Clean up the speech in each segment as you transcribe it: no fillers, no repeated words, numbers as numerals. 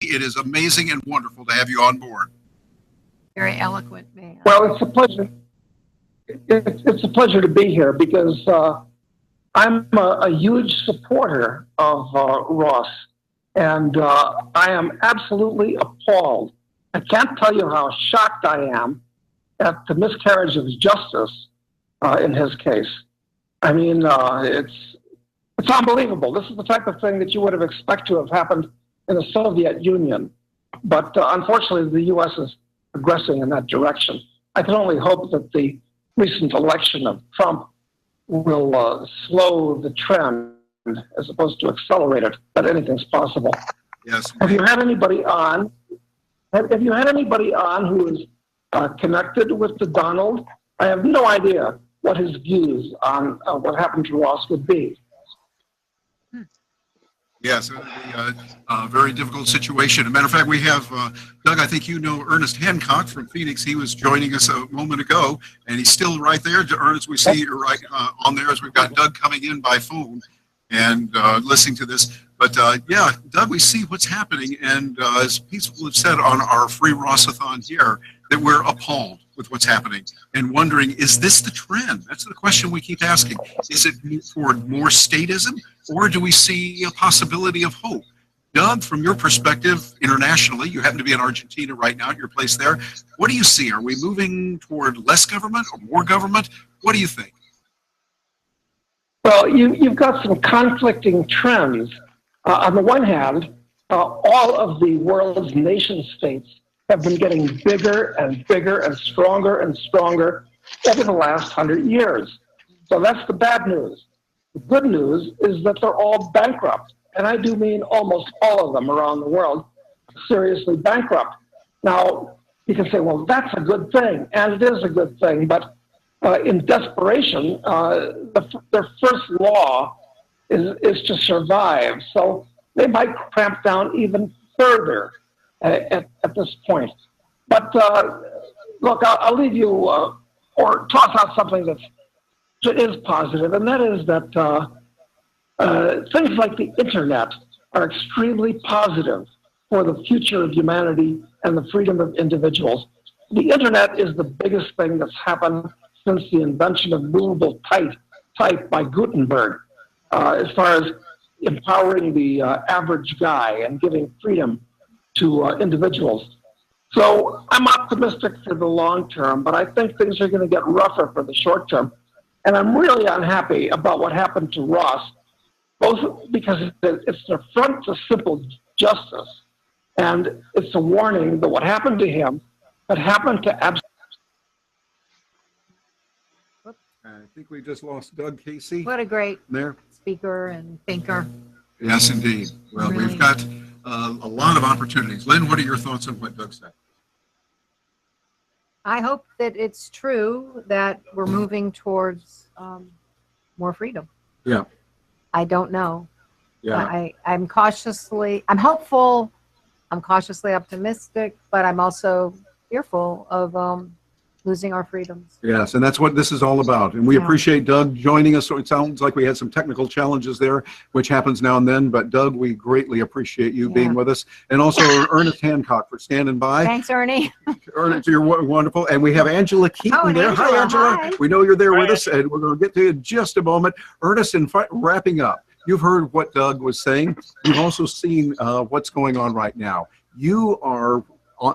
It is amazing and wonderful to have you on board. Very eloquent man. Well, it's a pleasure. It's a pleasure to be here because I'm a huge supporter of Ross, and I am absolutely appalled. I can't tell you how shocked I am at the miscarriage of justice in his case. I mean, it's unbelievable. This is the type of thing that you would have expected to have happened in the Soviet Union, but unfortunately, the U.S. is progressing in that direction. I can only hope that the recent election of Trump will slow the trend as opposed to accelerate it, but anything's possible. Yes. Have you had anybody on? Have you had anybody on who is connected with the Donald? I have no idea what his views on what happened to Ross would be. Yes, it would be a very difficult situation. As a matter of fact, we have, Doug, I think you know Ernest Hancock from Phoenix. He was joining us a moment ago, and he's still right there. Ernest, we see you right on there as we've got Doug coming in by phone and listening to this. But yeah, Doug, we see what's happening. And as people have said on our free Ross-a-Thon here, that we're appalled with what's happening and wondering, is this the trend? That's the question we keep asking. Is it toward more statism, or do we see a possibility of hope? Doug, from your perspective internationally, you happen to be in Argentina right now at your place there. What do you see? Are we moving toward less government or more government? What do you think? Well, you've got some conflicting trends. On the one hand, all of the world's nation states have been getting bigger and bigger and stronger over the last 100 years. So that's the bad news. The good news is that they're all bankrupt. And I do mean almost all of them around the world, seriously bankrupt. Now, you can say, well, that's a good thing. And it is a good thing. But in desperation, their first law is to survive. So they might cramp down even further at this point. But look, I'll leave you or toss out something that is positive, and that is that things like the internet are extremely positive for the future of humanity and the freedom of individuals. The internet is the biggest thing that's happened since the invention of movable type by Gutenberg, as far as empowering the average guy and giving freedom to individuals. So I'm optimistic for the long term, but I think things are going to get rougher for the short term. And I'm really unhappy about what happened to Ross, both because it's an affront to simple justice, and it's a warning that what happened to him had happened to absolutely. I think we just lost Doug Casey. What a great there speaker and thinker. Yes, indeed. Well, really. We've got a lot of opportunities. Lynn, what are your thoughts on what Doug said? I hope that it's true that we're moving towards more freedom. Yeah. I don't know. Yeah. I'm hopeful, I'm cautiously optimistic, but I'm also fearful of losing our freedoms. Yes, and that's what this is all about. And we appreciate Doug joining us. So it sounds like we had some technical challenges there, which happens now and then. But Doug, we greatly appreciate you being with us. And also Ernest Hancock for standing by. Thanks, Ernie. Ernest, you're wonderful. And we have Angela Keaton there. Angela, hi, Angela. hi. We know you're there with us, and we're going to get to you in just a moment. Ernest, in wrapping up, you've heard what Doug was saying. You've also seen what's going on right now. You are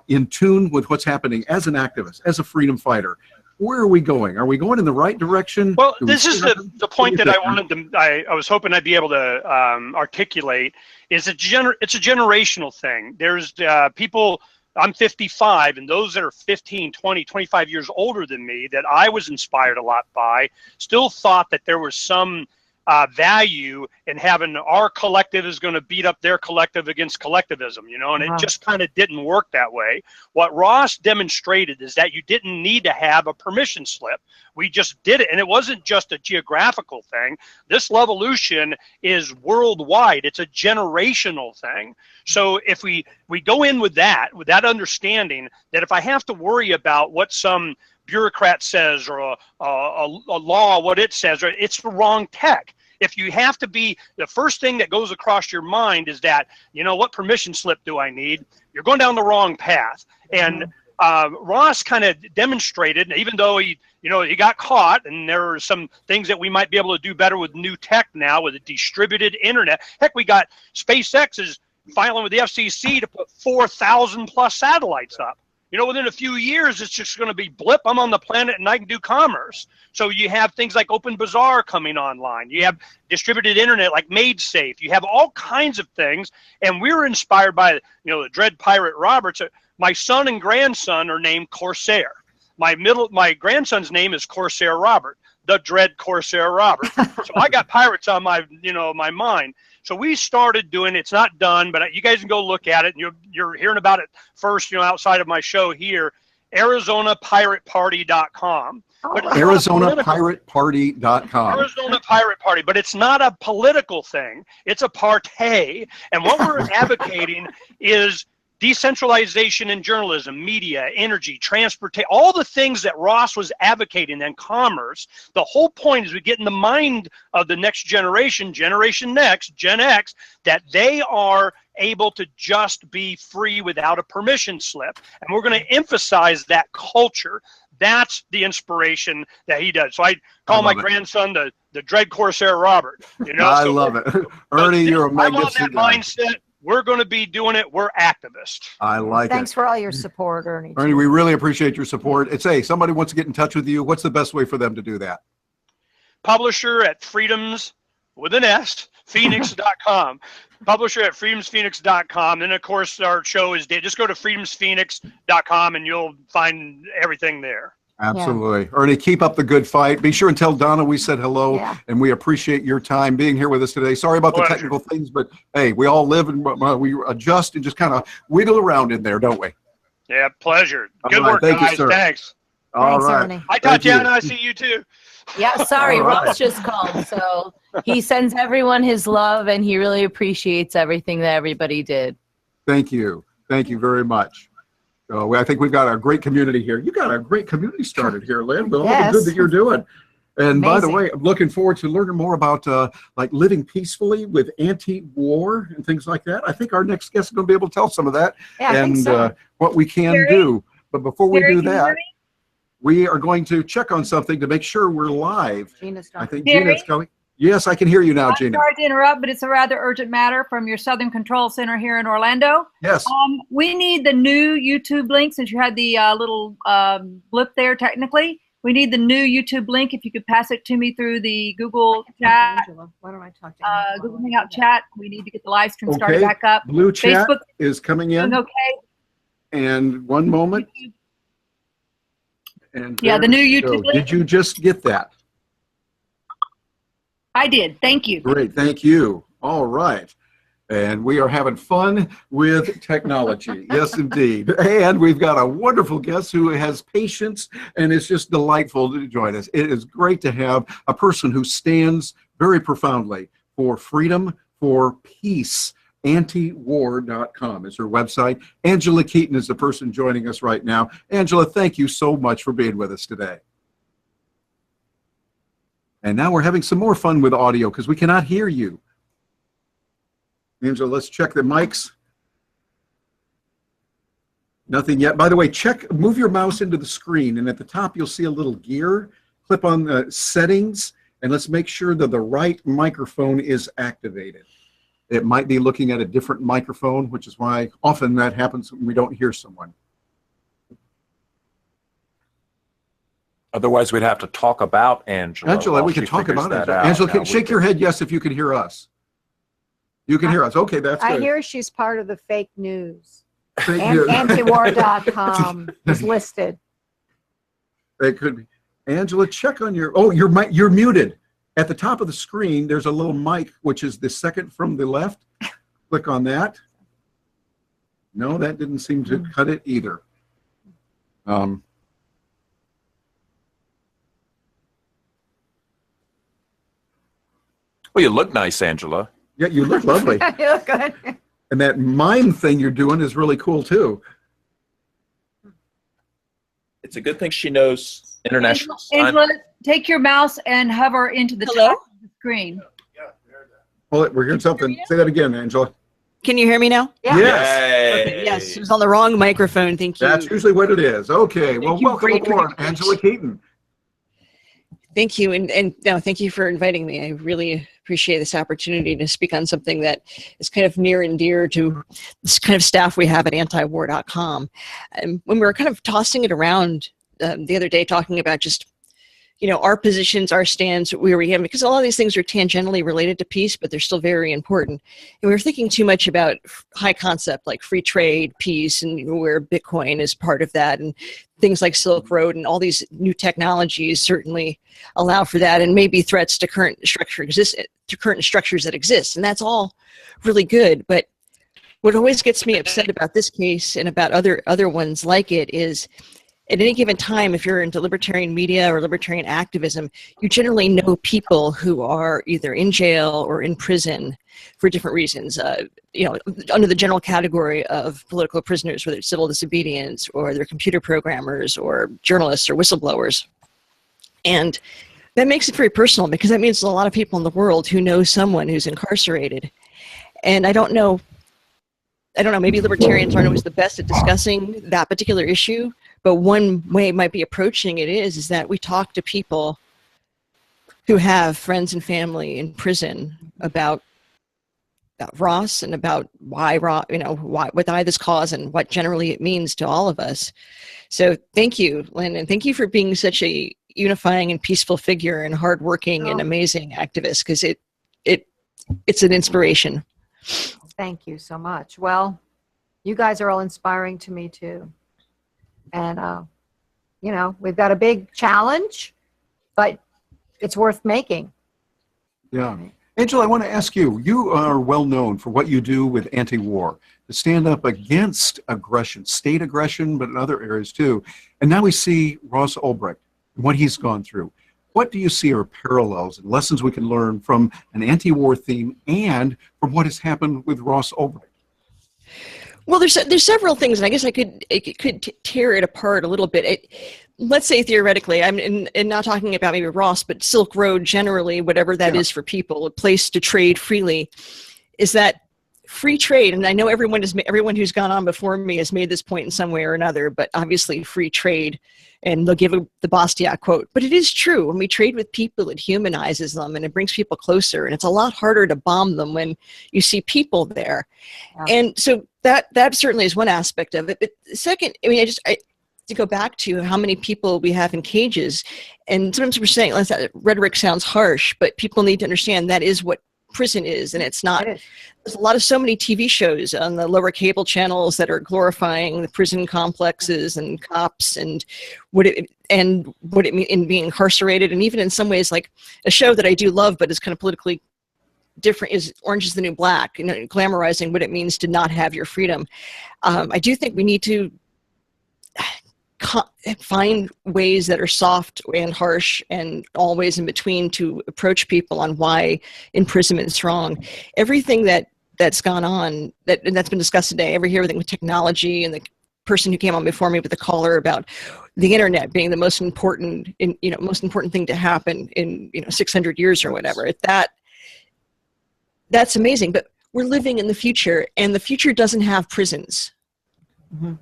in tune with what's happening as an activist, as a freedom fighter. Where are we going? Are we going in the right direction? Well, this is the point that I wanted to, I was hoping I'd be able to articulate, is it's a generational thing. There's people, I'm 55, and those that are 15, 20, 25 years older than me that I was inspired a lot by still thought that there was some value in having our collective is going to beat up their collective against collectivism, you know, and it just kind of didn't work that way. What Ross demonstrated is that you didn't need to have a permission slip. We just did it. And it wasn't just a geographical thing. This revolution is worldwide. It's a generational thing. So if we go in with that understanding that if I have to worry about what some bureaucrat says or a law, what it says, it's the wrong tech. if you have to be, the first thing that goes across your mind is that, you know, what permission slip do I need? You're going down the wrong path. And Ross kind of demonstrated, even though he got caught, and there are some things that we might be able to do better with new tech now with a distributed internet. Heck, we got SpaceX is filing with the FCC to put 4,000 plus satellites up. You know, within a few years, it's just going to be blip. I'm on the planet and I can do commerce. So you have things like Open Bazaar coming online. You have distributed internet like MadeSafe. You have all kinds of things. And we were inspired by, you know, the Dread Pirate Roberts. My son and grandson are named Corsair. My grandson's name is Corsair Robert, the Dread Corsair Robert. So I got pirates on my mind. So we started doing it. It's not done, but you guys can go look at it. And you're hearing about it first, you know, outside of my show here, ArizonaPirateParty.com. But ArizonaPirateParty.com. Arizona Pirate Party, but it's not a political thing. It's a partay. And what we're advocating is decentralization in journalism, media, energy, transportation, all the things that Ross was advocating in commerce. The whole point is we get in the mind of the next generation, Generation Next, Gen X, that they are able to just be free without a permission slip. And we're going to emphasize that culture. That's the inspiration that he does. So I call my grandson the Dread Corsair Robert. You know, I love it. Ernie, you're a magnificent guy. mindset. We're going to be doing it. We're activists. I like Thanks it. for all your support, Ernie. Ernie, we really appreciate your support. It's somebody wants to get in touch with you. What's the best way for them to do that? Publisher at freedoms with an S, Phoenix.com. Publisher at freedomsphoenix.com. Then of course our show is just go to freedomsphoenix.com and you'll find everything there. Absolutely. Yeah. Ernie, keep up the good fight. Be sure and tell Donna we said hello, and we appreciate your time being here with us today. Sorry about the technical things, but hey, we all live and we adjust and just kind of wiggle around in there, don't we? Yeah, pleasure. Good right, work, thank guys. You, sir. Thanks. All right. Ernie. Hi, Tatiana. I see you too. Yeah, sorry, Ross just called. So he sends everyone his love, and he really appreciates everything that everybody did. Thank you. Thank you very much. I think we've got a great community here. You got a great community started here, Lynn, with all the good that you're doing. And by the way, I'm looking forward to learning more about like living peacefully with anti-war and things like that. I think our next guest is going to be able to tell some of that and what we can do. But before we do that, we are going to check on something to make sure we're live. I think Gina's coming. Yes, I can hear you now, Gina. Sorry to interrupt, but it's a rather urgent matter from your Southern Control Center here in Orlando. Yes. We need the new YouTube link, since you had the little blip there technically. We need the new YouTube link. If you could pass it to me through the Google chat, Why don't I talk to Google Hangout chat. We need to get the live stream started back up. Blue chat Facebook is coming in. Okay. And one moment. And yeah, the new YouTube link. Did you just get that? I did. Thank you. Great. Thank you. All right. And we are having fun with technology. Yes, indeed. And we've got a wonderful guest who has patience, and it's just delightful to join us. It is great to have a person who stands very profoundly for freedom, for peace. Antiwar.com is her website. Angela Keaton is the person joining us right now. Angela, thank you so much for being with us today. And now we're having some more fun with audio because we cannot hear you. Angela, let's check the mics. Nothing yet. By the way, move your mouse into the screen, and at the top you'll see a little gear. Click on the settings, and let's make sure that the right microphone is activated. It might be looking at a different microphone, which is why often that happens when we don't hear someone. Otherwise, we'd have to talk about Angela. Angela, we can talk about it. Angela, shake your head yes if you can hear us. You can hear us. Okay, that's good. I hear she's part of the fake news. News. Antiwar.com is listed. It could be. Angela, check on your, you're muted. At the top of the screen, there's a little mic, which is the second from the left. Click on that. No, that didn't seem to cut it either. Well, you look nice, Angela. Yeah, you look lovely. You look good. And that mime thing you're doing is really cool, too. It's a good thing she knows international sign. Angela, take your mouse and hover into the top of the screen. Well, we're hearing something. Say that again, Angela. Can you hear me now? Yeah. Yes. Okay, yes, it was on the wrong microphone. Thank you. That's usually what it is. Okay. Thank Well, you welcome very aboard, much. Angela Keaton. Thank you, and no, thank you for inviting me. I really appreciate this opportunity to speak on something that is kind of near and dear to this kind of staff we have at antiwar.com. And when we were kind of tossing it around the other day, talking about just our positions, our stands, where we have, because a lot of these things are tangentially related to peace, but they're still very important. And we were thinking too much about high concept like free trade, peace, and where Bitcoin is part of that, and things like Silk Road and all these new technologies certainly allow for that, and maybe threats to current structures that exist, and that's all really good. But what always gets me upset about this case and about other ones like it is, at any given time, if you're into libertarian media or libertarian activism, you generally know people who are either in jail or in prison for different reasons, under the general category of political prisoners, whether it's civil disobedience or they're computer programmers or journalists or whistleblowers. And that makes it very personal, because that means there's a lot of people in the world who know someone who's incarcerated. And I don't know, maybe libertarians aren't always the best at discussing that particular issue, but one way it might be approaching it is that we talk to people who have friends and family in prison about Ross and about why this cause and what generally it means to all of us. So thank you, Lynn, and thank you for being such a unifying and peaceful figure and hardworking and amazing activist, because it's an inspiration. Thank you so much. Well, you guys are all inspiring to me too. And, we've got a big challenge, but it's worth making. Yeah. Angela, I want to ask you, you are well known for what you do with anti-war, to stand up against aggression, state aggression, but in other areas too. And now we see Ross Ulbricht and what he's gone through. What do you see are parallels and lessons we can learn from an anti-war theme and from what has happened with Ross Ulbricht? Well, there's several things, and I guess I could tear it apart a little bit. Let's say theoretically, I'm not talking about maybe Ross, but Silk Road generally, whatever that is for people, a place to trade freely, is that free trade. And I know everyone who's gone on before me has made this point in some way or another, but obviously free trade, and they'll give the Bastiat quote. But it is true. When we trade with people, it humanizes them and it brings people closer. And it's a lot harder to bomb them when you see people there. Yeah. And so that certainly is one aspect of it. But second, to go back to how many people we have in cages, and sometimes we're saying that rhetoric sounds harsh, but people need to understand that is what prison is, and it's not. There's so many TV shows on the lower cable channels that are glorifying the prison complexes and cops and what it means in being incarcerated, and even in some ways, like a show that I do love but is kind of politically different is Orange is the New Black, glamorizing what it means to not have your freedom. I do think we need to find ways that are soft and harsh and always in between to approach people on why imprisonment is wrong. Everything that's gone on, that's been discussed today, everything with technology, and the person who came on before me with the caller about the internet being the most important thing to happen in 600 years or whatever. That's amazing, but we're living in the future, and the future doesn't have prisons. Mm-hmm.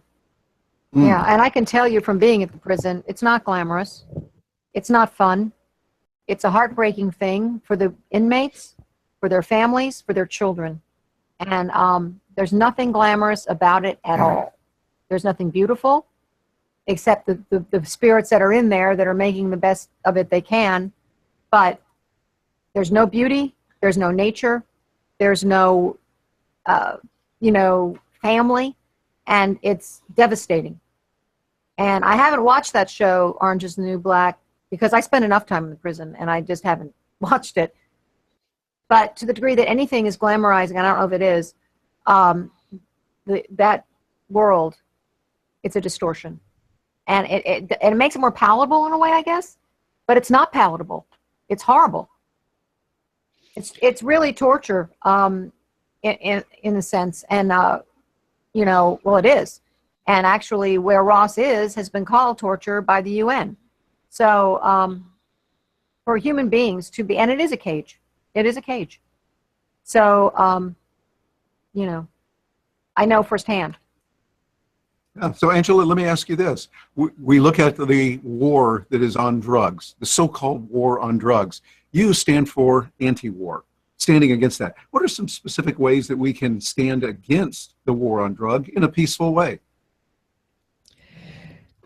Yeah, and I can tell you from being at the prison, it's not glamorous. It's not fun. It's a heartbreaking thing for the inmates, for their families, for their children. And there's nothing glamorous about it at all. There's nothing beautiful, except the spirits that are in there that are making the best of it they can. But there's no beauty. There's no nature. There's no, family. And it's devastating. And I haven't watched that show, Orange is the New Black, because I spent enough time in the prison and I just haven't watched it. But to the degree that anything is glamorizing, I don't know if it is, that world, it's a distortion. And it makes it more palatable in a way, I guess. But it's not palatable. It's horrible. It's really torture in a sense. And, it is. And actually where Ross has been called torture by the UN. So for human beings to be, and it is a cage. It is a cage. So, you know, I know firsthand. Yeah. So, Angela, let me ask you this. We look at the war that is on drugs, the so-called war on drugs. You stand for anti-war, standing against that. What are some specific ways that we can stand against the war on drug in a peaceful way?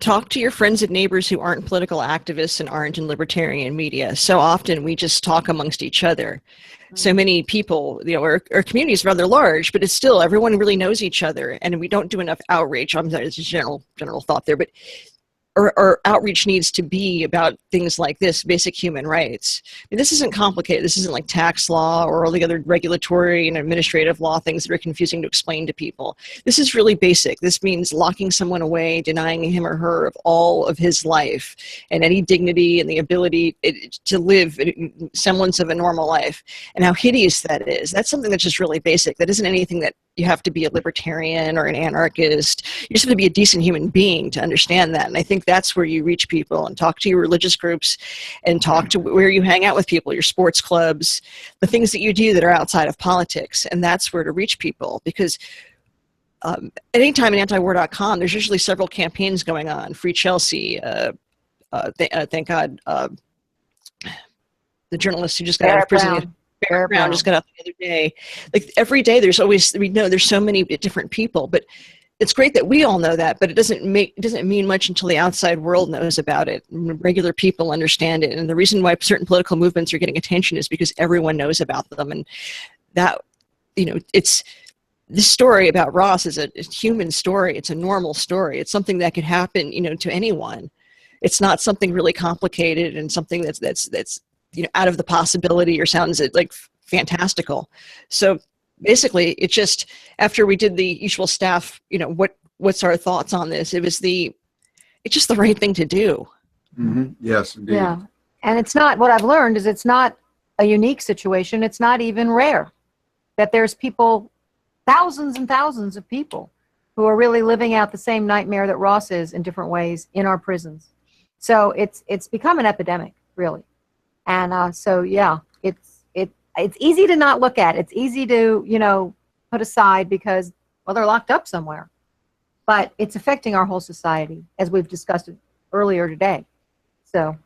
Talk to your friends and neighbors who aren't political activists and aren't in libertarian media. So often we just talk amongst each other. So many people, you know, our community is rather large, but it's still, everyone really knows each other, and we don't do enough outreach. I'm sorry, it's a general thought there, but our outreach needs to be about things like this, basic human rights. I mean, this isn't complicated. This isn't like tax law or all the other regulatory and administrative law things that are confusing to explain to people. This is really basic. This means locking someone away, denying him or her of all of his life and any dignity and the ability to live semblance of a normal life. And how hideous that is. That's something that's just really basic. That isn't anything that you have to be a libertarian or an anarchist. You just have to be a decent human being to understand that. And I think that's where you reach people and talk to your religious groups and talk to where you hang out with people, your sports clubs, the things that you do that are outside of politics. And that's where to reach people, because anytime at antiwar.com, there's usually several campaigns going on. Free Chelsea, thank God, the journalist who just got out of prison. Barrett Brown just got out the other day. Like every day, we know there's so many different people, but it's great that we all know that, but it doesn't mean much until the outside world knows about it. Regular people understand it. And the reason why certain political movements are getting attention is because everyone knows about them. And that, you know, this story about Ross is a human story. It's a normal story. It's something that could happen, you know, to anyone. It's not something really complicated and something that's you know, out of the possibility or sounds like fantastical. So basically, it just, after we did the usual staff, you know, what's our thoughts on this? It's just the right thing to do. Mm-hmm. Yes, indeed. Yeah. And it's not, what I've learned is it's not a unique situation. It's not even rare that there's people, thousands and thousands of people who are really living out the same nightmare that Ross is in different ways in our prisons. So it's become an epidemic, really. And so, yeah, it's easy to not look at. It's easy to, you know, put aside because, well, they're locked up somewhere. But it's affecting our whole society, as we've discussed it earlier today. So.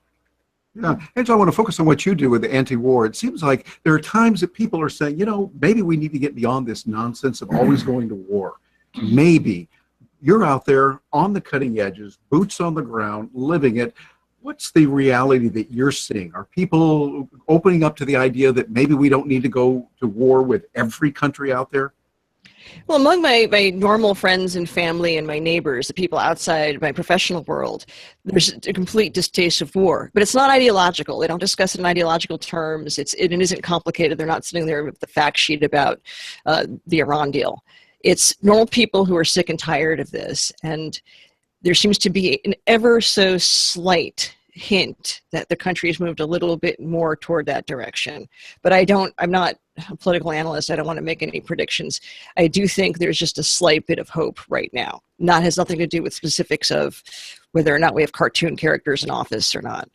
Yeah, and so I want to focus on what you do with the anti-war. It seems like there are times that people are saying, you know, maybe we need to get beyond this nonsense of always going to war. Maybe you're out there on the cutting edges, boots on the ground, living it. What's the reality that you're seeing? Are people opening up to the idea that maybe we don't need to go to war with every country out there? Well, among my normal friends and family and my neighbors, the people outside my professional world, there's a complete distaste of war. But it's not ideological. They don't discuss it in ideological terms. It isn't complicated. They're not sitting there with the fact sheet about the Iran deal. It's normal people who are sick and tired of this. And there seems to be an ever so slight hint that the country has moved a little bit more toward that direction. But I'm not a political analyst. I don't want to make any predictions. I do think there's just a slight bit of hope right now. Has nothing to do with specifics of whether or not we have cartoon characters in office or not.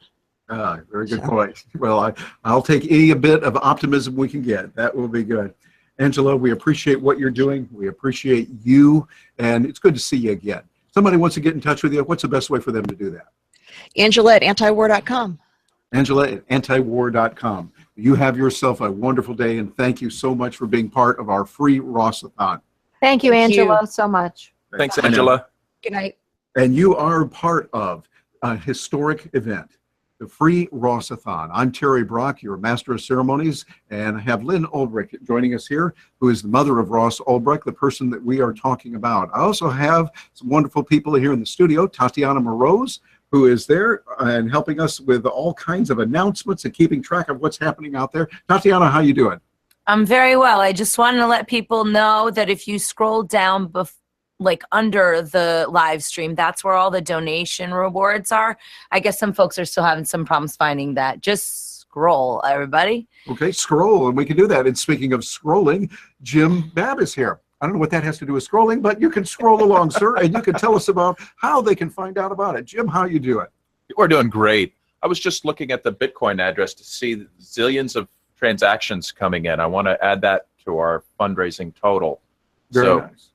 Very good point. Well, I'll take any bit of optimism we can get. That will be good. Angela, we appreciate what you're doing. We appreciate you, and it's good to see you again. Somebody wants to get in touch with you. What's the best way for them to do that? Angela at antiwar.com. Angela at antiwar.com. You have yourself a wonderful day, and thank you so much for being part of our free Ross-a-Thon. Thank you, Angela, so much. Thanks, Angela. Good night. And you are part of a historic event, the free Ross-a-Thon. I'm Terry Brock, your Master of Ceremonies, and I have Lynn Ulbricht joining us here, who is the mother of Ross Ulbricht, the person that we are talking about. I also have some wonderful people here in the studio, Tatiana Moroz, who is there and helping us with all kinds of announcements and keeping track of what's happening out there. Tatiana, how you doing? I'm very well. I just wanted to let people know that if you scroll down like under the live stream, that's where all the donation rewards are. I guess some folks are still having some problems finding that. Just scroll, everybody. Okay, scroll, and we can do that. And speaking of scrolling, Jim Babb is here. I don't know what that has to do with scrolling, but you can scroll along, sir, and you can tell us about how they can find out about it. Jim, how you doing? We're doing great. I was just looking at the Bitcoin address to see zillions of transactions coming in. I want to add that to our fundraising total. Very So nice.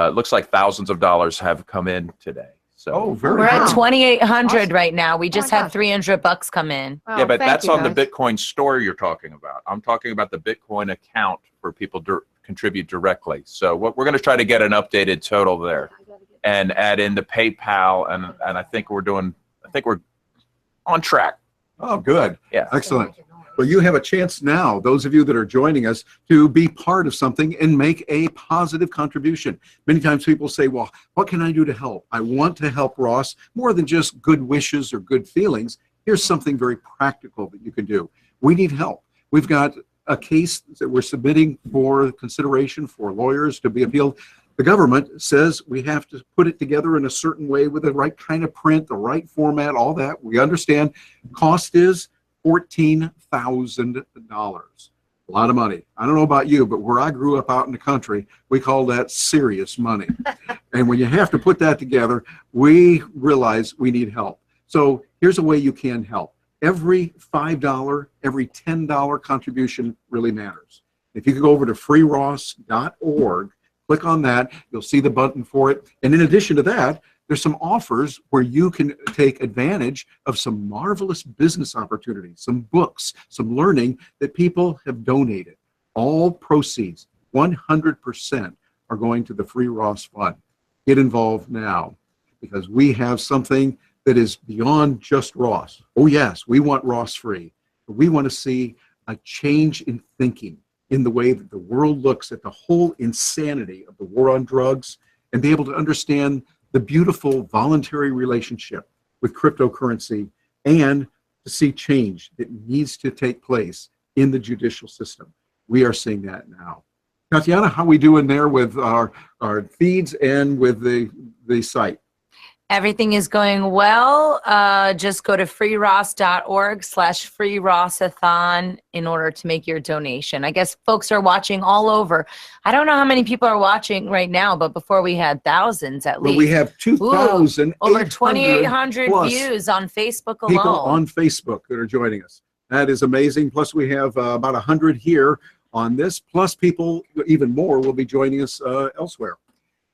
it looks like thousands of dollars have come in today. So Oh, very We're at good. 2,800 Awesome. right now. We just my had gosh. $300 come in. Oh, yeah, but thank that's you, on the guys. Bitcoin store you're talking about. I'm talking about the Bitcoin account for people to contribute directly. So what we're going to try to get an updated total there and add in the PayPal, and I think we're on track. Oh, good. Yeah. Excellent. Well, you have a chance now, those of you that are joining us, to be part of something and make a positive contribution. Many times people say, well, what can I do to help? I want to help Ross more than just good wishes or good feelings. Here's something very practical that you can do. We need help. We've got a case that we're submitting for consideration for lawyers to be appealed. The government says we have to put it together in a certain way with the right kind of print, the right format, all that. We understand. Cost is $14,000. A lot of money. I don't know about you, but where I grew up out in the country, we call that serious money. And when you have to put that together, we realize we need help. So here's a way you can help. Every $5, every $10 contribution really matters. If you could go over to freeross.org, click on that, you'll see the button for it. And in addition to that, there's some offers where you can take advantage of some marvelous business opportunities, some books, some learning that people have donated. All proceeds, 100%, are going to the Free Ross Fund. Get involved now, because we have something that is beyond just Ross. Oh yes, we want Ross free, but we want to see a change in thinking in the way that the world looks at the whole insanity of the war on drugs, and be able to understand the beautiful voluntary relationship with cryptocurrency, and to see change that needs to take place in the judicial system. We are seeing that now. Tatiana, how are we doing there with our feeds and with the site? Everything is going well. Just go to freeross.org/free Ross-a-Thon in order to make your donation. I guess folks are watching all over. I don't know how many people are watching right now, but before we had thousands at least. Well, we have 2,000 over 2,800 plus views on Facebook alone. people on Facebook that are joining us. That is amazing. Plus we have about 100 here on this, plus people, even more, will be joining us elsewhere.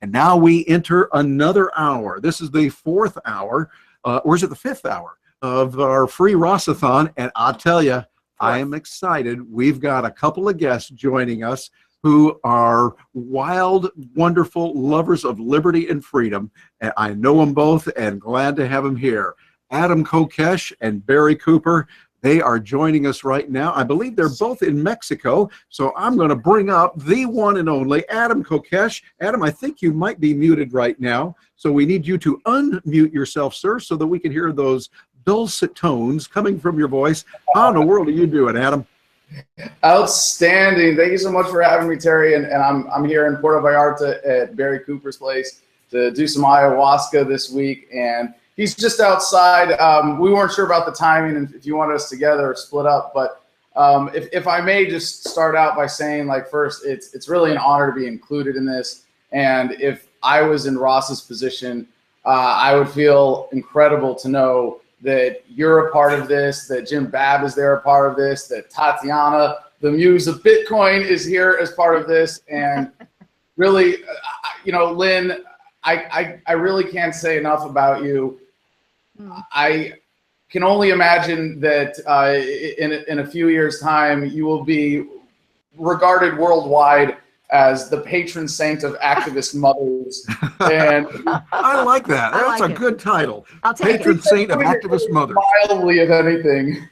And now we enter another hour. This is the fourth hour, or is it the fifth hour of our free Ross-a-Thon? And I'll tell you, I am excited. We've got a couple of guests joining us who are wild, wonderful lovers of liberty and freedom. And I know them both and glad to have them here. Adam Kokesh and Barry Cooper. They are joining us right now. I believe they're both in Mexico, so I'm going to bring up the one and only Adam Kokesh. Adam, I think you might be muted right now, so we need you to unmute yourself, sir, so that we can hear those dulcet tones coming from your voice. How in the world are you doing, Adam? Outstanding. Thank you so much for having me, Terry. And I'm here in Puerto Vallarta at Barry Cooper's place to do some ayahuasca this week, and he's just outside. We weren't sure about the timing and if you wanted us together or split up, but if I may just start out by saying, like, first, it's really an honor to be included in this. And if I was in Ross's position, I would feel incredible to know that you're a part of this, that Jim Babb is there a part of this, that Tatiana, the muse of Bitcoin, is here as part of this. And really, Lynn, I really can't say enough about you. I can only imagine that in a few years' time, you will be regarded worldwide as the patron saint of activist mothers. And I like that. That's like a it. good title. I'll take Patron it. saint of activist mothers. Mildly, if anything.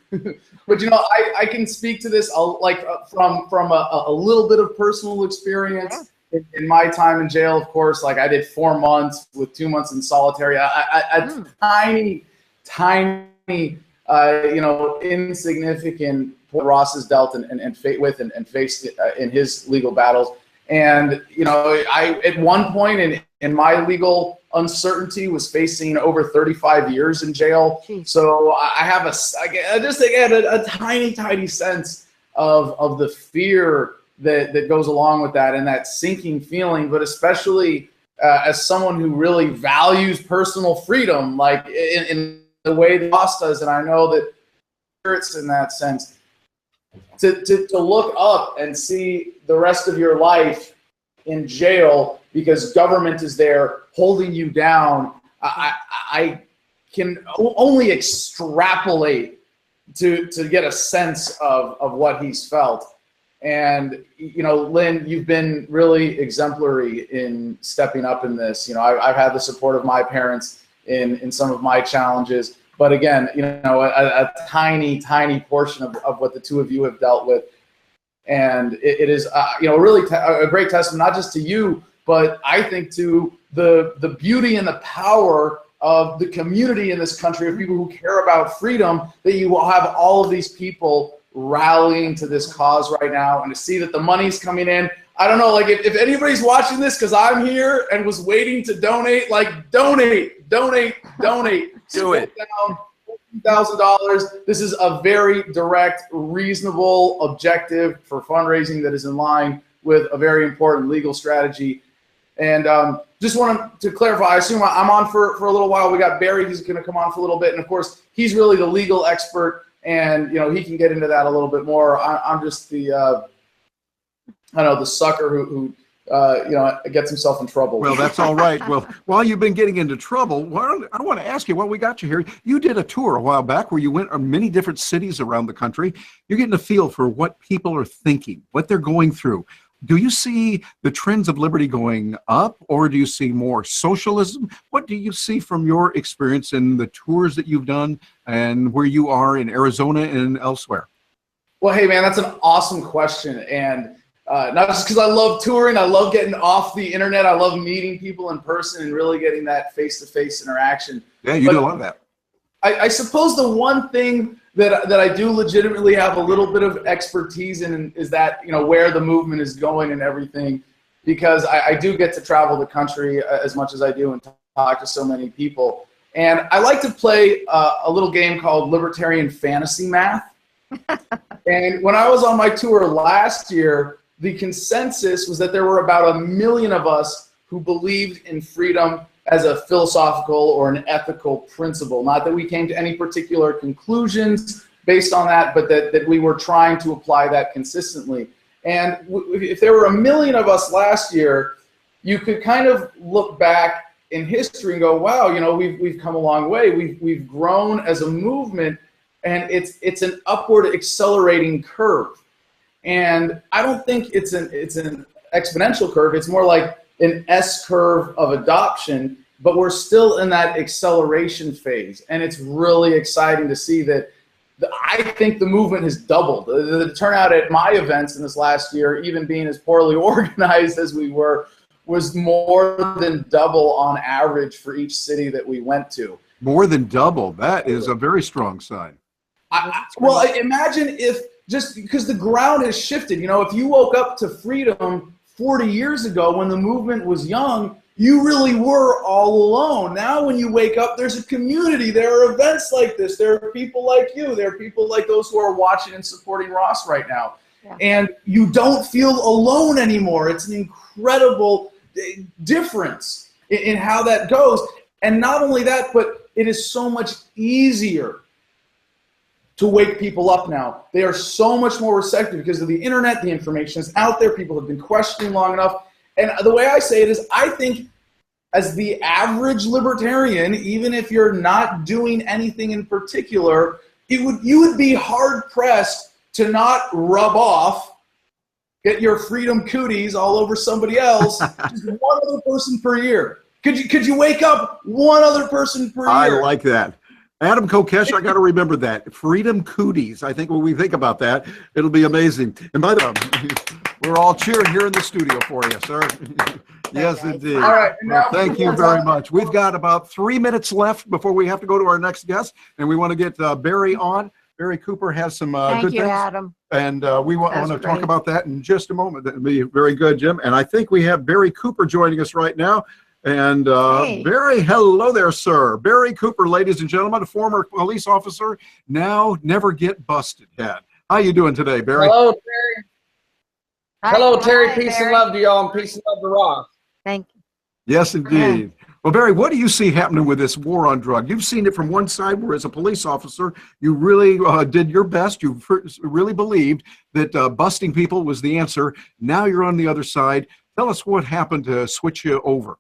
But I can speak to this from a little bit of personal experience. In my time in jail, of course, like I did 4 months with 2 months in solitary. A tiny, insignificant Ross has dealt and faced in his legal battles. And I at one point in my legal uncertainty was facing over 35 years in jail. Jeez. So I have a tiny sense of the fear that goes along with that, and that sinking feeling, but especially as someone who really values personal freedom, like in the way that Ross does, and I know that spirits in that sense. to look up and see the rest of your life in jail because government is there holding you down, I can only extrapolate to get a sense of what he's felt. And, you know, Lynn, you've been really exemplary in stepping up in this. You know, I've had the support of my parents in some of my challenges. But again, you know, a tiny, tiny portion of what the two of you have dealt with. And it is, you know, really a great testament, not just to you, but I think to the beauty and the power of the community in this country, of people who care about freedom, that you will have all of these people rallying to this cause right now, and to see that the money's coming in. I don't know, like if anybody's watching this because I'm here and was waiting to donate, like donate. Do it. $1,000. This is a very direct, reasonable objective for fundraising that is in line with a very important legal strategy. And just wanted to clarify, I assume I'm on for a little while. We got Barry, who's going to come on for a little bit. And of course, he's really the legal expert, and you know, he can get into that a little bit more. I'm just the, I don't know, the sucker who you know, gets himself in trouble. Well, that's all right. Well, while you've been getting into trouble, I want to ask you, while we got you here, you did a tour a while back where you went to many different cities around the country. You're getting a feel for what people are thinking, what they're going through. Do you see the trends of liberty going up, or do you see more socialism? What do you see from your experience in the tours that you've done and where you are in Arizona and elsewhere? Well, hey, man, that's an awesome question. And not just because I love touring, I love getting off the internet. I love meeting people in person and really getting that face-to-face interaction. Yeah, you do a lot of that. I suppose the one thing that I do legitimately have a little bit of expertise in is that, you know, where the movement is going and everything, because I do get to travel the country as much as I do and talk to so many people. And I like to play a little game called Libertarian Fantasy Math. And when I was on my tour last year, the consensus was that there were about 1 million of us who believed in freedom as a philosophical or an ethical principle. Not that we came to any particular conclusions based on that, but that we were trying to apply that consistently. And if there were 1 million of us last year, you could kind of look back in history and go, wow, you know, we've come a long way. We've grown as a movement, and it's an upward accelerating curve. And I don't think it's an exponential curve. It's more like an S curve of adoption, but we're still in that acceleration phase. And it's really exciting to see that. I think the movement has doubled. The turnout at my events in this last year, even being as poorly organized as we were, was more than double on average for each city that we went to. More than double. That is a very strong sign. Well, imagine if, just because the ground has shifted. You know, if you woke up to freedom 40 years ago when the movement was young, you really were all alone. Now when you wake up, there's a community. There are events like this. There are people like you. There are people like those who are watching and supporting Ross right now. Yeah. And you don't feel alone anymore. It's an incredible difference in how that goes. And not only that, but it is so much easier to wake people up now. They are so much more receptive because of the internet. The information is out there. People have been questioning long enough. And the way I say it is, I think as the average libertarian, even if you're not doing anything in particular, you would be hard-pressed to not rub off, get your freedom cooties all over somebody else, just one other person per year. Could you wake up one other person per year? I like that. Adam Kokesh, I got to remember that. Freedom cooties. I think when we think about that, it'll be amazing. And by the way, we're all cheering here in the studio for you, sir. Yes, indeed. All right. Well, thank you very much. We've got about 3 minutes left before we have to go to our next guest, and we want to get Barry on. Barry Cooper has some good things. Adam. And we want to talk about that in just a moment. That'll be very good, Jim. And I think we have Barry Cooper joining us right now. And hey. Barry, hello there, sir. Barry Cooper, ladies and gentlemen, a former police officer, now never get busted yet. How you doing today, Barry? Hello, Terry. Hello, Terry. Peace and love to y'all, and peace and love to Ross. Thank you. Yes, indeed. Well, Barry, what do you see happening with this war on drug? You've seen it from one side where as a police officer, you really did your best. You really believed that busting people was the answer. Now you're on the other side. Tell us what happened to switch you over.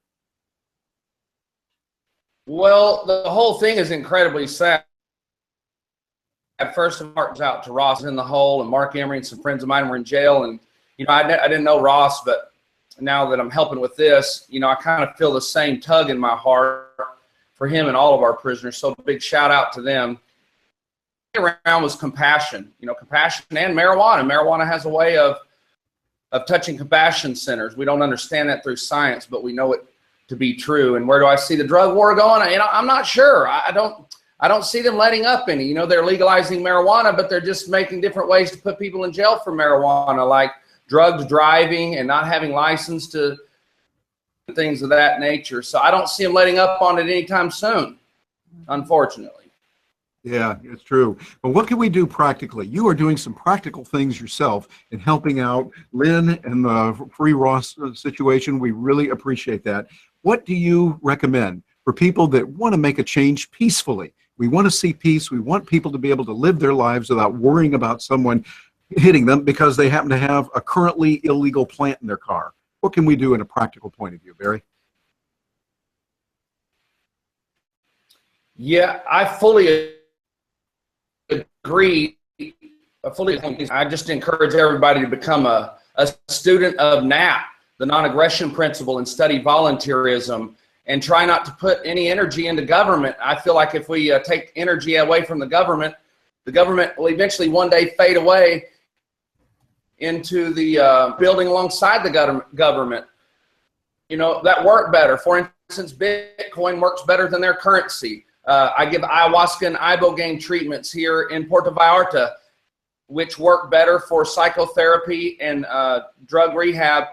Well, the whole thing is incredibly sad. At first, my heart was out to Ross in the hole, and Mark Emery and some friends of mine were in jail. And, you know, I didn't know Ross, but now that I'm helping with this, you know, I kind of feel the same tug in my heart for him and all of our prisoners. So big shout out to them. Around was compassion, you know, compassion and marijuana. Marijuana has a way of touching compassion centers. We don't understand that through science, but we know it to be true. And where do I see the drug war going? You know, I'm not sure. I don't see them letting up any. You know, they're legalizing marijuana, but they're just making different ways to put people in jail for marijuana, like drugs driving and not having license to things of that nature. So I don't see them letting up on it anytime soon, unfortunately. Yeah, it's true. But what can we do practically? You are doing some practical things yourself in helping out Lynn and the Free Ross situation. We really appreciate that. What do you recommend for people that want to make a change peacefully? We want to see peace. We want people to be able to live their lives without worrying about someone hitting them because they happen to have a currently illegal plant in their car. What can we do in a practical point of view, Barry? Yeah, I fully agree. I just encourage everybody to become a student of NAP, the non-aggression principle, and study volunteerism and try not to put any energy into government. I feel like if we take energy away from the government will eventually one day fade away into the building alongside the government. You know, that work better. For instance, Bitcoin works better than their currency. I give ayahuasca and ibogaine treatments here in Puerto Vallarta, which work better for psychotherapy and drug rehab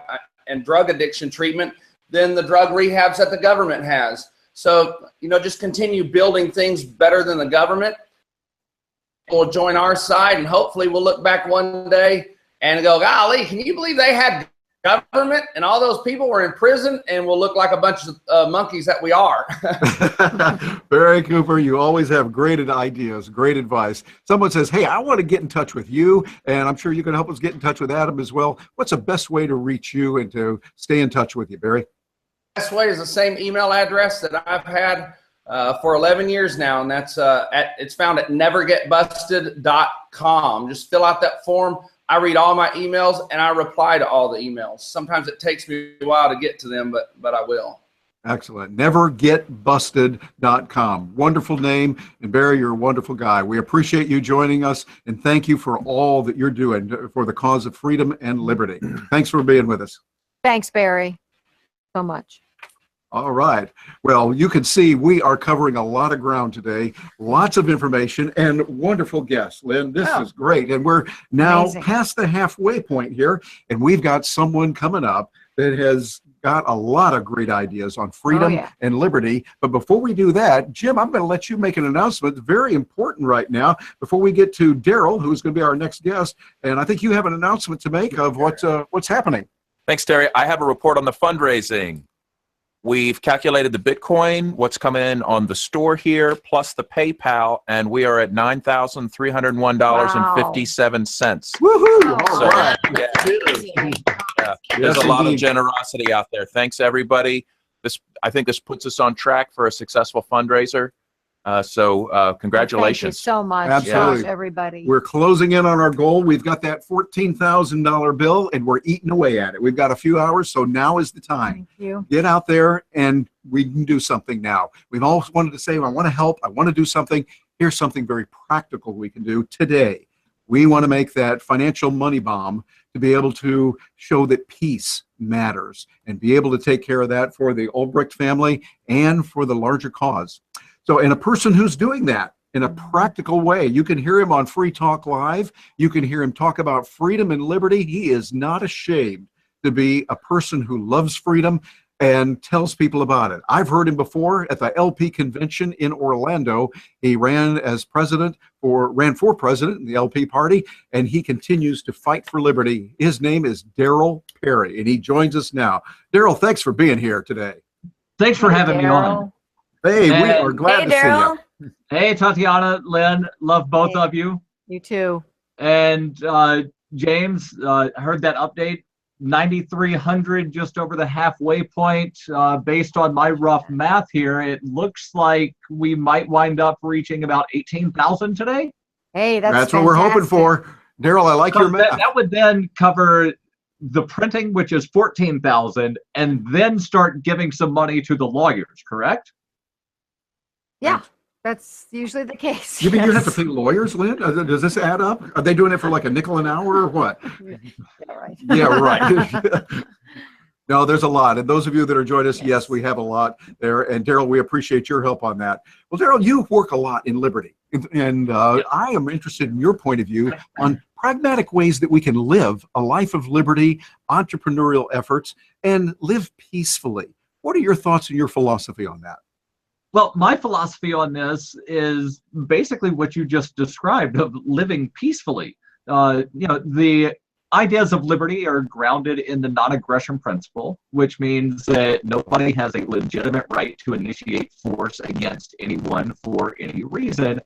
and drug addiction treatment than the drug rehabs that the government has. So, you know, just continue building things better than the government. We'll join our side, and hopefully we'll look back one day and go, golly, can you believe they had government and all those people were in prison, and we'll look like a bunch of monkeys that we are. Barry Cooper, you always have great ideas, great advice. Someone says, hey, I want to get in touch with you, and I'm sure you can help us get in touch with Adam as well. What's the best way to reach you and to stay in touch with you, Barry? Best way is the same email address that I've had for 11 years now, and that's it's found at nevergetbusted.com. Just fill out that form. I read all my emails and I reply to all the emails. Sometimes it takes me a while to get to them, but I will. Excellent. Nevergetbusted.com. Wonderful name. And Barry, you're a wonderful guy. We appreciate you joining us, and thank you for all that you're doing for the cause of freedom and liberty. Thanks for being with us. Thanks, Barry, so much. All right. Well, you can see we are covering a lot of ground today, lots of information, and wonderful guests. Lynn, this is great. And we're now past the halfway point here, and we've got someone coming up that has got a lot of great ideas on freedom and liberty. But before we do that, Jim, I'm going to let you make an announcement. It's very important right now before we get to Daryl, who's going to be our next guest. And I think you have an announcement to make of what's happening. Thanks, Terry. I have a report on the fundraising. We've calculated the Bitcoin, what's come in on the store here, plus the PayPal, and we are at $9,301.57. Woohoo! All right. There's a lot of generosity out there. Thanks, everybody. I think this puts us on track for a successful fundraiser. So congratulations. Thank you so much. Absolutely. Everybody. We're closing in on our goal. We've got that $14,000 bill, and we're eating away at it. We've got a few hours, so now is the time. Thank you. Get out there, and we can do something now. We've always wanted to say, I want to help. I want to do something. Here's something very practical we can do today. We want to make that financial money bomb to be able to show that peace matters and be able to take care of that for the Ulbricht family and for the larger cause. So, and a person who's doing that in a practical way, you can hear him on Free Talk Live. You can hear him talk about freedom and liberty. He is not ashamed to be a person who loves freedom and tells people about it. I've heard him before at the LP convention in Orlando. He ran for president in the LP party, and he continues to fight for liberty. His name is Daryl Perry, and he joins us now. Daryl, thanks for being here today. Thanks for Hey, having me on. Hey, we Hey. are glad Hey, to see you. Daryl. Hey, Tatiana, Lynn, love both Hey. of you. You too. And James, heard that update. 9,300, just over the halfway point. Based on my rough math here, it looks like we might wind up reaching about 18,000 today. Hey, That's what we're hoping fantastic. for. Daryl, I like your So math. that would then cover the printing, which is 14,000, and then start giving some money to the lawyers, correct? Yeah, that's usually the case. You mean you have to yes. pay lawyers, Lynn? Does this add up? Are they doing it for like a nickel an hour or what? Yeah, right. Yeah, right. No, there's a lot. And those of you that are joining us, yes, we have a lot there. And Daryl, we appreciate your help on that. Well, Daryl, you work a lot in Liberty. And I am interested in your point of view on pragmatic ways that we can live a life of liberty, entrepreneurial efforts, and live peacefully. What are your thoughts and your philosophy on that? Well, my philosophy on this is basically what you just described of living peacefully. The ideas of liberty are grounded in the non-aggression principle, which means that nobody has a legitimate right to initiate force against anyone for any reason.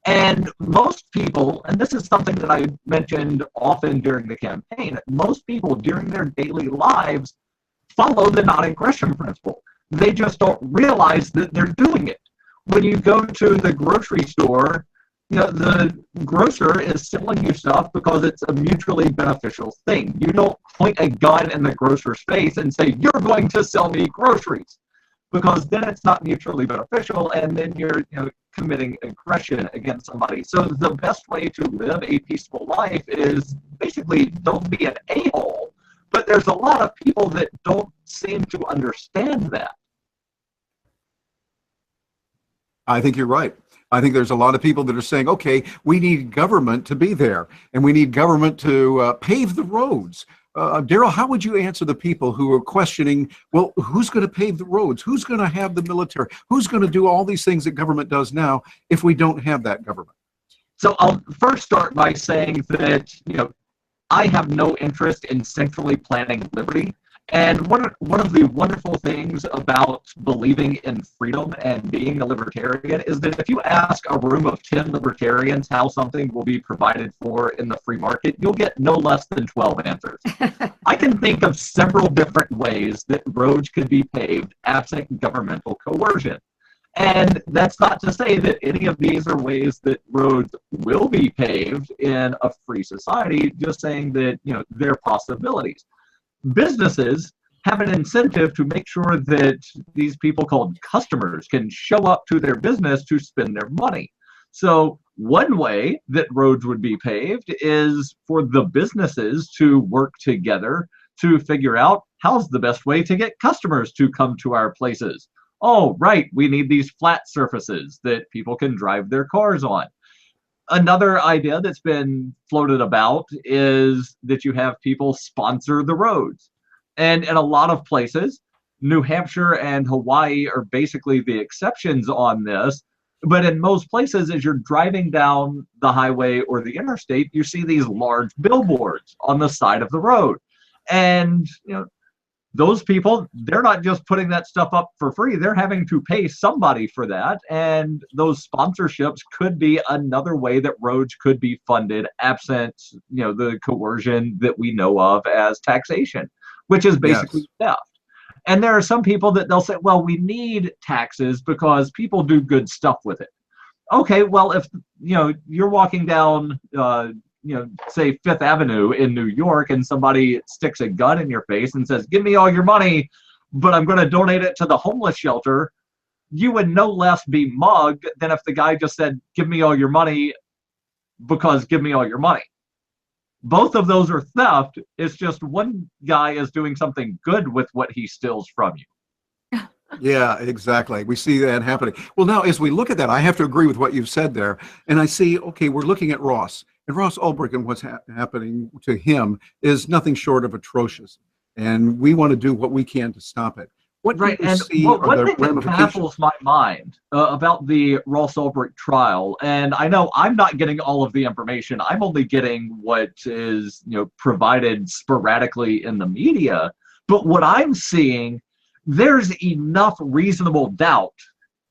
And most people, and this is something that I mentioned often during the campaign, most people during their daily lives follow the non-aggression principle. They just don't realize that they're doing it. When you go to the grocery store, the grocer is selling you stuff because it's a mutually beneficial thing. You don't point a gun in the grocer's face and say, you're going to sell me groceries, because then it's not mutually beneficial, and then you're committing aggression against somebody. So the best way to live a peaceful life is basically don't be an a-hole. But there's a lot of people that don't seem to understand that. I think you're right. I think there's a lot of people that are saying, okay, we need government to be there, and we need government to pave the roads. Daryl, how would you answer the people who are questioning, well, who's going to pave the roads? Who's going to have the military? Who's going to do all these things that government does now if we don't have that government? So I'll first start by saying that, I have no interest in centrally planning liberty. And one of the wonderful things about believing in freedom and being a libertarian is that if you ask a room of 10 libertarians how something will be provided for in the free market, you'll get no less than 12 answers. I can think of several different ways that roads could be paved absent governmental coercion. And that's not to say that any of these are ways that roads will be paved in a free society, just saying that, there are possibilities. Businesses have an incentive to make sure that these people called customers can show up to their business to spend their money. So one way that roads would be paved is for the businesses to work together to figure out how's the best way to get customers to come to our places. Oh, right, we need these flat surfaces that people can drive their cars on. Another idea that's been floated about is that you have people sponsor the roads. And in a lot of places, New Hampshire and Hawaii are basically the exceptions on this. But in most places, as you're driving down the highway or the interstate, you see these large billboards on the side of the road. And, those people, they're not just putting that stuff up for free. They're having to pay somebody for that. And those sponsorships could be another way that roads could be funded absent, the coercion that we know of as taxation, which is basically theft. And there are some people that they'll say, well, we need taxes because people do good stuff with it. Okay, well, if, you're walking down, say Fifth Avenue in New York, and somebody sticks a gun in your face and says, give me all your money, but I'm going to donate it to the homeless shelter, you would no less be mugged than if the guy just said, give me all your money because give me all your money. Both of those are theft. It's just one guy is doing something good with what he steals from you. Yeah, exactly. We see that happening. Well, now, as we look at that, I have to agree with what you've said there. And I see, okay, we're looking at Ross. And Ross Ulbricht, and what's happening to him is nothing short of atrocious. And we want to do what we can to stop it. What right, do you and see one are the thing that ramifications? baffles my mind about the Ross Ulbricht trial, and I know I'm not getting all of the information. I'm only getting what is provided sporadically in the media. But what I'm seeing, there's enough reasonable doubt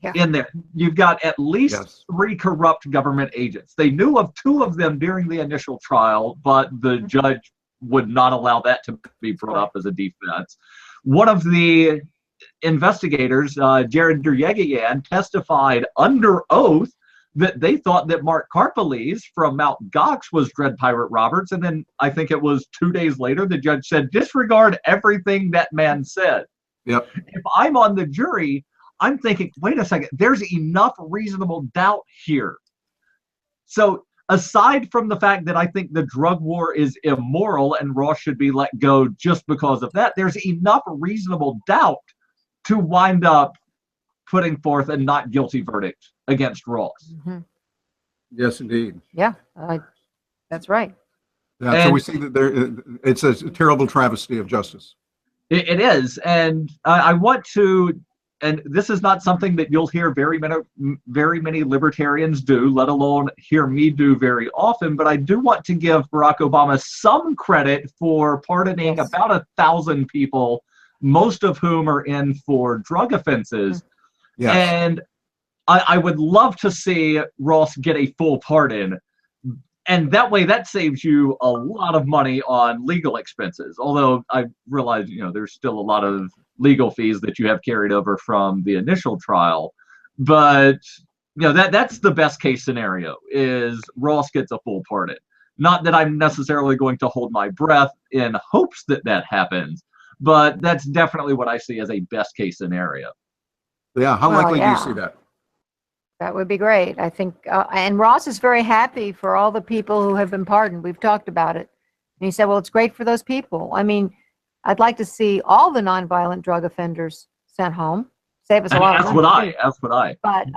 Yeah. in there. You've got at least 3 corrupt government agents. They knew of 2 of them during the initial trial, but the judge would not allow that to be brought up as a defense. One of the investigators, Jared Duryegian, testified under oath that they thought that Mark Karpeles from Mount Gox was Dread Pirate Roberts, and then I think it was 2 days later the judge said, disregard everything that man said. Yep. If I'm on the jury, I'm thinking, wait a second, there's enough reasonable doubt here. So aside from the fact that I think the drug war is immoral and Ross should be let go just because of that, there's enough reasonable doubt to wind up putting forth a not guilty verdict against Ross. Mm-hmm. Yes, indeed. Yeah, that's right. Yeah, so we see that it's a terrible travesty of justice. It is, and I want to, and this is not something that you'll hear very many libertarians do, let alone hear me do very often, but I do want to give Barack Obama some credit for pardoning about 1,000 people, most of whom are in for drug offenses. Yes. And I would love to see Ross get a full pardon. And that way, that saves you a lot of money on legal expenses. Although I realize, there's still a lot of legal fees that you have carried over from the initial trial. But, that's the best case scenario, is Ross gets a full pardon. Not that I'm necessarily going to hold my breath in hopes that that happens, but that's definitely what I see as a best case scenario. Yeah, how likely do you see that? That would be great. I think, and Ross is very happy for all the people who have been pardoned. We've talked about it. And he said, well, it's great for those people. I mean, I'd like to see all the nonviolent drug offenders sent home. Save us a lot of money. That's what I. But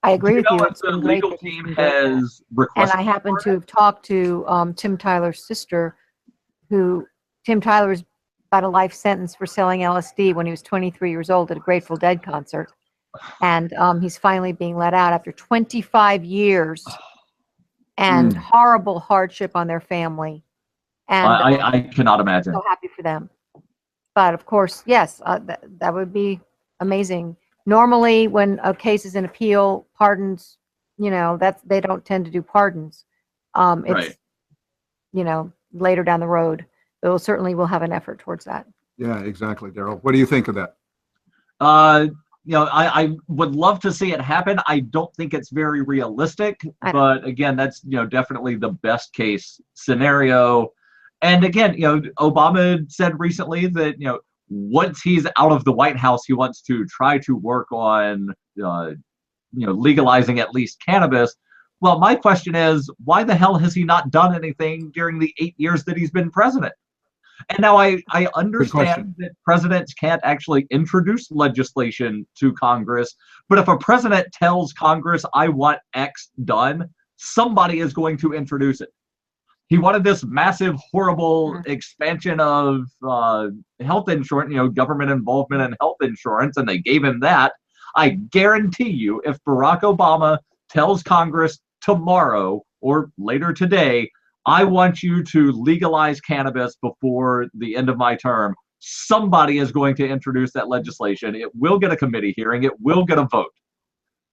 I agree with you. It's been great. The legal team has requested. And I happen to have talked to Tim Tyler's sister, Tim Tyler's got a life sentence for selling LSD when he was 23 years old at a Grateful Dead concert. And he's finally being let out after 25 years and horrible hardship on their family. And I cannot imagine. So happy for them. But of course, yes, that would be amazing. Normally, when a case is in appeal, pardons, they don't tend to do pardons. It's, later down the road. But we'll have an effort towards that. Yeah, exactly, Daryl. What do you think of that? I would love to see it happen. I don't think it's very realistic, but again, that's, definitely the best case scenario. And again, Obama said recently that, once he's out of the White House, he wants to try to work on, legalizing at least cannabis. Well, my question is, why the hell has he not done anything during the 8 years that he's been president? And now I understand that presidents can't actually introduce legislation to Congress, but if a president tells Congress, I want X done, somebody is going to introduce it. He wanted this massive, horrible expansion of health insurance, government involvement in health insurance, and they gave him that. I guarantee you, if Barack Obama tells Congress tomorrow or later today, I want you to legalize cannabis before the end of my term, somebody is going to introduce that legislation. It will get a committee hearing. It will get a vote.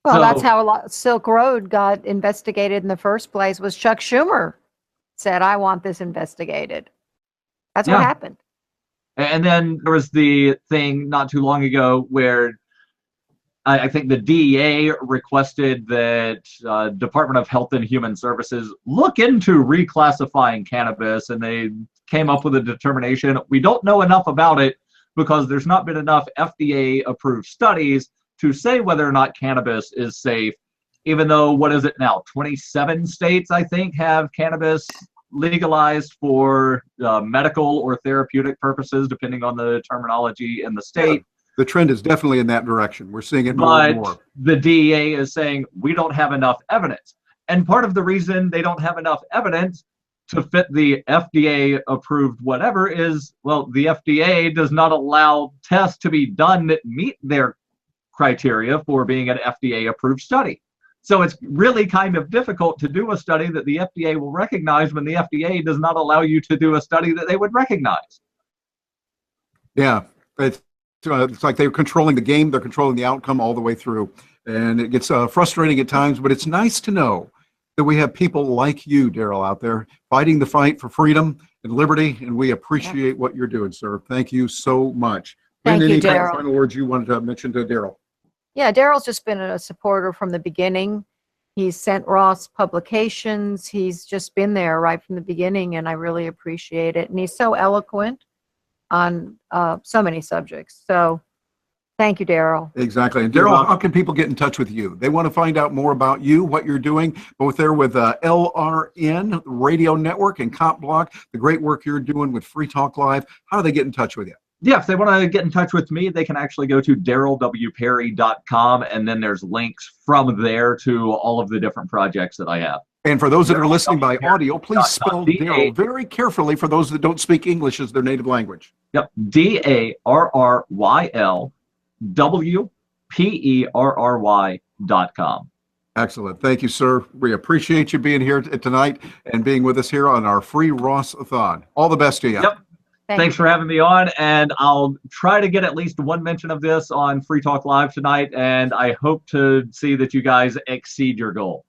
Well, that's how Silk Road got investigated in the first place, was Chuck Schumer said, I want this investigated. That's what happened. And then there was the thing not too long ago where I think the DEA requested that Department of Health and Human Services look into reclassifying cannabis, and they came up with a determination. We don't know enough about it because there's not been enough FDA-approved studies to say whether or not cannabis is safe, even though, what is it now, 27 states, I think, have cannabis legalized for medical or therapeutic purposes, depending on the terminology in the state. The trend is definitely in that direction. We're seeing it more and more. The DEA is saying we don't have enough evidence. And part of the reason they don't have enough evidence to fit the FDA approved whatever is, well, the FDA does not allow tests to be done that meet their criteria for being an FDA approved study. So it's really kind of difficult to do a study that the FDA will recognize when the FDA does not allow you to do a study that they would recognize. Yeah, it's it's like they're controlling the game, they're controlling the outcome all the way through. And it gets frustrating at times, but it's nice to know that we have people like you, Daryl, out there fighting the fight for freedom and liberty, and we appreciate what you're doing, sir. Thank you so much. Thank Lynn, you, any Daryl. final words you wanted to mention to Daryl? Yeah, Daryl's just been a supporter from the beginning. He's sent Ross publications. He's just been there right from the beginning, and I really appreciate it. And he's so eloquent on so many subjects. So thank you, Daryl. Exactly. And Daryl, how can people get in touch with you? They want to find out more about you, what you're doing, both there with LRN Radio Network and Cop Block, the great work you're doing with Free Talk Live. How do they get in touch with you? Yeah, if they want to get in touch with me, they can actually go to darylwperry.com, and then there's links from there to all of the different projects that I have. And for those that are listening by audio, please spell Daryl very carefully for those that don't speak English as their native language. Yep, darrylwperry.com. Excellent. Thank you, sir. We appreciate you being here tonight and being with us here on our free Ross-a-Thon. All the best to you. Yep. Thanks for having me on, and I'll try to get at least one mention of this on Free Talk Live tonight, and I hope to see that you guys exceed your goal.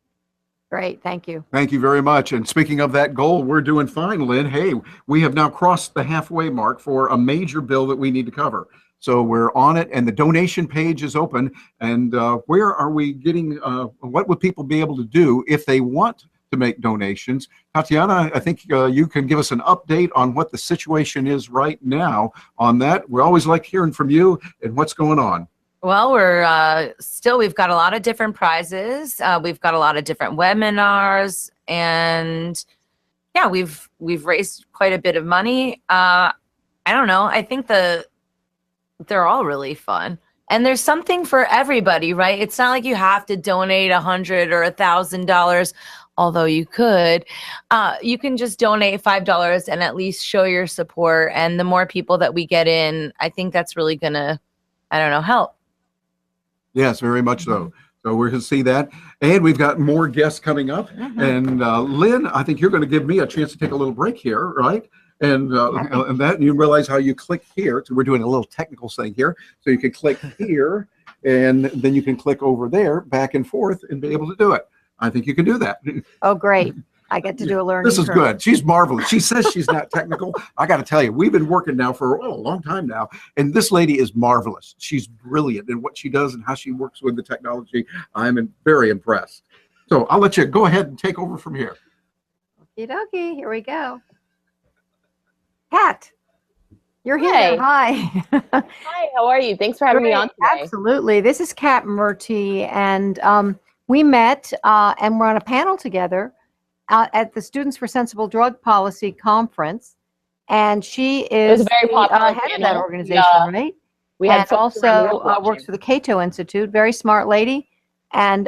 Great. Thank you. Thank you very much. And speaking of that goal, we're doing fine, Lynn. Hey, we have now crossed the halfway mark for a major bill that we need to cover. So we're on it, and the donation page is open. And where are we getting, what would people be able to do if they want to make donations? Tatiana, I think you can give us an update on what the situation is right now on that. We always like hearing from you and what's going on. Well, we've got a lot of different prizes. We've got a lot of different webinars, and yeah, we've raised quite a bit of money. I don't know. I think they're all really fun. And there's something for everybody, right? It's not like you have to donate $100 or $1,000, although you could. You can just donate $5 and at least show your support. And the more people that we get in, I think that's really gonna, I don't know, help. Yes, very much so. So we're going to see that. And we've got more guests coming up. And Lynn, I think you're going to give me a chance to take a little break here, right? And that you realize how you click here. So we're doing a little technical thing here. So you can click here, and then you can click over there, back and forth, and be able to do it. I think you can do that. Oh, great. I get to do a learning This is curve. good. She's marvelous. She says she's not technical. I got to tell you, we've been working now for a long time now, and this lady is marvelous. She's brilliant in what she does and how she works with the technology. I'm very impressed. So I'll let you go ahead and take over from here. Okie dokie. Here we go. Kat, you're here. Hi. Hi, how are you? Thanks for having me on today. Absolutely. This is Kat Murty, and we met and we're on a panel together at the Students for Sensible Drug Policy Conference, and she is a very popular head of that panel. organization, right? We had and folks around the also world works watching. for the Cato Institute. Very smart lady, and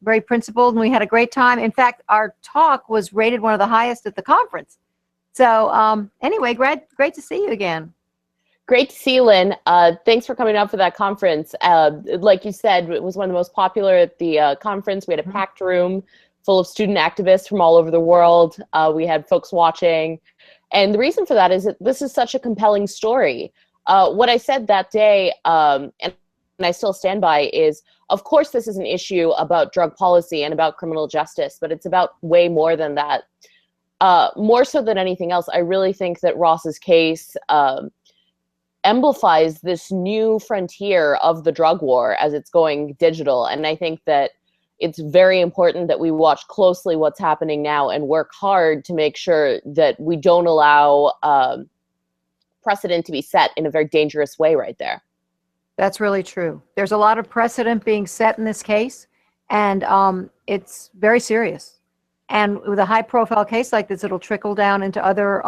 very principled, and we had a great time. In fact, our talk was rated one of the highest at the conference. So anyway, great to see you again. Great to see you, Lynn. Thanks for coming out for that conference. Like you said, it was one of the most popular at the conference. We had a packed room full of student activists from all over the world. We had folks watching. And the reason for that is that this is such a compelling story. What I said that day, and I still stand by, is of course this is an issue about drug policy and about criminal justice, but it's about way more than that. More so than anything else, I really think that Ross's case amplifies this new frontier of the drug war as it's going digital. And I think that it's very important that we watch closely what's happening now and work hard to make sure that we don't allow precedent to be set in a very dangerous way right there. That's really true. There's a lot of precedent being set in this case, and it's very serious. And with a high-profile case like this, it'll trickle down into other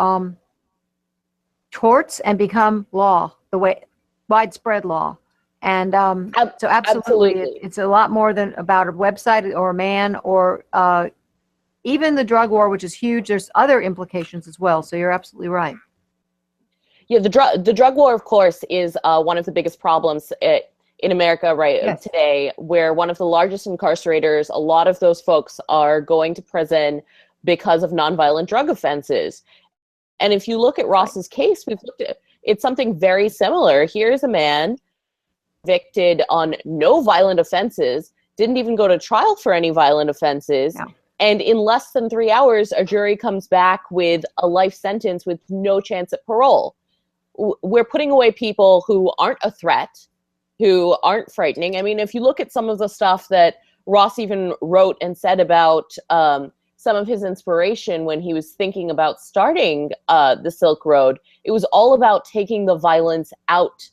torts and become law, the way widespread law. And so absolutely. It's a lot more than about a website or a man or even the drug war, which is huge. There's other implications as well. So you're absolutely right. Yeah, the drug war, of course, is one of the biggest problems in America today, where one of the largest incarcerators, a lot of those folks are going to prison because of nonviolent drug offenses. And if you look at Ross's case, we've looked at, it's something very similar. Here's a man convicted on no violent offenses, didn't even go to trial for any violent offenses. Yeah. And in less than 3 hours, a jury comes back with a life sentence with no chance at parole. We're putting away people who aren't a threat, who aren't frightening. I mean, if you look at some of the stuff that Ross even wrote and said about some of his inspiration when he was thinking about starting the Silk Road, it was all about taking the violence out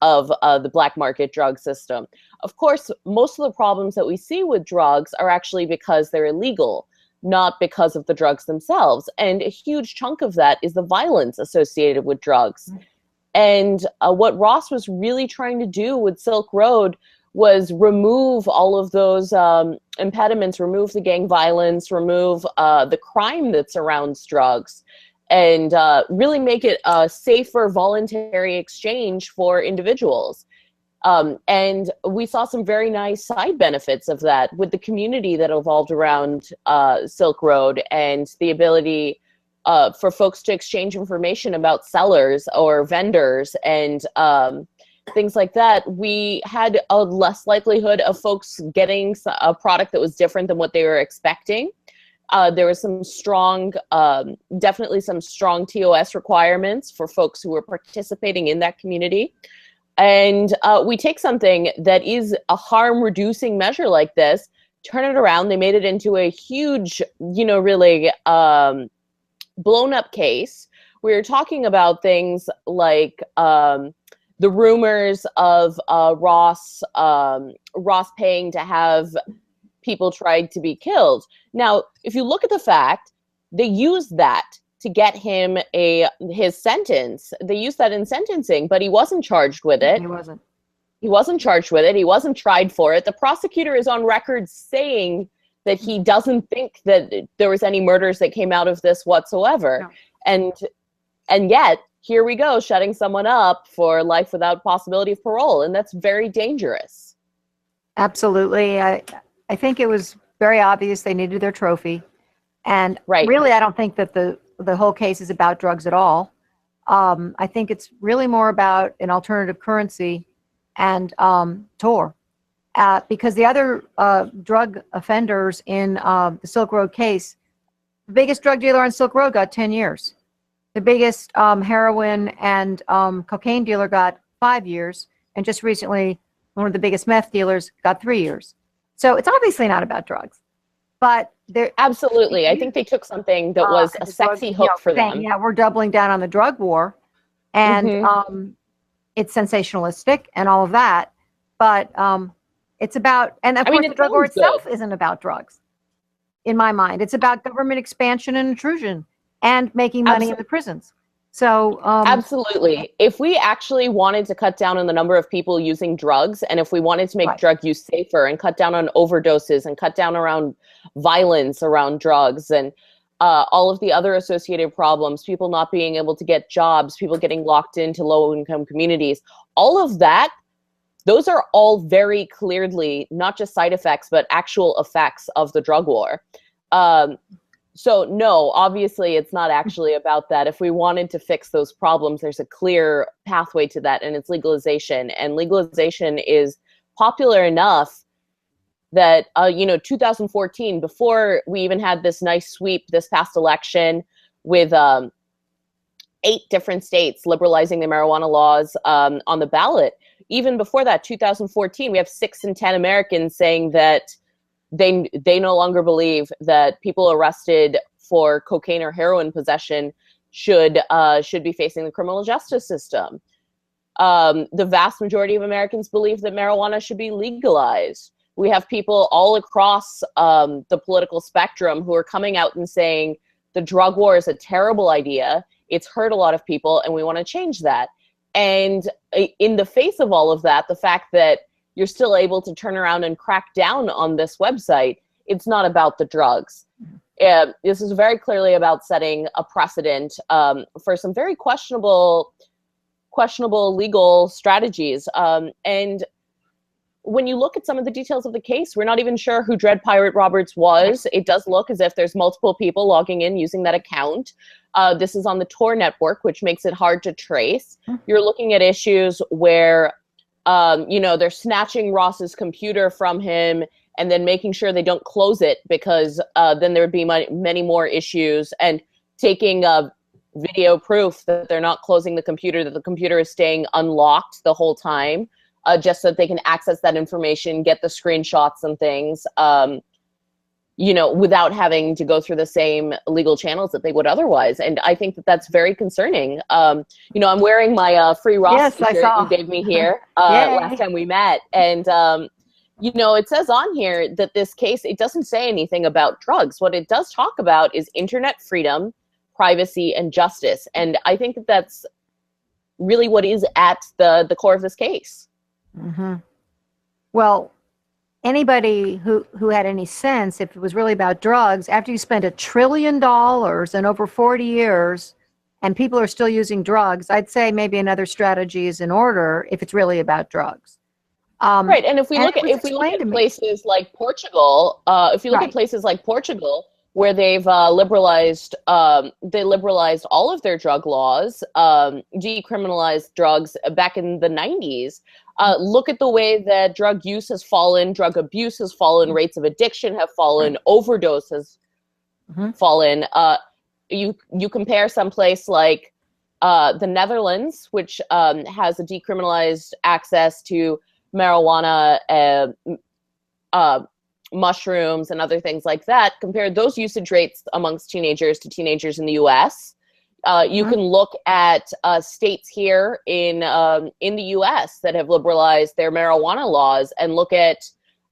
of the black market drug system. Of course, most of the problems that we see with drugs are actually because they're illegal, not because of the drugs themselves. And a huge chunk of that is the violence associated with drugs. And what Ross was really trying to do with Silk Road was remove all of those impediments, remove the gang violence, remove the crime that surrounds drugs, and really make it a safer voluntary exchange for individuals. And we saw some very nice side benefits of that with the community that evolved around Silk Road and the ability for folks to exchange information about sellers or vendors and things like that. We had a less likelihood of folks getting a product that was different than what they were expecting. There was some strong, definitely some strong TOS requirements for folks who were participating in that community. And we take something that is a harm-reducing measure like this, turn it around. They made it into a huge, really blown-up case. We were talking about things like the rumors of Ross paying to have people tried to be killed. Now, if you look at the fact, they used that to get him his sentence. They used that in sentencing, but he wasn't charged with it. He wasn't. He wasn't charged with it. He wasn't tried for it. The prosecutor is on record saying that he doesn't think that there was any murders that came out of this whatsoever. No. And yet, here we go, shutting someone up for life without possibility of parole, and that's very dangerous. Absolutely. I think it was very obvious they needed their trophy. And really, I don't think that the whole case is about drugs at all. I think it's really more about an alternative currency and Tor. Because the other drug offenders in the Silk Road case, the biggest drug dealer on Silk Road got 10 years. The biggest heroin and cocaine dealer got 5 years. And just recently, one of the biggest meth dealers got 3 years. So it's obviously not about drugs. But they're absolutely. I think they took something that was a sexy hook for them. Yeah, we're doubling down on the drug war. And it's sensationalistic and all of that. But it's about, and of course the drug war itself isn't about drugs, in my mind. It's about government expansion and intrusion and making money in the prisons. So absolutely. If we actually wanted to cut down on the number of people using drugs, and if we wanted to make drug use safer and cut down on overdoses and cut down around violence around drugs and all of the other associated problems, people not being able to get jobs, people getting locked into low-income communities, all of that, those are all very clearly not just side effects, but actual effects of the drug war. So no, obviously it's not actually about that. If we wanted to fix those problems, there's a clear pathway to that, and it's legalization. And legalization is popular enough that, 2014, before we even had this nice sweep this past election with 8 different states liberalizing the marijuana laws on the ballot, even before that, 2014, we have 6 in 10 Americans saying that they no longer believe that people arrested for cocaine or heroin possession should be facing the criminal justice system. The vast majority of Americans believe that marijuana should be legalized. We have people all across the political spectrum who are coming out and saying the drug war is a terrible idea. It's hurt a lot of people, and we want to change that. And in the face of all of that, the fact that you're still able to turn around and crack down on this website, it's not about the drugs. This is very clearly about setting a precedent for some very questionable legal strategies. And when you look at some of the details of the case, we're not even sure who Dread Pirate Roberts was. It does look as if there's multiple people logging in using that account. This is on the Tor network, which makes it hard to trace. You're looking at issues where, they're snatching Ross's computer from him and then making sure they don't close it, because then there would be many more issues, and taking video proof that they're not closing the computer, that the computer is staying unlocked the whole time, just so that they can access that information, get the screenshots and things, without having to go through the same legal channels that they would otherwise. And I think that that's very concerning. I'm wearing my free Ross t-shirt you gave me here last time we met. And, it says on here that this case, it doesn't say anything about drugs. What it does talk about is internet freedom, privacy, and justice. And I think that that's really what is at the core of this case. Mm-hmm. Well, anybody who had any sense, if it was really about drugs, after you spend $1 trillion in over 40 years and people are still using drugs, I'd say maybe another strategy is in order if it's really about drugs. Right, and if we look at places like Portugal, where they've liberalized all of their drug laws, decriminalized drugs back in the 90s. Look at the way that drug use has fallen, drug abuse has fallen, rates of addiction have fallen, overdose has fallen. You compare someplace like the Netherlands, which has a decriminalized access to marijuana, mushrooms, and other things like that, compare those usage rates amongst teenagers to teenagers in the U.S. You can look at states here in the U.S. that have liberalized their marijuana laws and look at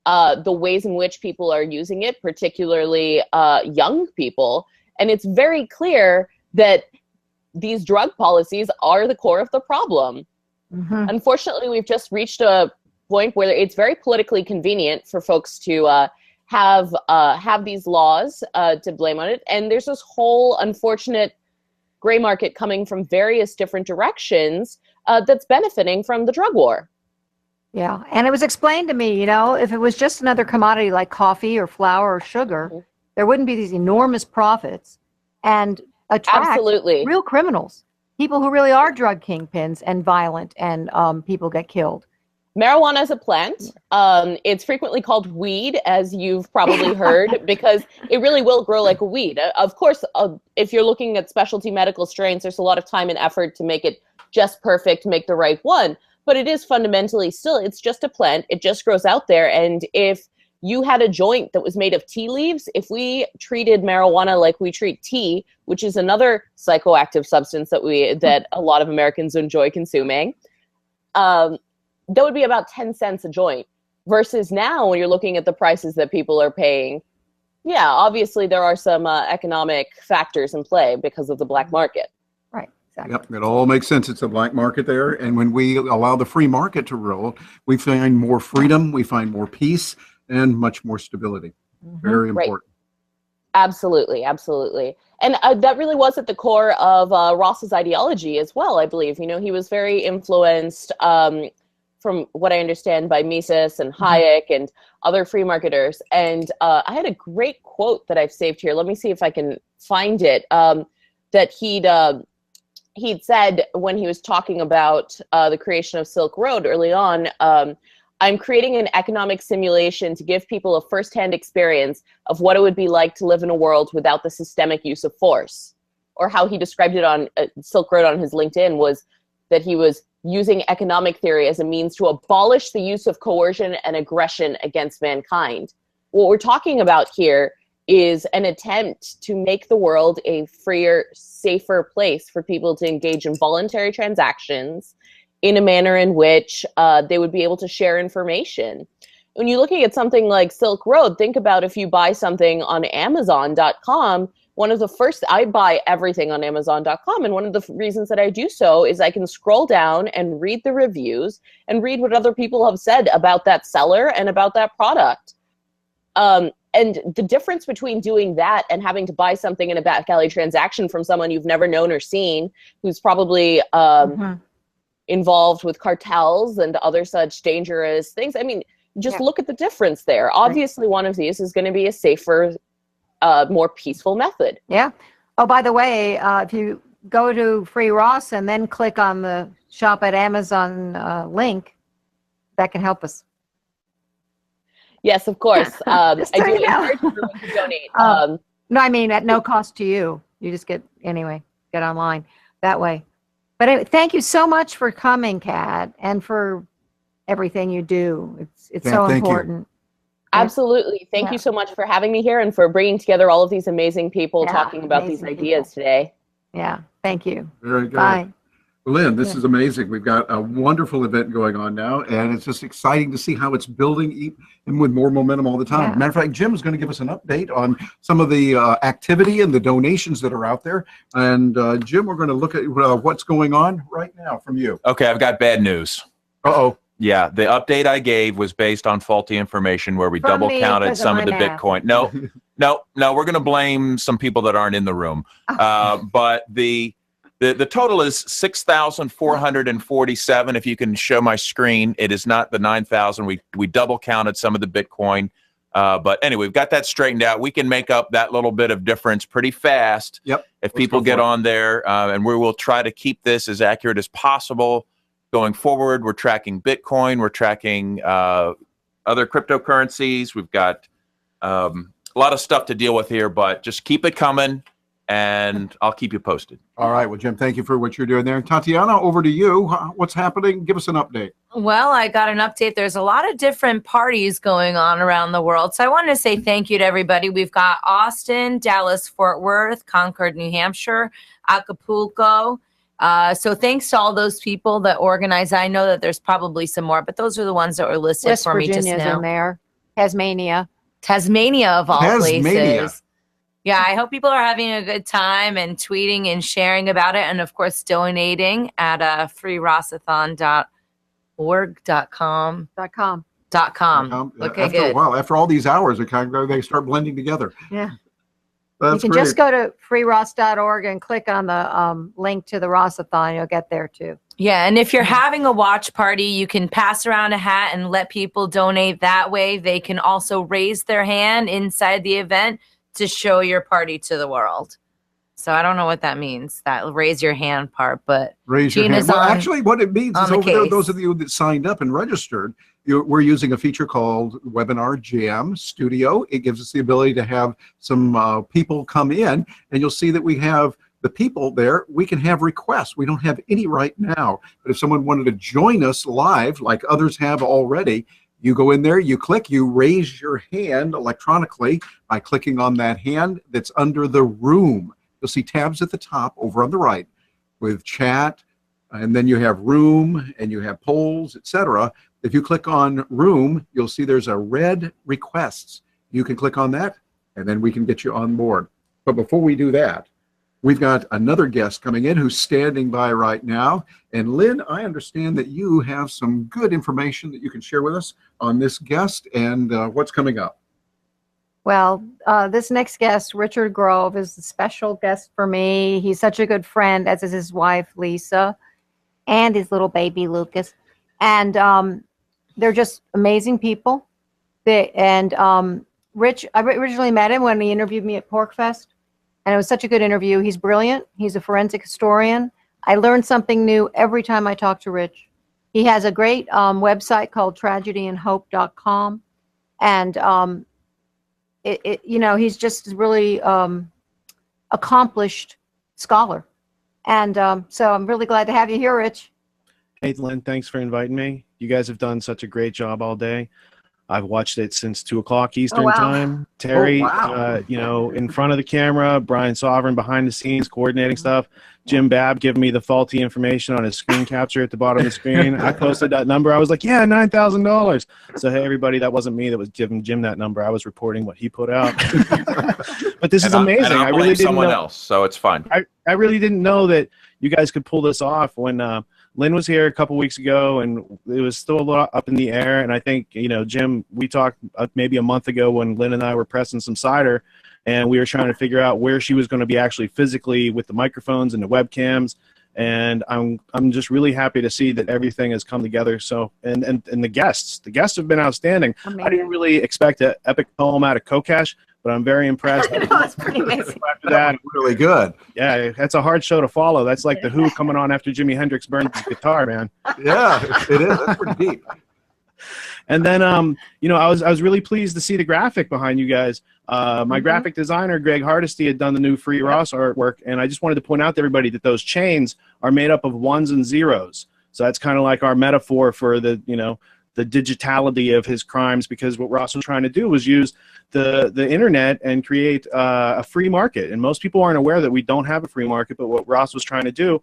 the ways in which people are using it, particularly young people. And it's very clear that these drug policies are the core of the problem. Unfortunately, we've just reached a point where it's very politically convenient for folks to have these laws to blame on it. And there's this whole unfortunate gray market coming from various different directions that's benefiting from the drug war. Yeah, and it was explained to me, if it was just another commodity like coffee or flour or sugar, there wouldn't be these enormous profits and attract real criminals, people who really are drug kingpins and violent, and people get killed. Marijuana is a plant. It's frequently called weed, as you've probably heard, because it really will grow like a weed. Of course, if you're looking at specialty medical strains, there's a lot of time and effort to make it just perfect, make the right one. But it is fundamentally it's just a plant. It just grows out there. And if you had a joint that was made of tea leaves, if we treated marijuana like we treat tea, which is another psychoactive substance that a lot of Americans enjoy consuming, that would be about 10 cents a joint, versus now when you're looking at the prices that people are paying. Yeah, obviously there are some economic factors in play because of the black market. Right, exactly. Yep, it all makes sense. It's a black market there. And when we allow the free market to roll, we find more freedom, we find more peace, and much more stability. Very important. Right. Absolutely, absolutely. And that really was at the core of Ross's ideology as well, I believe. He was very influenced, from what I understand, by Mises and Hayek and other free marketers. And I had a great quote that I've saved here. Let me see if I can find it. That he'd said when he was talking about the creation of Silk Road early on, I'm creating an economic simulation to give people a firsthand experience of what it would be like to live in a world without the systemic use of force. Or how he described it on Silk Road on his LinkedIn was that he was using economic theory as a means to abolish the use of coercion and aggression against mankind. What we're talking about here is an attempt to make the world a freer, safer place for people to engage in voluntary transactions in a manner in which they would be able to share information. When you're looking at something like Silk Road, think about if you buy something on Amazon.com. I buy everything on Amazon.com, and one of the reasons that I do so is I can scroll down and read the reviews and read what other people have said about that seller and about that product. And the difference between doing that and having to buy something in a back alley transaction from someone you've never known or seen, who's probably involved with cartels and other such dangerous things. I mean, just look at the difference there. Obviously, one of these is going to be a safer, more peaceful method. Yeah. Oh, by the way, if you go to Free Ross and then click on the Shop at Amazon link, that can help us. Yes, of course. I Just do so you know. encourage everyone to donate. No, I mean at no cost to you. You just get online that way. But anyway, thank you so much for coming, Kat, and for everything you do. It's Yeah, so thank you. important. Absolutely. Thank you so much for having me here and for bringing together all of these amazing people Yeah, talking about these amazing ideas today. Yeah, thank you. Very good. Bye. Lynn, this is amazing. We've got a wonderful event going on now, and it's just exciting to see how it's building and with more momentum all the time. Yeah. Matter of fact, Jim is going to give us an update on some of the activity and the donations that are out there. And Jim, we're going to look at what's going on right now from you. Okay, I've got bad news. Uh-oh. Yeah, the update I gave was based on faulty information where we From double me, counted 'cause of some my of the math. Bitcoin. No, we're going to blame some people that aren't in the room. But the total is 6,447. If you can show my screen, it is not the 9,000. We double counted some of the Bitcoin. But anyway, we've got that straightened out. We can make up that little bit of difference pretty fast. Yep. If people get on there, and we will try to keep this as accurate as possible. Going forward, we're tracking Bitcoin, we're tracking other cryptocurrencies. We've got a lot of stuff to deal with here, but just keep it coming, and I'll keep you posted. All right. Well, Jim, thank you for what you're doing there. Tatiana, over to you. What's happening? Give us an update. Well, I got an update. There's a lot of different parties going on around the world. So I wanted to say thank you to everybody. We've got Austin, Dallas, Fort Worth, Concord, New Hampshire, Acapulco. So thanks to all those people that organize. I know that there's probably some more, but those are the ones that were listed West for me just Virginia's now. in there. Tasmania of all Tasmania. places. Yeah, I hope people are having a good time and tweeting and sharing about it, and of course donating at freeross-a-thon.org.com. .com. Okay, after good. a while, after all these hours, they start blending together. Yeah. That's You can great. just go to freeross.org and click on the link to the Ross-a-Thon. You'll get there too. Yeah, and if you're having a watch party, you can pass around a hat and let people donate that way. They can also raise their hand inside the event to show your party to the world. So I don't know what that means, that raise your hand part, but Raise your Gina's hand. Well, on- actually, what it means on is the over there, case. those of you that signed up and registered, we're using a feature called Webinar Jam Studio. It gives us the ability to have some people come in, and you'll see that we have the people there. We can have requests. We don't have any right now, but if someone wanted to join us live, like others have already, you go in there, you click, you raise your hand electronically by clicking on that hand that's under the room. You'll see tabs at the top over on the right with chat, and then you have room, and you have polls, etc. If you click on room, you'll see there's a red requests. You can click on that, and then we can get you on board. But before we do that, we've got another guest coming in who's standing by right now. And Lynn, I understand that you have some good information that you can share with us on this guest and what's coming up. Well, this next guest, Richard Grove, is a special guest for me. He's such a good friend, as is his wife, Lisa, and his little baby, Lucas. And they're just amazing people. Rich, I originally met him when he interviewed me at PorcFest, and it was such a good interview. He's brilliant. He's a forensic historian. I learn something new every time I talk to Rich. He has a great website called tragedyandhope.com, and he's just a really accomplished scholar. And so I'm really glad to have you here, Rich. Hey, Lynn, thanks for inviting me. You guys have done such a great job all day. I've watched it since 2 o'clock Eastern time. Terry, in front of the camera, Brian Sovereign behind the scenes coordinating stuff. Jim Babb giving me the faulty information on his screen capture at the bottom of the screen. I posted that number. I was like, yeah, $9,000. So, hey, everybody, that wasn't me that was giving Jim that number. I was reporting what he put out. But this is amazing. I really didn't someone else, so it's fine. I really didn't know that you guys could pull this off when Lynn was here a couple weeks ago, and it was still a lot up in the air. And I think, Jim, we talked maybe a month ago when Lynn and I were pressing some cider, and we were trying to figure out where she was going to be actually physically with the microphones and the webcams. And I'm just really happy to see that everything has come together. So and the guests have been outstanding. Amazing. I didn't really expect an epic poem out of Kokesh, but I'm very impressed. That's pretty amazing. After that, Really good. yeah, that's a hard show to follow. That's like the Who coming on after Jimi Hendrix burned his guitar, man. Yeah, it is. That's pretty deep. And then, I was really pleased to see the graphic behind you guys. My graphic designer, Greg Hardesty, had done the new Free Ross artwork, and I just wanted to point out to everybody that those chains are made up of ones and zeros. So that's kind of like our metaphor for the digitality of his crimes, because what Ross was trying to do was use the internet and create a free market. And most people aren't aware that we don't have a free market, but what Ross was trying to do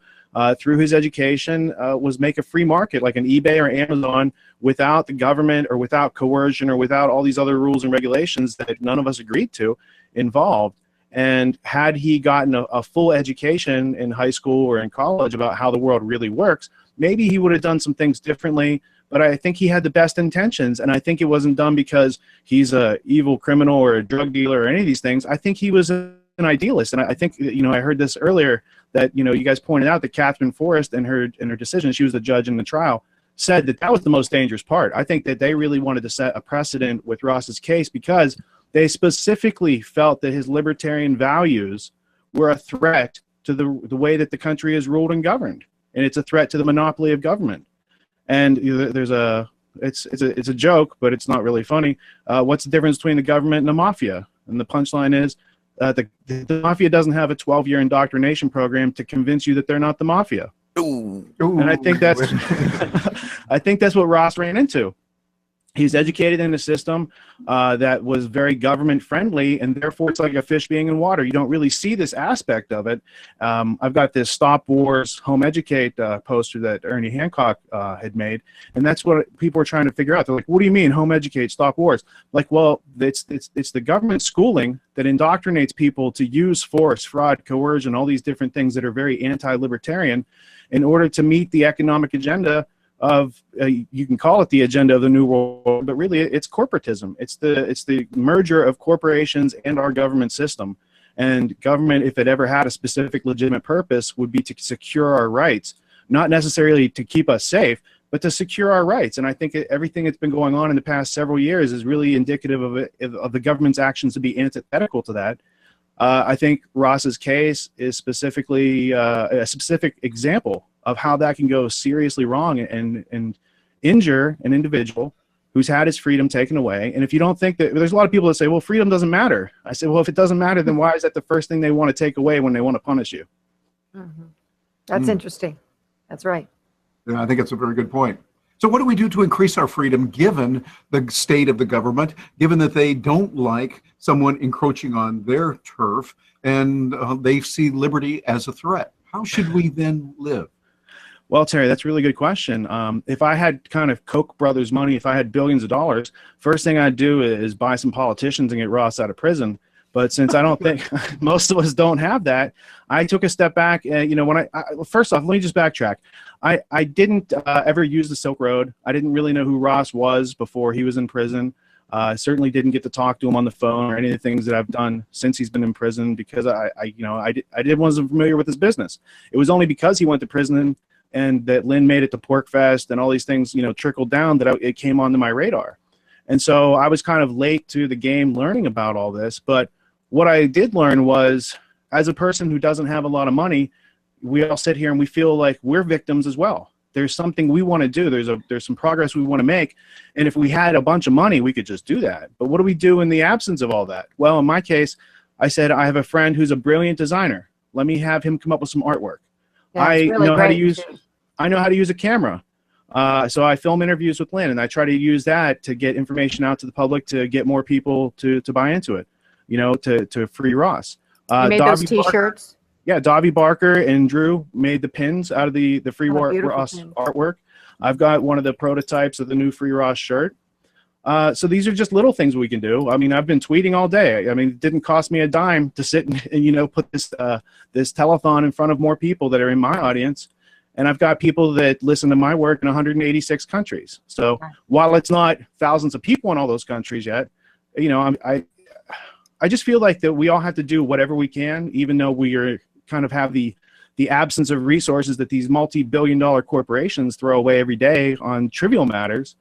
through his education was make a free market like an eBay or Amazon, without the government or without coercion or without all these other rules and regulations that none of us agreed to involved. And had he gotten a full education in high school or in college about how the world really works, maybe he would have done some things differently. But I think he had the best intentions, and I think it wasn't done because he's a evil criminal or a drug dealer or any of these things. I think he was an idealist, and I think, I heard this earlier that, you guys pointed out that Catherine Forrest in her decision, she was the judge in the trial, said that was the most dangerous part. I think that they really wanted to set a precedent with Ross's case because they specifically felt that his libertarian values were a threat to the way that the country is ruled and governed, and it's a threat to the monopoly of government. And there's it's a joke, but it's not really funny. What's the difference between the government and the mafia? And the punchline is the mafia doesn't have a 12-year indoctrination program to convince you that they're not the mafia. Ooh. And I think that's I think that's what Ross ran into. He's educated in a system that was very government friendly, and therefore it's like a fish being in water. You don't really see this aspect of it. I've got this Stop Wars Home Educate poster that Ernie Hancock had made, and that's what people are trying to figure out. They're like, what do you mean Home Educate, Stop Wars? Like, well, it's the government schooling that indoctrinates people to use force, fraud, coercion, all these different things that are very anti-libertarian in order to meet the economic agenda of you can call it the agenda of the new world, but really it's corporatism. It's the merger of corporations and our government system. And government, if it ever had a specific legitimate purpose, would be to secure our rights, not necessarily to keep us safe, but to secure our rights. And I think everything that's been going on in the past several years is really indicative of the government's actions to be antithetical to that. I think Ross's case is specifically a specific example of how that can go seriously wrong and injure an individual who's had his freedom taken away. And if you don't think that, there's a lot of people that say, well, freedom doesn't matter. I say, well, if it doesn't matter, then why is that the first thing they want to take away when they want to punish you? That's interesting. That's right. Yeah, I think it's a very good point. So what do we do to increase our freedom given the state of the government, given that they don't like someone encroaching on their turf and they see liberty as a threat? How should we then live? Well, Terry, that's a really good question. If I had kind of Koch brothers money, if I had billions of dollars, first thing I'd do is buy some politicians and get Ross out of prison. But since I don't think most of us don't have that, I took a step back. When first off, let me just backtrack. I didn't ever use the Silk Road. I didn't really know who Ross was before he was in prison. I certainly didn't get to talk to him on the phone or any of the things that I've done since he's been in prison because I wasn't familiar with his business. It was only because he went to prison and that Lynn made it to Pork Fest and all these things, trickled down that it came onto my radar. And so I was kind of late to the game learning about all this. But what I did learn was, as a person who doesn't have a lot of money, we all sit here and we feel like we're victims as well. There's something we want to do. There's some progress we want to make. And if we had a bunch of money, we could just do that. But what do we do in the absence of all that? Well, in my case, I said, I have a friend who's a brilliant designer. Let me have him come up with some artwork. I know how to use a camera. So I film interviews with Lynn, and I try to use that to get information out to the public to get more people to buy into it, to free Ross. You made those T-shirts? Yeah, Davi Barker and Drew made the pins out of the Free Ross artwork. I've got one of the prototypes of the new Free Ross shirt. So these are just little things we can do. I mean, I've been tweeting all day. I mean, it didn't cost me a dime to sit and put this telethon in front of more people that are in my audience. And I've got people that listen to my work in 186 countries. So while it's not thousands of people in all those countries yet, I just feel like that we all have to do whatever we can, even though we are kind of have the the absence of resources that these multi-billion-dollar corporations throw away every day on trivial matters.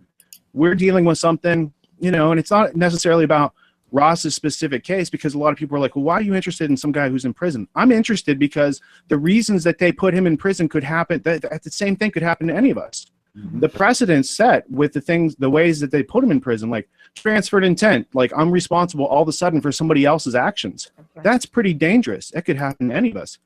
We're dealing with something, you know, and it's not necessarily about Ross's specific case, because a lot of people are like, well, why are you interested in some guy who's in prison? I'm interested because the reasons that they put him in prison could happen, that the same thing could happen to any of us. The precedent set with the ways that they put him in prison, like transferred intent, like I'm responsible all of a sudden for somebody else's actions. That's pretty dangerous. It could happen to any of us.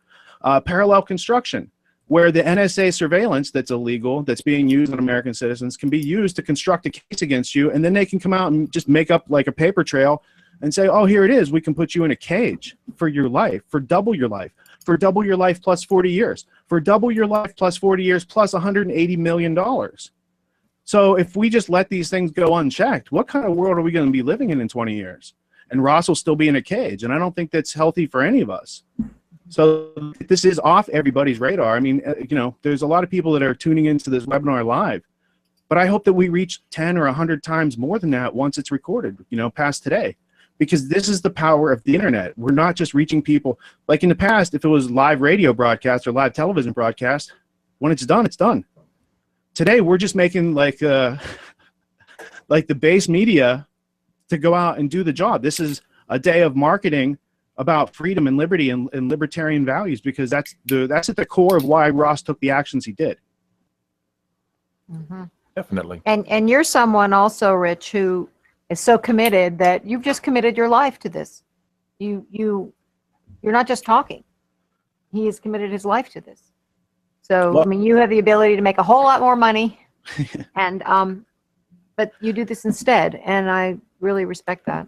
Parallel construction, where the NSA surveillance that's illegal, that's being used on American citizens, can be used to construct a case against you, and then they can come out and just make up like a paper trail and say, oh, here it is. We can put you in a cage for your life, for double your life, for double your life plus 40 years, for double your life plus 40 years plus $180 million. So if we just let these things go unchecked, what kind of world are we going to be living in 20 years? And Ross will still be in a cage, and I don't think that's healthy for any of us. So this is off everybody's radar. I mean, you know, there's a lot of people that are tuning into this webinar live, but I hope that we reach 10 or 100 times more than that once it's recorded, you know, past today. Because this is the power of the internet. We're not just reaching people. Like in the past, if it was live radio broadcast or live television broadcast, when it's done, it's done. Today, we're just making like the base media to go out and do the job. This is a day of marketing about freedom and liberty and libertarian values, because that's at the core of why Ross took the actions he did. Mm-hmm. Definitely. And you're someone also, Rich, who is so committed that you've just committed your life to this. You're not just talking. He has committed his life to this. So, Well, I mean, you have the ability to make a whole lot more money, and but you do this instead, and I really respect that.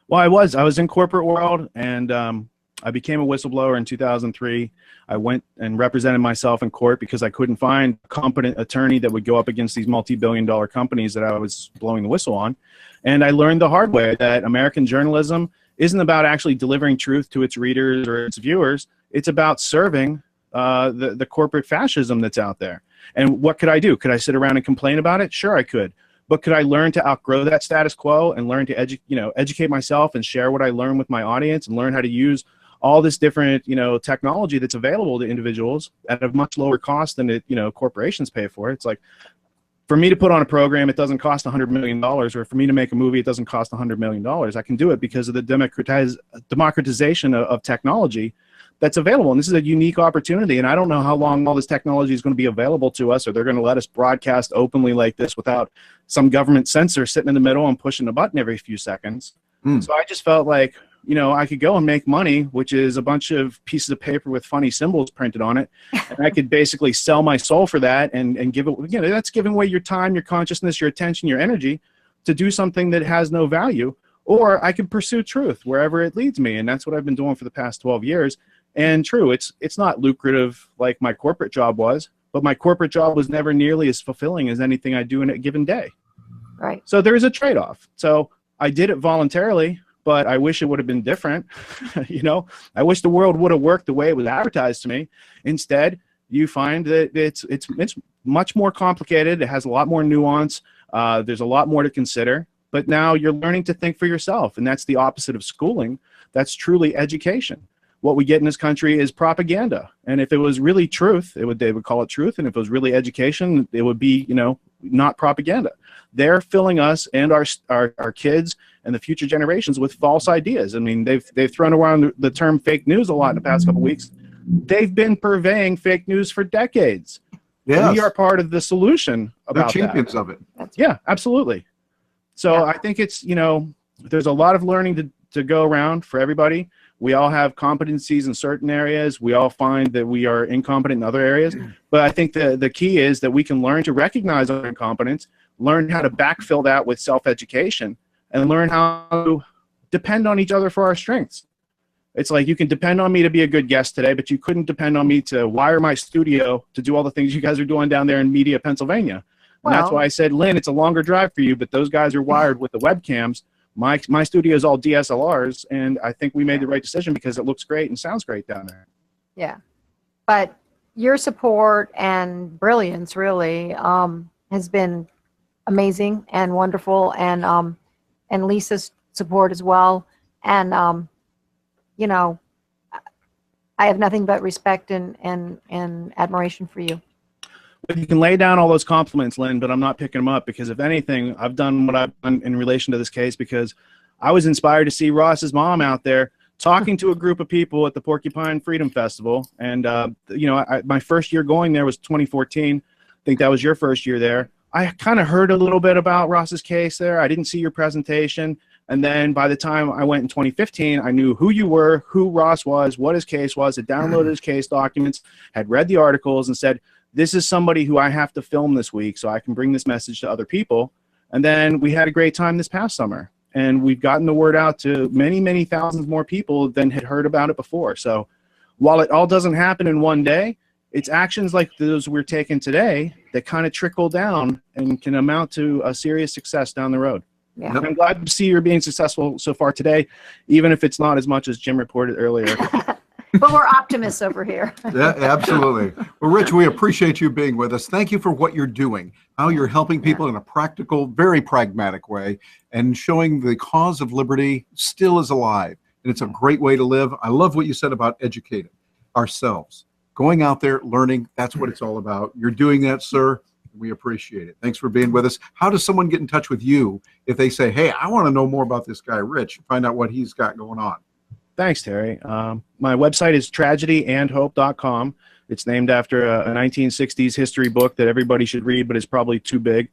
Well, I was in corporate world, and I became a whistleblower in 2003. I went and represented myself in court because I couldn't find a competent attorney that would go up against these multi-billion-dollar companies that I was blowing the whistle on. And I learned the hard way that American journalism isn't about actually delivering truth to its readers or its viewers. It's about serving the corporate fascism that's out there. And what could I do? Could I sit around and complain about it? Sure, I could. But could I learn to outgrow that status quo and learn to educate myself and share what I learned with my audience and learn how to use all this different technology that's available to individuals at a much lower cost than corporations pay for it? It's like, for me to put on a program, it doesn't cost $100 million, or for me to make a movie, it doesn't cost $100 million. I can do it because of the democratization of technology that's available. And this is a unique opportunity. And I don't know how long all this technology is going to be available to us, or they're going to let us broadcast openly like this without some government censor sitting in the middle and pushing a button every few seconds. So I just felt like, I could go and make money, which is a bunch of pieces of paper with funny symbols printed on it. And I could basically sell my soul for that and give it, that's giving away your time, your consciousness, your attention, your energy to do something that has no value. Or I could pursue truth wherever it leads me. And that's what I've been doing for the past 12 years. And true, it's not lucrative like my corporate job was, but my corporate job was never nearly as fulfilling as anything I do in a given day. Right. So there's a trade-off. So I did it voluntarily, but I wish it would have been different. I wish the world would have worked the way it was advertised to me. Instead, you find that it's much more complicated. It has a lot more nuance. There's a lot more to consider. But now you're learning to think for yourself, and that's the opposite of schooling. That's truly education. What we get in this country is propaganda. And if it was really truth, they would call it truth. And if it was really education, it would be, not propaganda. They're filling us and our kids and the future generations with false ideas. I mean, they've thrown around the term fake news a lot in the past couple of weeks. They've been purveying fake news for decades. Yes. We are part of the solution about They're champions that. of it. Yeah, absolutely. So I think it's, there's a lot of learning to go around for everybody. We all have competencies in certain areas. We all find that we are incompetent in other areas. But I think the key is that we can learn to recognize our incompetence, learn how to backfill that with self-education, and learn how to depend on each other for our strengths. It's like you can depend on me to be a good guest today, but you couldn't depend on me to wire my studio to do all the things you guys are doing down there in Media, Pennsylvania. And that's why I said, Lynn, it's a longer drive for you, but those guys are wired with the webcams. My studio is all DSLRs, and I think we made the right decision because it looks great and sounds great down there. Yeah. But your support and brilliance really has been amazing and wonderful, and Lisa's support as well. And, I have nothing but respect and admiration for you. You can lay down all those compliments, Lynn, but I'm not picking them up because if anything, I've done what I've done in relation to this case because I was inspired to see Ross's mom out there talking to a group of people at the Porcupine Freedom Festival. And, my first year going there was 2014. I think that was your first year there. I kind of heard a little bit about Ross's case there. I didn't see your presentation. And then by the time I went in 2015, I knew who you were, who Ross was, what his case was, had downloaded his case documents, had read the articles and said, this is somebody who I have to film this week so I can bring this message to other people. And then we had a great time this past summer. And we've gotten the word out to many, many thousands more people than had heard about it before. So while it all doesn't happen in one day, it's actions like those we're taking today that kind of trickle down and can amount to a serious success down the road. Yeah. I'm glad to see you're being successful so far today, even if it's not as much as Jim reported earlier. But we're optimists over here. Yeah, absolutely. Well, Rich, we appreciate you being with us. Thank you for what you're doing, how you're helping people in a practical, very pragmatic way, and showing the cause of liberty still is alive. And it's a great way to live. I love what you said about educating ourselves. Going out there, learning, that's what it's all about. You're doing that, sir. We appreciate it. Thanks for being with us. How does someone get in touch with you if they say, hey, I want to know more about this guy, Rich, find out what he's got going on? Thanks, Terry. My website is tragedyandhope.com. It's named after a 1960s history book that everybody should read, but it's probably too big.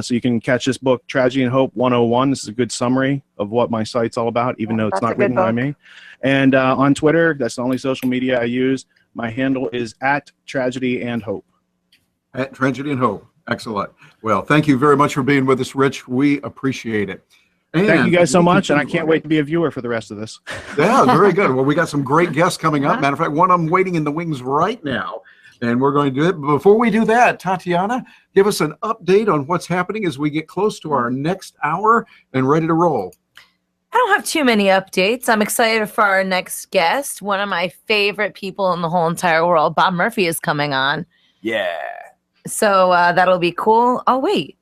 So you can catch this book, Tragedy and Hope 101. This is a good summary of what my site's all about, even though it's not written by me. And on Twitter, that's the only social media I use. My handle is @TragedyAndHope. At Tragedy and Hope. Excellent. Well, thank you very much for being with us, Rich. We appreciate it. And thank you guys so much, and I can't wait to be a viewer for the rest of this. Yeah, very good. Well, we got some great guests coming up. Matter of fact, one of them waiting in the wings right now, and we're going to do it. But before we do that, Tatiana, give us an update on what's happening as we get close to our next hour and ready to roll. I don't have too many updates. I'm excited for our next guest. One of my favorite people in the whole entire world, Bob Murphy, is coming on. Yeah. So that'll be cool. Oh, wait.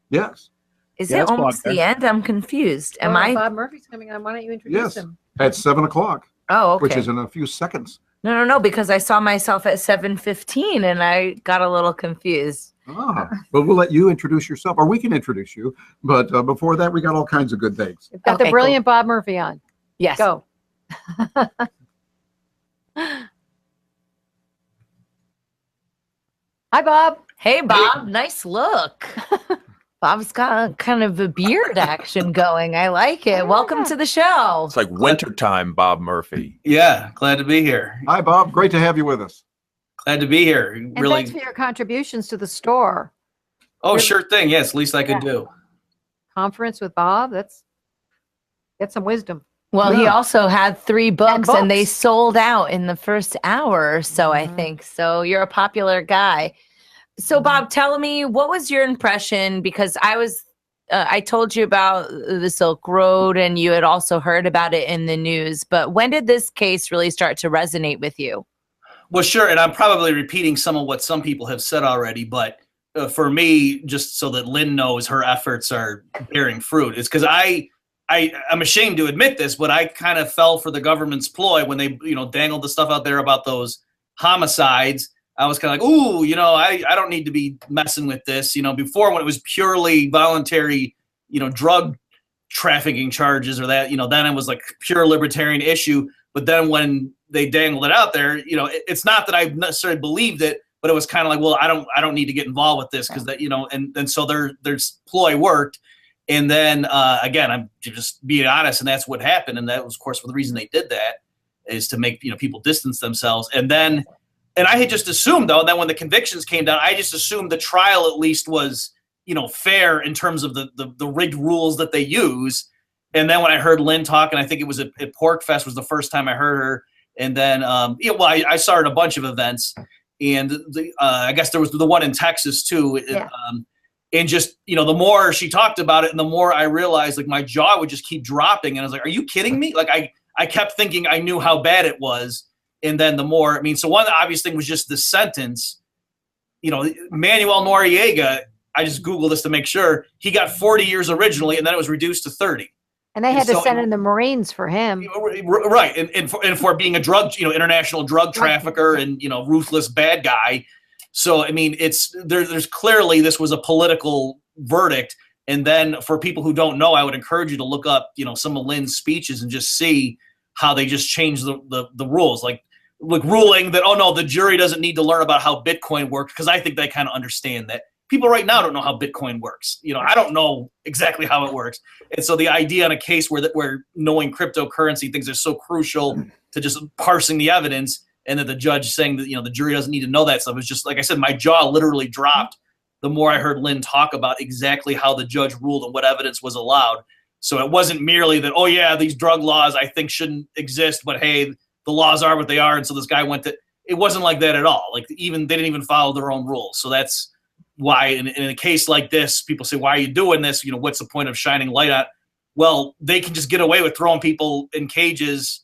Yes. Is it almost the end? I'm confused. Am I? Bob Murphy's coming on. Why don't you introduce him? At 7 o'clock. Oh, okay. Which is in a few seconds. No, because I saw myself at 7:15 and I got a little confused. But we'll let you introduce yourself, or we can introduce you. But before that, we got all kinds of good things. We've got the brilliant Bob Murphy on. Yes. Go. Hi, Bob. Hey, Bob. Nice look. Bob's got kind of a beard action going. I like it. Welcome to the show. It's like wintertime, Bob Murphy. Yeah, glad to be here. Hi, Bob. Great to have you with us. Glad to be here. And really. thanks for your contributions to the store. Oh, sure thing. Yes, least I could do. Conference with Bob. Get some wisdom. Well, he also had 3 books and they sold out in the first hour or so, I think. So you're a popular guy. So Bob, tell me, what was your impression? Because I told you about the Silk Road and you had also heard about it in the news, but when did this case really start to resonate with you? Well, sure. And I'm probably repeating some of what some people have said already, but for me, just so that Lynn knows her efforts are bearing fruit, it's because I'm ashamed to admit this, but I kind of fell for the government's ploy when they, dangled the stuff out there about those homicides. I was kind of like, ooh, I don't need to be messing with this. Before when it was purely voluntary, drug trafficking charges or that, then it was like pure libertarian issue. But then when they dangled it out there, it's not that I necessarily believed it, but it was kind of like, well, I don't need to get involved with this because that, and so their ploy worked. And then again, I'm just being honest, and that's what happened. And that was, of course, the reason they did that is to make people distance themselves. And I had just assumed, though, that when the convictions came down, I just assumed the trial at least was, fair in terms of the rigged rules that they use. And then when I heard Lynn talk, and I think it was at Pork Fest was the first time I heard her. And then, I saw her at a bunch of events. And I guess there was the one in Texas, too. Yeah. And just, the more she talked about it and the more I realized, like, my jaw would just keep dropping. And I was like, are you kidding me? Like, I kept thinking I knew how bad it was. And then the more, so one obvious thing was just the sentence. Manuel Noriega, I just Googled this to make sure, he got 40 years originally, and then it was reduced to 30. And they had to so- send in the Marines for him. Right, and for being a drug, international drug trafficker and ruthless bad guy. So I mean, there's clearly this was a political verdict. And then for people who don't know, I would encourage you to look up some of Lynn's speeches and just see how they just changed the rules, like ruling that, oh no, the jury doesn't need to learn about how Bitcoin works, because I think they kind of understand that. People right now don't know how Bitcoin works. I don't know exactly how it works. And so the idea in a case where knowing cryptocurrency things are so crucial to just parsing the evidence, and that the judge saying that, the jury doesn't need to know that stuff, it's just, like I said, my jaw literally dropped the more I heard Lynn talk about exactly how the judge ruled and what evidence was allowed. So it wasn't merely that, oh yeah, these drug laws I think shouldn't exist, but hey, the laws are what they are. And so this guy it wasn't like that at all. Like they didn't even follow their own rules. So that's why in a case like this, people say, why are you doing this? What's the point of shining light on? Well, they can just get away with throwing people in cages,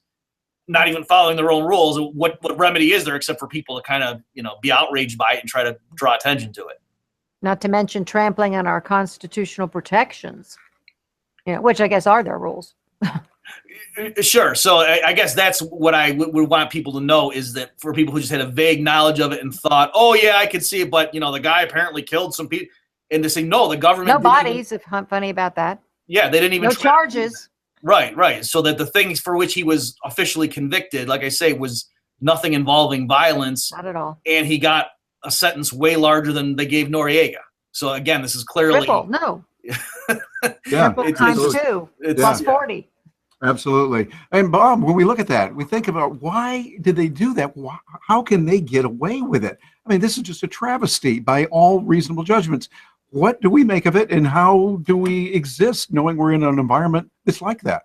not even following their own rules. What remedy is there except for people to kind of, be outraged by it and try to draw attention to it? Not to mention trampling on our constitutional protections, which I guess are their rules. Sure. So I guess that's what I would want people to know, is that for people who just had a vague knowledge of it and thought, oh yeah, I could see it, but the guy apparently killed some people, and to say, no, the government. No bodies, if funny about that. Yeah, they didn't even. No charges. Right. So that the things for which he was officially convicted, like I say, was nothing involving violence. Not at all. And he got a sentence way larger than they gave Noriega. So again, this is clearly. Triple, no. Yeah. Triple times 2, plus 40. Absolutely. And Bob, when we look at that, we think about, why did they do that? How can they get away with it? I mean, this is just a travesty by all reasonable judgments. What do we make of it, and how do we exist knowing we're in an environment that's like that?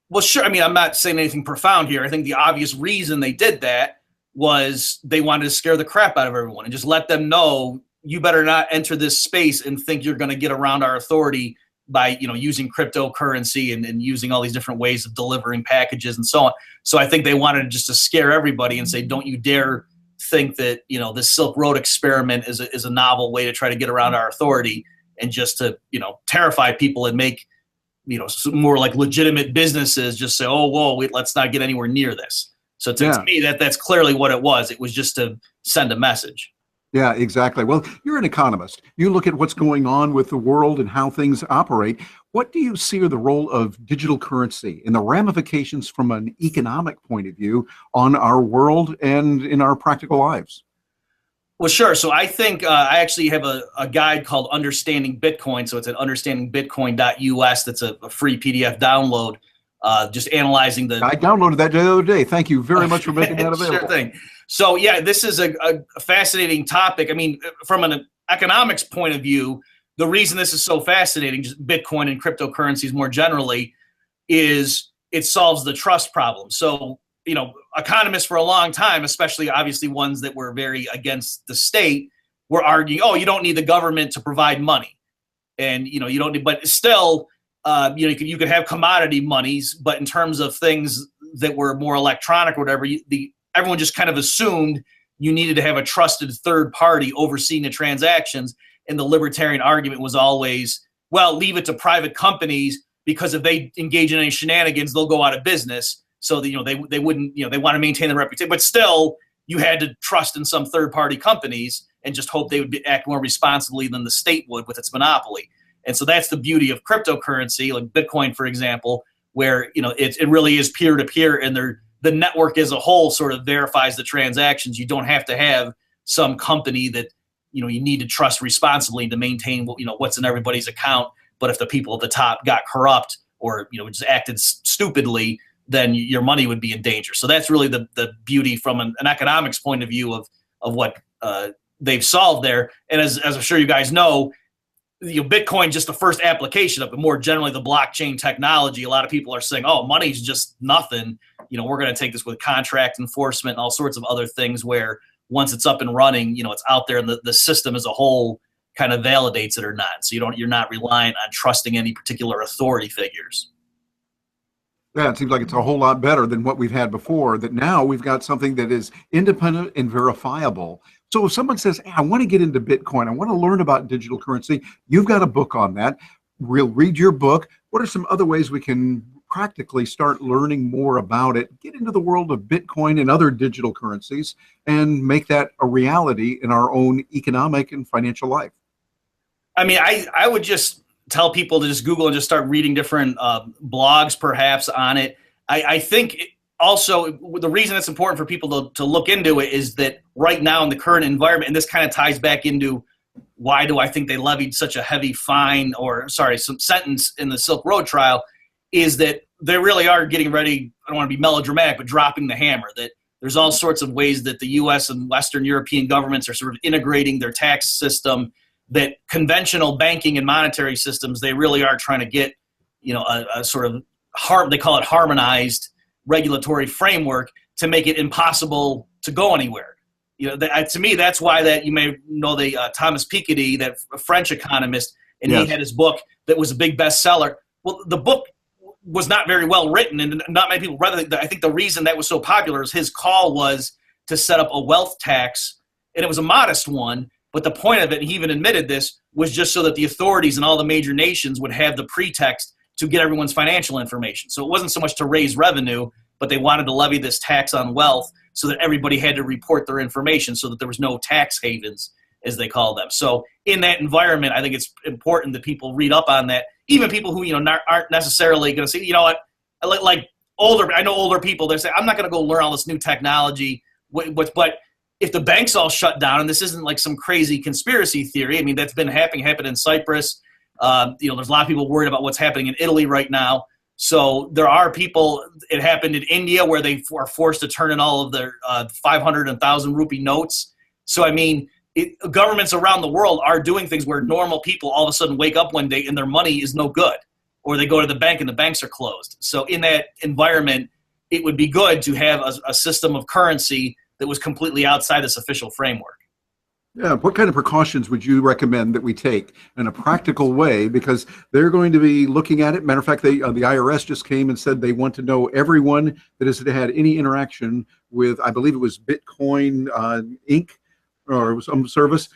Well, sure. I mean, I'm not saying anything profound here. I think the obvious reason they did that was they wanted to scare the crap out of everyone and just let them know, you better not enter this space and think you're going to get around our authority by using cryptocurrency and using all these different ways of delivering packages and so on. So I think they wanted just to scare everybody and say, don't you dare think that this Silk Road experiment is a novel way to try to get around our authority, and just to terrify people and make more like legitimate businesses just say, oh whoa, let's not get anywhere near this. So to me, that's clearly what it was. It was just to send a message. Yeah, exactly. Well, you're an economist. You look at what's going on with the world and how things operate. What do you see are the role of digital currency and the ramifications from an economic point of view on our world and in our practical lives? Well, sure. So I think I actually have a guide called Understanding Bitcoin. So it's at understandingbitcoin.us. That's a free PDF download, just analyzing the... I downloaded that the other day. Thank you very much for making that available. Sure thing. So yeah, this is a fascinating topic. I mean, from an economics point of view, the reason this is so fascinating, just Bitcoin and cryptocurrencies more generally, is it solves the trust problem. So, economists for a long time, especially obviously ones that were very against the state, were arguing, oh, you don't need the government to provide money. And, you don't need, but still, you could have commodity monies, but in terms of things that were more electronic or whatever, everyone just kind of assumed you needed to have a trusted third party overseeing the transactions. And the libertarian argument was always, well, leave it to private companies, because if they engage in any shenanigans, they'll go out of business. So that, they wouldn't, they want to maintain their reputation, but still you had to trust in some third party companies and just hope they would act more responsibly than the state would with its monopoly. And so that's the beauty of cryptocurrency, like Bitcoin, for example, where, it really is peer to peer, and the network as a whole sort of verifies the transactions. You don't have to have some company that, you need to trust responsibly to maintain what's in everybody's account. But if the people at the top got corrupt or, just acted stupidly, then your money would be in danger. So that's really the beauty from an economics point of view of what they've solved there. And as I'm sure you guys know, Bitcoin just the first application of it. More generally, the blockchain technology. A lot of people are saying, "Oh, money's just nothing." We're going to take this with contract enforcement and all sorts of other things. Where once it's up and running, it's out there, and the system as a whole kind of validates it or not. So you're not reliant on trusting any particular authority figures. Yeah, it seems like it's a whole lot better than what we've had before, that now we've got something that is independent and verifiable. So if someone says, hey, I want to get into Bitcoin, I want to learn about digital currency, you've got a book on that. we'll read your book. What are some other ways we can practically start learning more about it, get into the world of Bitcoin and other digital currencies, and make that a reality in our own economic and financial life? I mean, I would just tell people to just Google and just start reading different blogs perhaps on it. I think also the reason it's important for people to look into it is that right now in the current environment, and this kind of ties back into why do I think they levied such a heavy fine some sentence in the Silk Road trial, is that they really are getting ready, I don't want to be melodramatic, but dropping the hammer, that there's all sorts of ways that the US and Western European governments are sort of integrating their tax system, that conventional banking and monetary systems, they really are trying to get, a sort of they call it harmonized regulatory framework to make it impossible to go anywhere. To me, that's why that you may know the Thomas Piketty, that French economist, and Yes. he had his book that was a big bestseller. Well, the book was not very well written, and not many people read it. I think the reason that was so popular is his call was to set up a wealth tax, and it was a modest one. But the point of it, and he even admitted this, was just so that the authorities in all the major nations would have the pretext to get everyone's financial information. So it wasn't so much to raise revenue, but they wanted to levy this tax on wealth so that everybody had to report their information so that there was no tax havens, as they call them. So in that environment, I think it's important that people read up on that. Even people who, aren't necessarily going to say, like older, I know older people, they say, I'm not going to go learn all this new technology. But if the banks all shut down, and this isn't like some crazy conspiracy theory, I mean, that's been happened in Cyprus. There's a lot of people worried about what's happening in Italy right now. So there are people, it happened in India where they are forced to turn in all of their 500 and 1,000 rupee notes. So, I mean, governments around the world are doing things where normal people all of a sudden wake up one day and their money is no good, or they go to the bank and the banks are closed. So in that environment, it would be good to have a system of currency that was completely outside this official framework. Yeah, what kind of precautions would you recommend that we take in a practical way? Because they're going to be looking at it. Matter of fact, the IRS just came and said they want to know everyone that has had any interaction with, I believe it was Bitcoin Inc. or some service.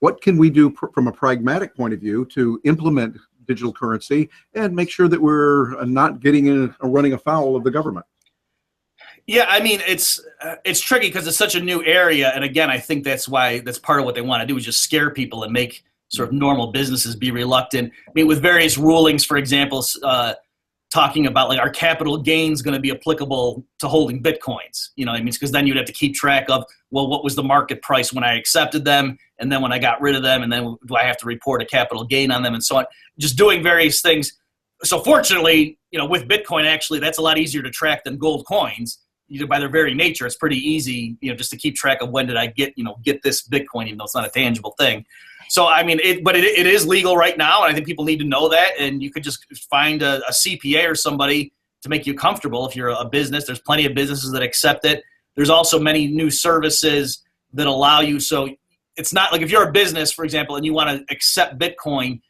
What can we do from a pragmatic point of view to implement digital currency and make sure that we're not getting running afoul of the government? Yeah, I mean, it's tricky because it's such a new area. And again, I think that's part of what they want to do is just scare people and make sort of normal businesses be reluctant. I mean, with various rulings, for example, talking about like, are capital gains going to be applicable to holding Bitcoins? I mean, because then you'd have to keep track of, well, what was the market price when I accepted them? And then when I got rid of them, and then do I have to report a capital gain on them and so on? Just doing various things. So fortunately, with Bitcoin, actually, that's a lot easier to track than gold coins. By their very nature, it's pretty easy, just to keep track of when did I get this Bitcoin, even though it's not a tangible thing. So, I mean, it is legal right now, and I think people need to know that. And you could just find a CPA or somebody to make you comfortable if you're a business. There's plenty of businesses that accept it. There's also many new services that allow you. So it's not like if you're a business, for example, and you want to accept Bitcoin,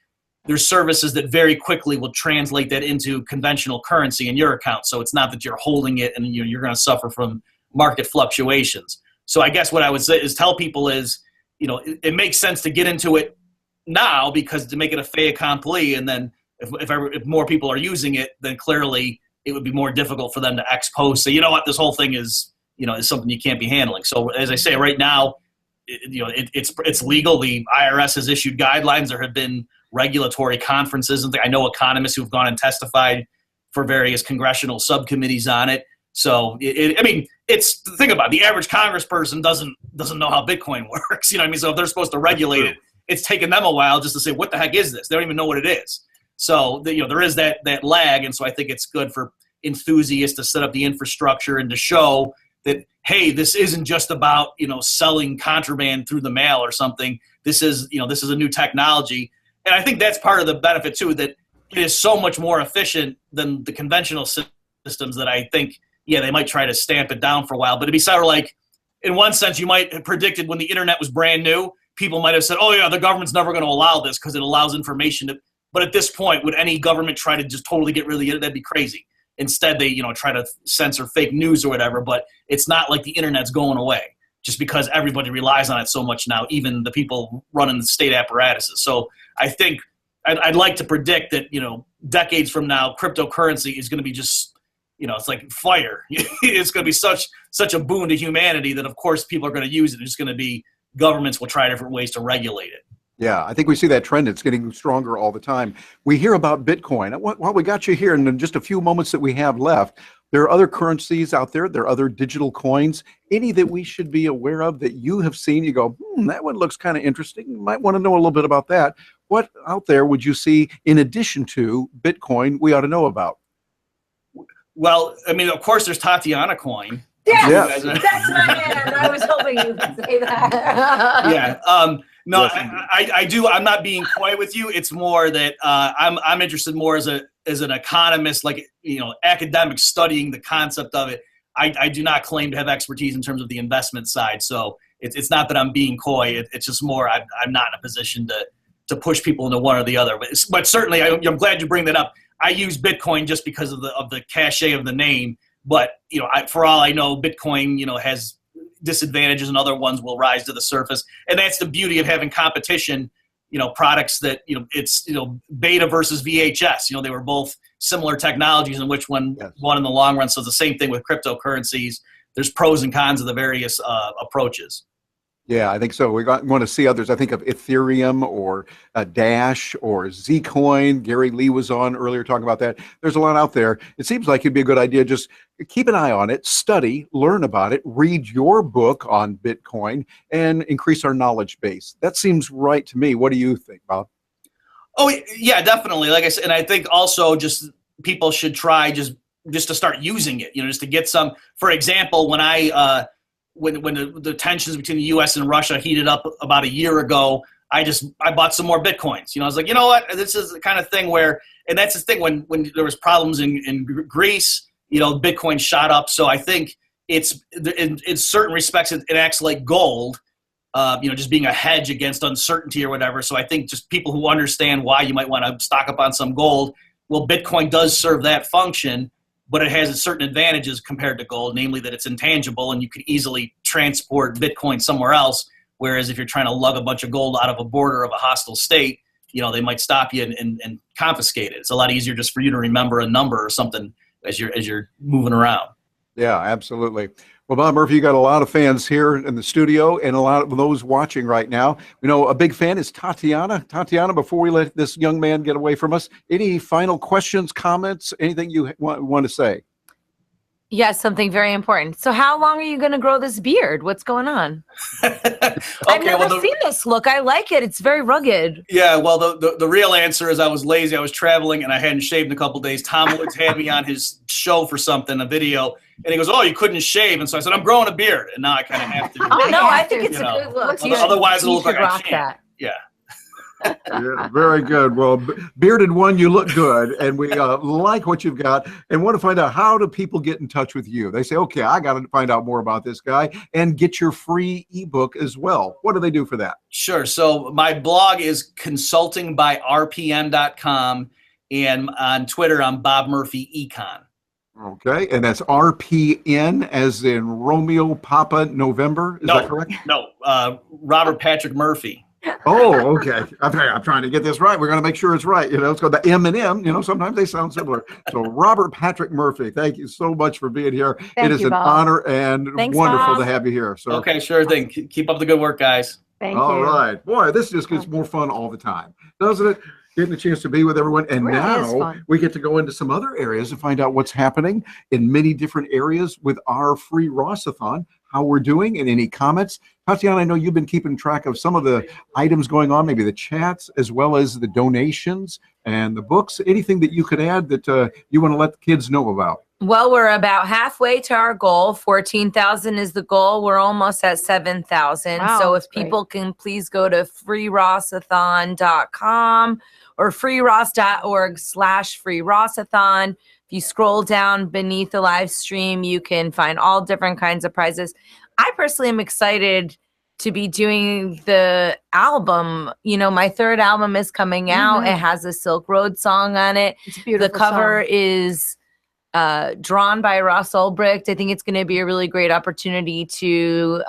there's services that very quickly will translate that into conventional currency in your account. So it's not that you're holding it and you're going to suffer from market fluctuations. So I guess what I would say is tell people is, it makes sense to get into it now because to make it a fait accompli, and then if more people are using it, then clearly it would be more difficult for them to ex post. So you know what, this whole thing is something you can't be handling. So as I say, right now, it's legal. The IRS has issued guidelines. There have been regulatory conferences, and I know economists who've gone and testified for various congressional subcommittees on it. So think about it. The average congressperson doesn't know how Bitcoin works. So if they're supposed to regulate it, it's taken them a while just to say, what the heck is this? They don't even know what it is. So there is that lag, and so I think it's good for enthusiasts to set up the infrastructure and to show that, hey, this isn't just about selling contraband through the mail or something. This is a new technology. And I think that's part of the benefit, too, that it is so much more efficient than the conventional systems that I think, they might try to stamp it down for a while. But it'd be sort of like, in one sense, you might have predicted when the internet was brand new, people might have said, oh, yeah, the government's never going to allow this because it allows information. But at this point, would any government try to just totally get rid of the internet? That'd be crazy. Instead, they try to censor fake news or whatever. But it's not like the internet's going away just because everybody relies on it so much now, even the people running the state apparatuses. So I think I'd like to predict that, decades from now, cryptocurrency is going to be just, it's like fire. It's going to be such a boon to humanity that, of course, people are going to use it. It's going to be governments will try different ways to regulate it. Yeah, I think we see that trend. It's getting stronger all the time. We hear about Bitcoin. While we got you here, and in just a few moments that we have left, there are other currencies out there. There are other digital coins. Any that we should be aware of that you have seen? You go, that one looks kind of interesting. You might want to know a little bit about that. What out there would you see in addition to Bitcoin we ought to know about? Well, I mean, of course, there's Tatiana coin. Yes, that's my hand. I was hoping you could say that. Yeah. No, I do. I'm not being coy with you. It's more that I'm interested more as an economist, like, academic studying the concept of it. I do not claim to have expertise in terms of the investment side. So it's not that I'm being coy. It's just more I'm not in a position to push people into one or the other. But certainly, I'm glad you bring that up. I use Bitcoin just because of the cachet of the name. But for all I know, Bitcoin has disadvantages, and other ones will rise to the surface. And that's the beauty of having competition. Products that it's beta versus VHS. They were both similar technologies, in which one won in the long run. So it's the same thing with cryptocurrencies. There's pros and cons of the various approaches. Yeah, I think so. We want to see others. I think of Ethereum or Dash or Zcoin. Gary Lee was on earlier talking about that. There's a lot out there. It seems like it'd be a good idea. Just keep an eye on it, study, learn about it, read your book on Bitcoin, and increase our knowledge base. That seems right to me. What do you think, Bob? Oh, yeah, definitely. Like I said, and I think also just people should try just to start using it, just to get some. For example, when when the tensions between the U.S. and Russia heated up about a year ago, I bought some more Bitcoins. I was like, you know what, this is the kind of thing where, and that's the thing when there was problems in Greece, Bitcoin shot up. So I think it's in certain respects it acts like gold, just being a hedge against uncertainty or whatever. So I think just people who understand why you might want to stock up on some gold, well, Bitcoin does serve that function. But it has certain advantages compared to gold, namely that it's intangible and you could easily transport Bitcoin somewhere else. Whereas if you're trying to lug a bunch of gold out of a border of a hostile state, they might stop you and confiscate it. It's a lot easier just for you to remember a number or something as you're moving around. Yeah, absolutely. Well, Bob Murphy, you got a lot of fans here in the studio and a lot of those watching right now. A big fan is Tatiana. Tatiana, before we let this young man get away from us, any final questions, comments, anything you want to say? Yes, something very important. So how long are you going to grow this beard? What's going on? I've never seen this look. I like it. It's very rugged. Yeah, well, the real answer is I was lazy. I was traveling and I hadn't shaved in a couple of days. Tom Woods had me on his show for something, a video, and he goes, "Oh, you couldn't shave." And so I said, "I'm growing a beard." And now I kind of have to. Oh, no, I think it's a good look. Otherwise, it'll look like I can't. Yeah. Yeah, very good. Well, bearded one, you look good, and we like what you've got, and want to find out, how do people get in touch with you? They say, okay, I got to find out more about this guy and get your free ebook as well. What do they do for that? Sure. So my blog is consultingbyrpm.com, and on Twitter, I'm Bob Murphy Econ. Okay, and that's RPN as in Romeo Papa November. Is that correct? No, Robert Patrick Murphy. Oh, okay. I'm trying to get this right. We're going to make sure it's right. It's got the M and M. Sometimes they sound similar. So Robert Patrick Murphy, thank you so much for being here. It is an honor and wonderful to have you here. So okay, sure thing. Keep up the good work, guys. Thank you. All right. Boy, this just gets more fun all the time, doesn't it? Getting a chance to be with everyone. And now we get to go into some other areas and find out what's happening in many different areas with our free Ross-a-Thon, how we're doing, and any comments. Tatiana, I know you've been keeping track of some of the items going on, maybe the chats, as well as the donations and the books. Anything that you could add that you want to let the kids know about? Well, we're about halfway to our goal. 14,000 is the goal. We're almost at 7,000. Wow, so if people can please go to freeross-a-thon.com or freeross.org/freeross-a-thon. If you scroll down beneath the live stream, you can find all different kinds of prizes. I personally am excited to be doing the album. My third album is coming out. It has a Silk Road song on it. It's a beautiful The cover song. is drawn by Ross Ulbricht. I think it's going to be a really great opportunity to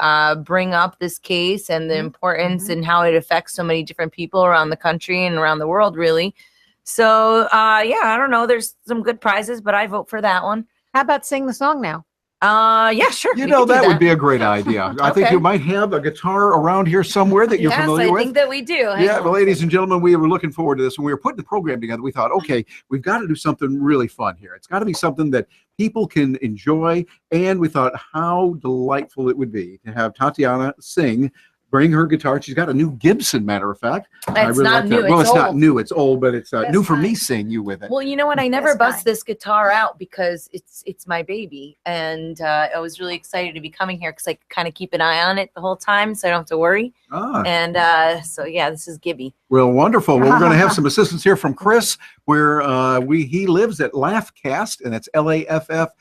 bring up this case and the importance and how it affects so many different people around the country and around the world, really. So, yeah, I don't know. There's some good prizes, but I vote for that one. How about sing the song now? Yeah, sure. You know, that would be a great idea. I think you might have a guitar around here somewhere that you're familiar with. Yes, I think that we do. Yeah, well, ladies and gentlemen, we were looking forward to this. When we were putting the program together, we thought, okay, we've got to do something really fun here. It's got to be something that people can enjoy. And we thought how delightful it would be to have Tatiana sing, bring her guitar. She's got a new Gibson, matter of fact. It's not new. Well, it's it's not old. new. It's old, but it's new for me seeing you with it. Well, you know what? I never bust this guitar out because it's my baby, and I was really excited to be coming here because I kind of keep an eye on it the whole time, so I don't have to worry. And so yeah, this is Gibby. Well, wonderful. Well, we're going to have some assistance here from Chris, where he lives at Laughcast, and that's LAFFCAST,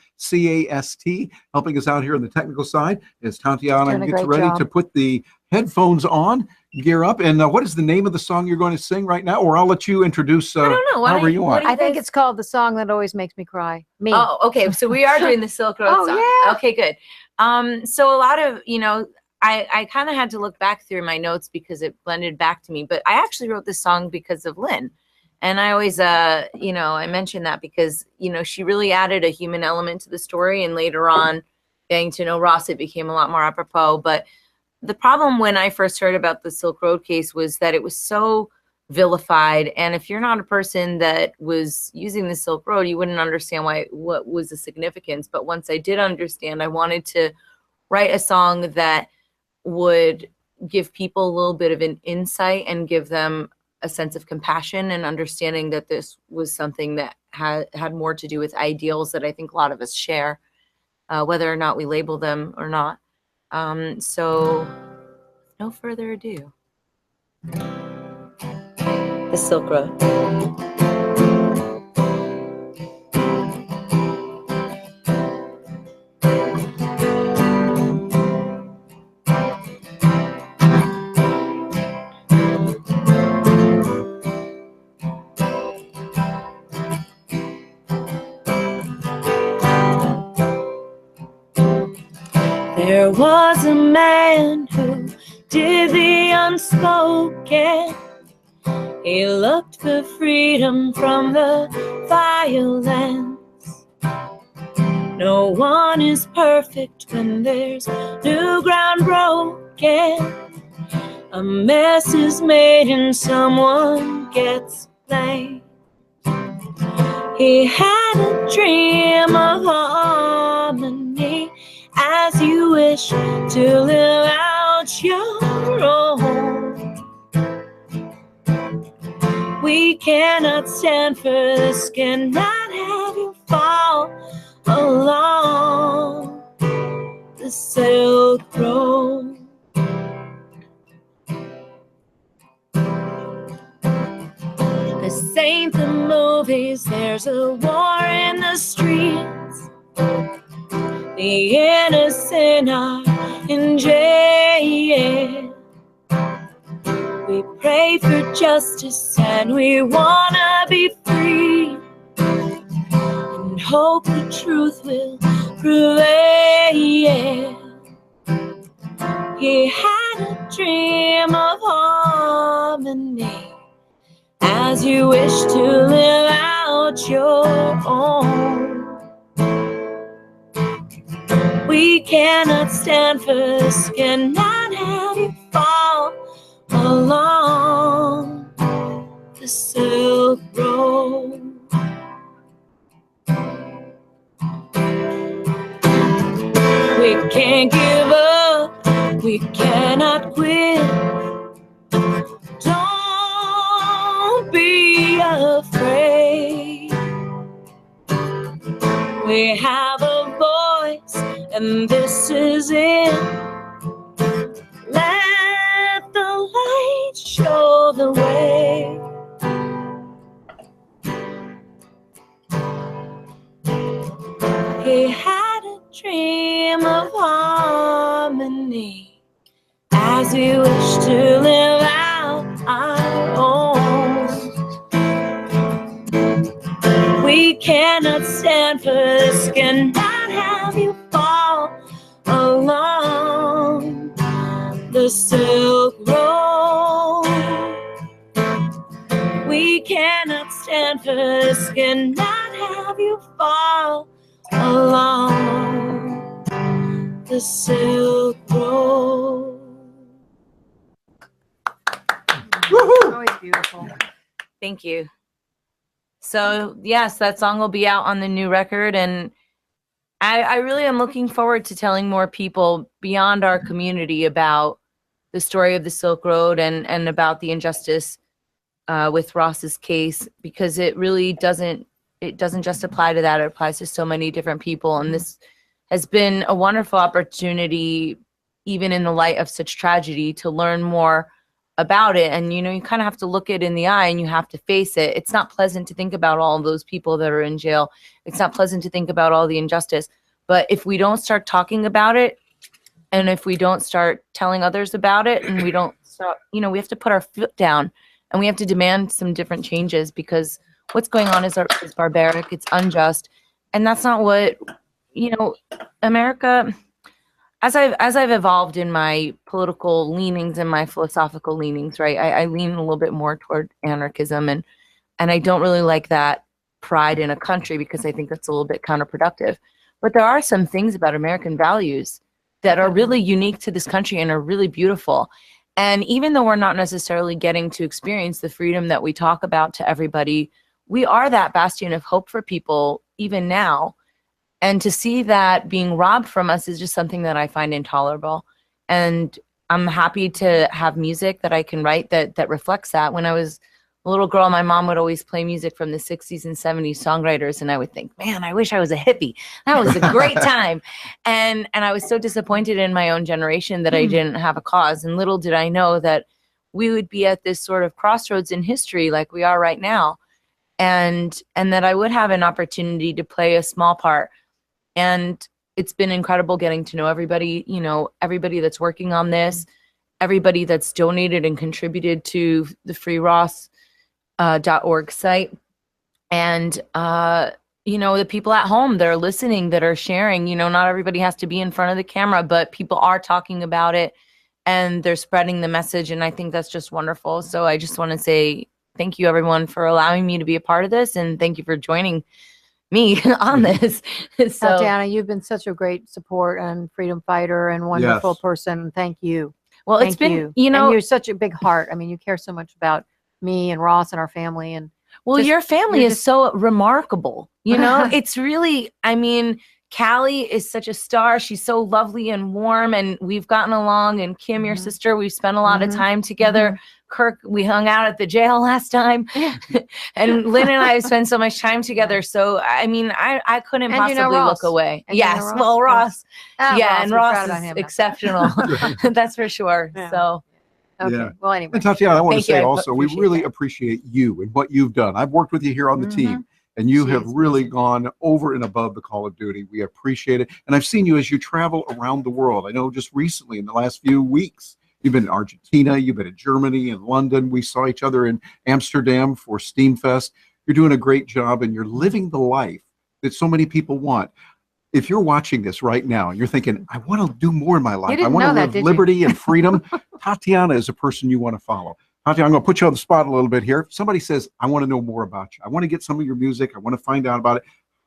helping us out here on the technical side as Tatiana gets ready to put the headphones on, gear up. And what is the name of the song you're going to sing right now? Or I'll let you introduce I don't know. however you want. I think it's called The Song That Always Makes Me Cry. Me. Oh, okay. So we are doing the Silk Road song. Yeah. Okay, good. So a lot of, I kind of had to look back through my notes because it blended back to me, but I actually wrote this song because of Lynn. And I always, I mentioned that because, she really added a human element to the story. And later on, getting to know Ross, it became a lot more apropos. But the problem when I first heard about the Silk Road case was that it was so vilified. And if you're not a person that was using the Silk Road, you wouldn't understand what was the significance. But once I did understand, I wanted to write a song that would give people a little bit of an insight and give them a sense of compassion and understanding that this was something that had more to do with ideals that I think a lot of us share, whether or not we label them or not. So no further ado. The Silk Road. There was a man who did the unspoken. He looked for freedom from the violence. No one is perfect when there's new ground broken. A mess is made and someone gets blamed. He had a dream of harmony, as you wish to live out your own. We cannot stand for this, cannot have you fall along the Silk Road. This ain't the movies, there's a war in the streets. The innocent are in jail. We pray for justice and we wanna be free, and hope the truth will prevail. He had a dream of harmony, as you wish to live out your own. We cannot stand for this, cannot have you fall along the Silk Road. We can't give up, we cannot quit. Don't be afraid. We have a voice, and this is it. Let the light show the way. He had a dream of harmony, as we wish to live out our own. We cannot stand for this, cannot have you fall along the Silk Road. We cannot stand for this, cannot have you fall along the Silk Road. Always beautiful. Thank you. So yes, that song will be out on the new record, and I really am looking forward to telling more people beyond our community about the story of the Silk Road and about the injustice with Ross's case, because it really doesn't just apply to that. It applies to so many different people, and this has been a wonderful opportunity, even in the light of such tragedy, to learn more about it. And you kind of have to look it in the eye and you have to face it. It's not pleasant to think about all of those people that are in jail. It's not pleasant to think about all the injustice. But if we don't start talking about it, and if we don't start telling others about it, and we don't stop, we have to put our foot down and we have to demand some different changes, because what's going on is barbaric, it's unjust, and that's not what America. As I've evolved in my political leanings and my philosophical leanings, right, I lean a little bit more toward anarchism, and I don't really like that pride in a country, because I think that's a little bit counterproductive. But there are some things about American values that are really unique to this country and are really beautiful. And even though we're not necessarily getting to experience the freedom that we talk about to everybody, we are that bastion of hope for people even now. And to see that being robbed from us is just something that I find intolerable. And I'm happy to have music that I can write that reflects that. When I was a little girl, my mom would always play music from the 60s and 70s songwriters, and I would think, man, I wish I was a hippie. That was a great time. And I was so disappointed in my own generation that I didn't have a cause. And little did I know that we would be at this sort of crossroads in history like we are right now, and that I would have an opportunity to play a small part. And it's been incredible getting to know everybody, everybody that's working on this, everybody that's donated and contributed to the freeross.org site. And, the people at home that are listening, that are sharing, not everybody has to be in front of the camera, but people are talking about it and they're spreading the message. And I think that's just wonderful. So I just want to say thank you, everyone, for allowing me to be a part of this. And thank you for joining me on this. So, Tatiana, you've been such a great support and freedom fighter and wonderful person. Thank you. Well, Thank it's been, you. And you're such a big heart. I mean, you care so much about me and Ross and our family. And your family is so remarkable. It's really, Callie is such a star. She's so lovely and warm, and we've gotten along. And Kim, your sister, we've spent a lot of time together. Kirk, we hung out at the jail last time. And Lynn and I have spent so much time together. So, I couldn't possibly look away. And yes. Ross. Well, Ross. Ross, and we're Ross proud about is him. exceptional. That's for sure. Yeah. So. Okay. Yeah. Well, anyway. And Tatiana, I want to Thank you. say I also, we appreciate really that. appreciate you and what you've done. I've worked with you here on the team, and you have really gone over and above the call of duty. We appreciate it. And I've seen you as you travel around the world. I know just recently in the last few weeks, you've been in Argentina, you've been in Germany and London. We saw each other in Amsterdam for Steamfest. You're doing a great job, and you're living the life that so many people want. If you're watching this right now and you're thinking, I want to do more in my life, I want to live liberty and freedom, Tatiana is a person you want to follow. Tatiana, I'm going to put you on the spot a little bit here. If somebody says, I want to know more about you, I want to get some of your music, I want to find out about it,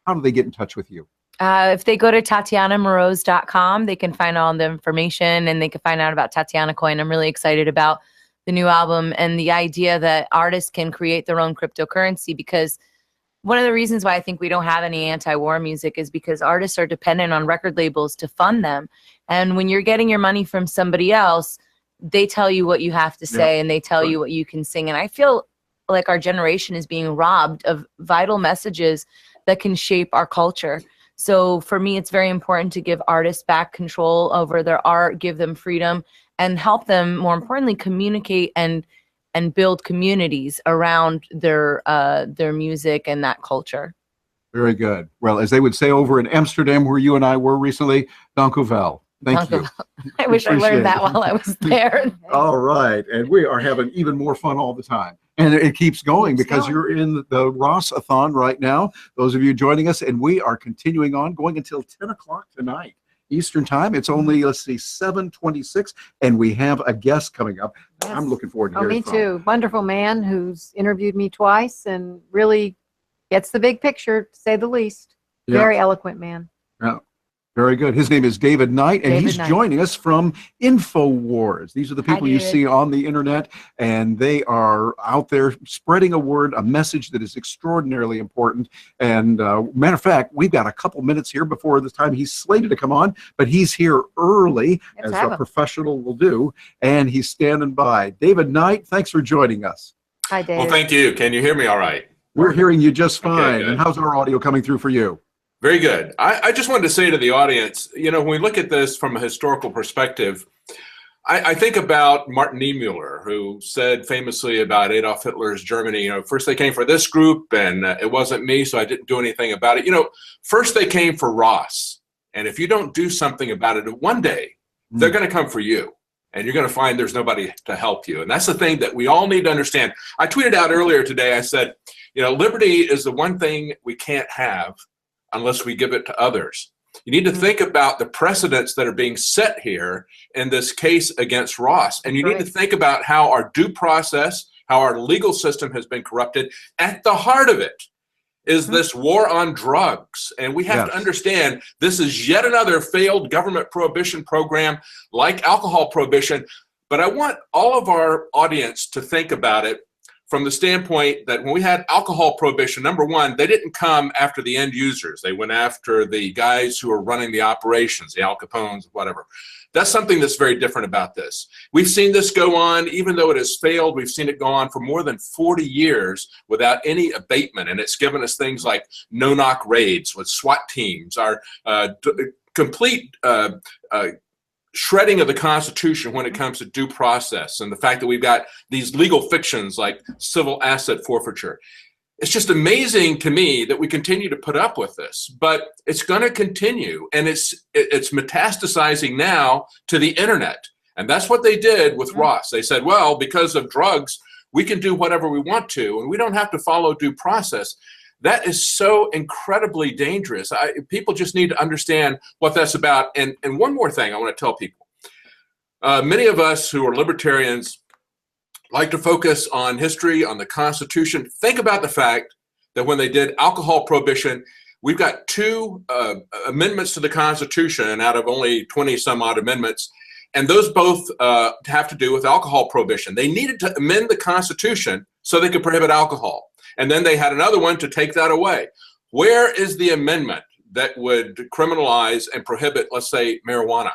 how do they get in touch with you? If they go to TatianaMoroz.com, they can find all the information, and they can find out about Tatiana Coin. I'm really excited about the new album and the idea that artists can create their own cryptocurrency, because one of the reasons why I think we don't have any anti-war music is because artists are dependent on record labels to fund them. And when you're getting your money from somebody else, they tell you what you have to say, and they tell you what you can sing. And I feel like our generation is being robbed of vital messages that can shape our culture. So for me, it's very important to give artists back control over their art, give them freedom, and help them, more importantly, communicate and build communities around their music and that culture. Very good. Well, as they would say over in Amsterdam, where you and I were recently, dank u wel. Thank you. I wish I Appreciate learned that it. while I was there. All right. And we are having even more fun all the time. And it keeps going because you're in the Ross-a-Thon right now. Those of you joining us, and we are continuing on, going until 10 o'clock tonight. Eastern time. It's only, let's see, 7:26, and we have a guest coming up. I'm looking forward to hearing me from. too. Wonderful man who's interviewed me twice and really gets the big picture, to say the least. Yeah. Very eloquent man. Yeah. Very good. His name is David Knight, and he's joining us from InfoWars. These are the people you see on the internet, and they are out there spreading a word, a message that is extraordinarily important. And matter of fact, we've got a couple minutes here before the time he's slated to come on, but he's here early, as a professional will do, and he's standing by. David Knight, thanks for joining us. Hi, David. Well, thank you. Can you hear me all right? We're hearing you just fine. Okay, and how's our audio coming through for you? Very good. I just wanted to say to the audience, you know, when we look at this from a historical perspective, I think about Martin Niemöller, who said famously about Adolf Hitler's Germany, you know, first they came for this group and it wasn't me, so I didn't do anything about it. You know, first they came for Ross. And if you don't do something about it, one day they're going to come for you. And you're going to find there's nobody to help you. And that's the thing that we all need to understand. I tweeted out earlier today, I said, you know, liberty is the one thing we can't have unless we give it to others. You need to think about the precedents that are being set here in this case against Ross. And you need to think about how our due process, how our legal system has been corrupted. At the heart of it is this war on drugs. And we have to understand this is yet another failed government prohibition program like alcohol prohibition. But I want all of our audience to think about it from the standpoint that when we had alcohol prohibition, number one, they didn't come after the end users. They went after the guys who are running the operations, the Al Capones, whatever. That's something that's very different about this. We've seen this go on, even though it has failed, we've seen it go on for more than 40 years without any abatement. And it's given us things like no-knock raids with SWAT teams, our complete shredding of the Constitution when it comes to due process, and the fact that we've got these legal fictions like civil asset forfeiture. It's just amazing to me that we continue to put up with this, but it's going to continue, and it's metastasizing now to the internet. And that's what they did with Ross. They said, well, because of drugs, we can do whatever we want to, and we don't have to follow due process. That is so incredibly dangerous. People just need to understand what that's about. And one more thing I want to tell people. Many of us who are libertarians like to focus on history, on the Constitution. Think about the fact that when they did alcohol prohibition, we've got two amendments to the Constitution out of only 20 some odd amendments. And those both have to do with alcohol prohibition. They needed to amend the Constitution so they could prohibit alcohol. And then they had another one to take that away. Where is the amendment that would criminalize and prohibit, let's say, marijuana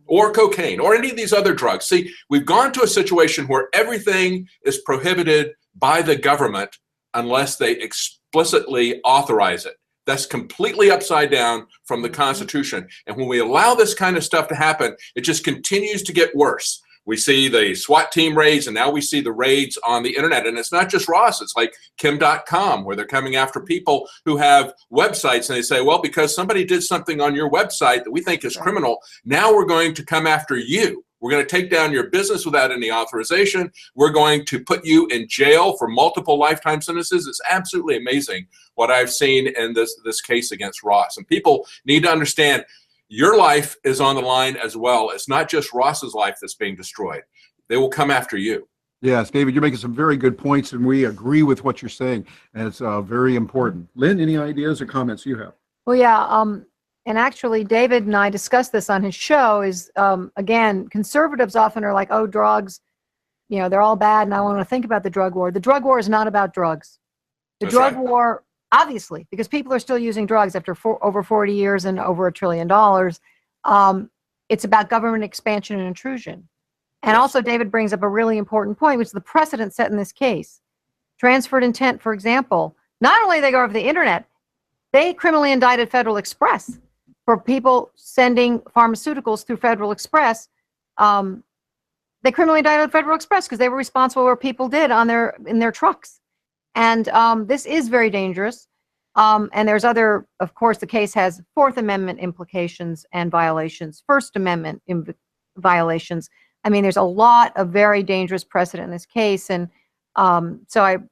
or cocaine or any of these other drugs? See, we've gone to a situation where everything is prohibited by the government unless they explicitly authorize it. That's completely upside down from the Constitution. And when we allow this kind of stuff to happen, it just continues to get worse. We see the SWAT team raids, and now we see the raids on the internet. And it's not just Ross. It's like Kim.com, where they're coming after people who have websites. And they say, well, because somebody did something on your website that we think is criminal, now we're going to come after you. We're going to take down your business without any authorization. We're going to put you in jail for multiple lifetime sentences. It's absolutely amazing what I've seen in this case against Ross. And people need to understand your life is on the line as well. It's not just Ross's life that's being destroyed. They will come after you. Yes, David, you're making some very good points, and we agree with what you're saying. And it's very important. Lynn, any ideas or comments you have? Well, yeah, and actually, David and I discussed this on his show, is, again, conservatives often are like, oh, drugs, you know, they're all bad, and I want to think about the drug war. The drug war is not about drugs. The drug war, obviously, because people are still using drugs after over 40 years and over $1 trillion. It's about government expansion and intrusion. And also, David brings up a really important point, which is the precedent set in this case. Transferred intent, for example, not only did they go over the internet, they criminally indicted Federal Express for people sending pharmaceuticals through Federal Express. They criminally indicted Federal Express because they were responsible for what people did on in their trucks. And this is very dangerous. And there's other, of course, the case has Fourth Amendment implications and violations, First Amendment violations. I mean, there's a lot of very dangerous precedent in this case. And so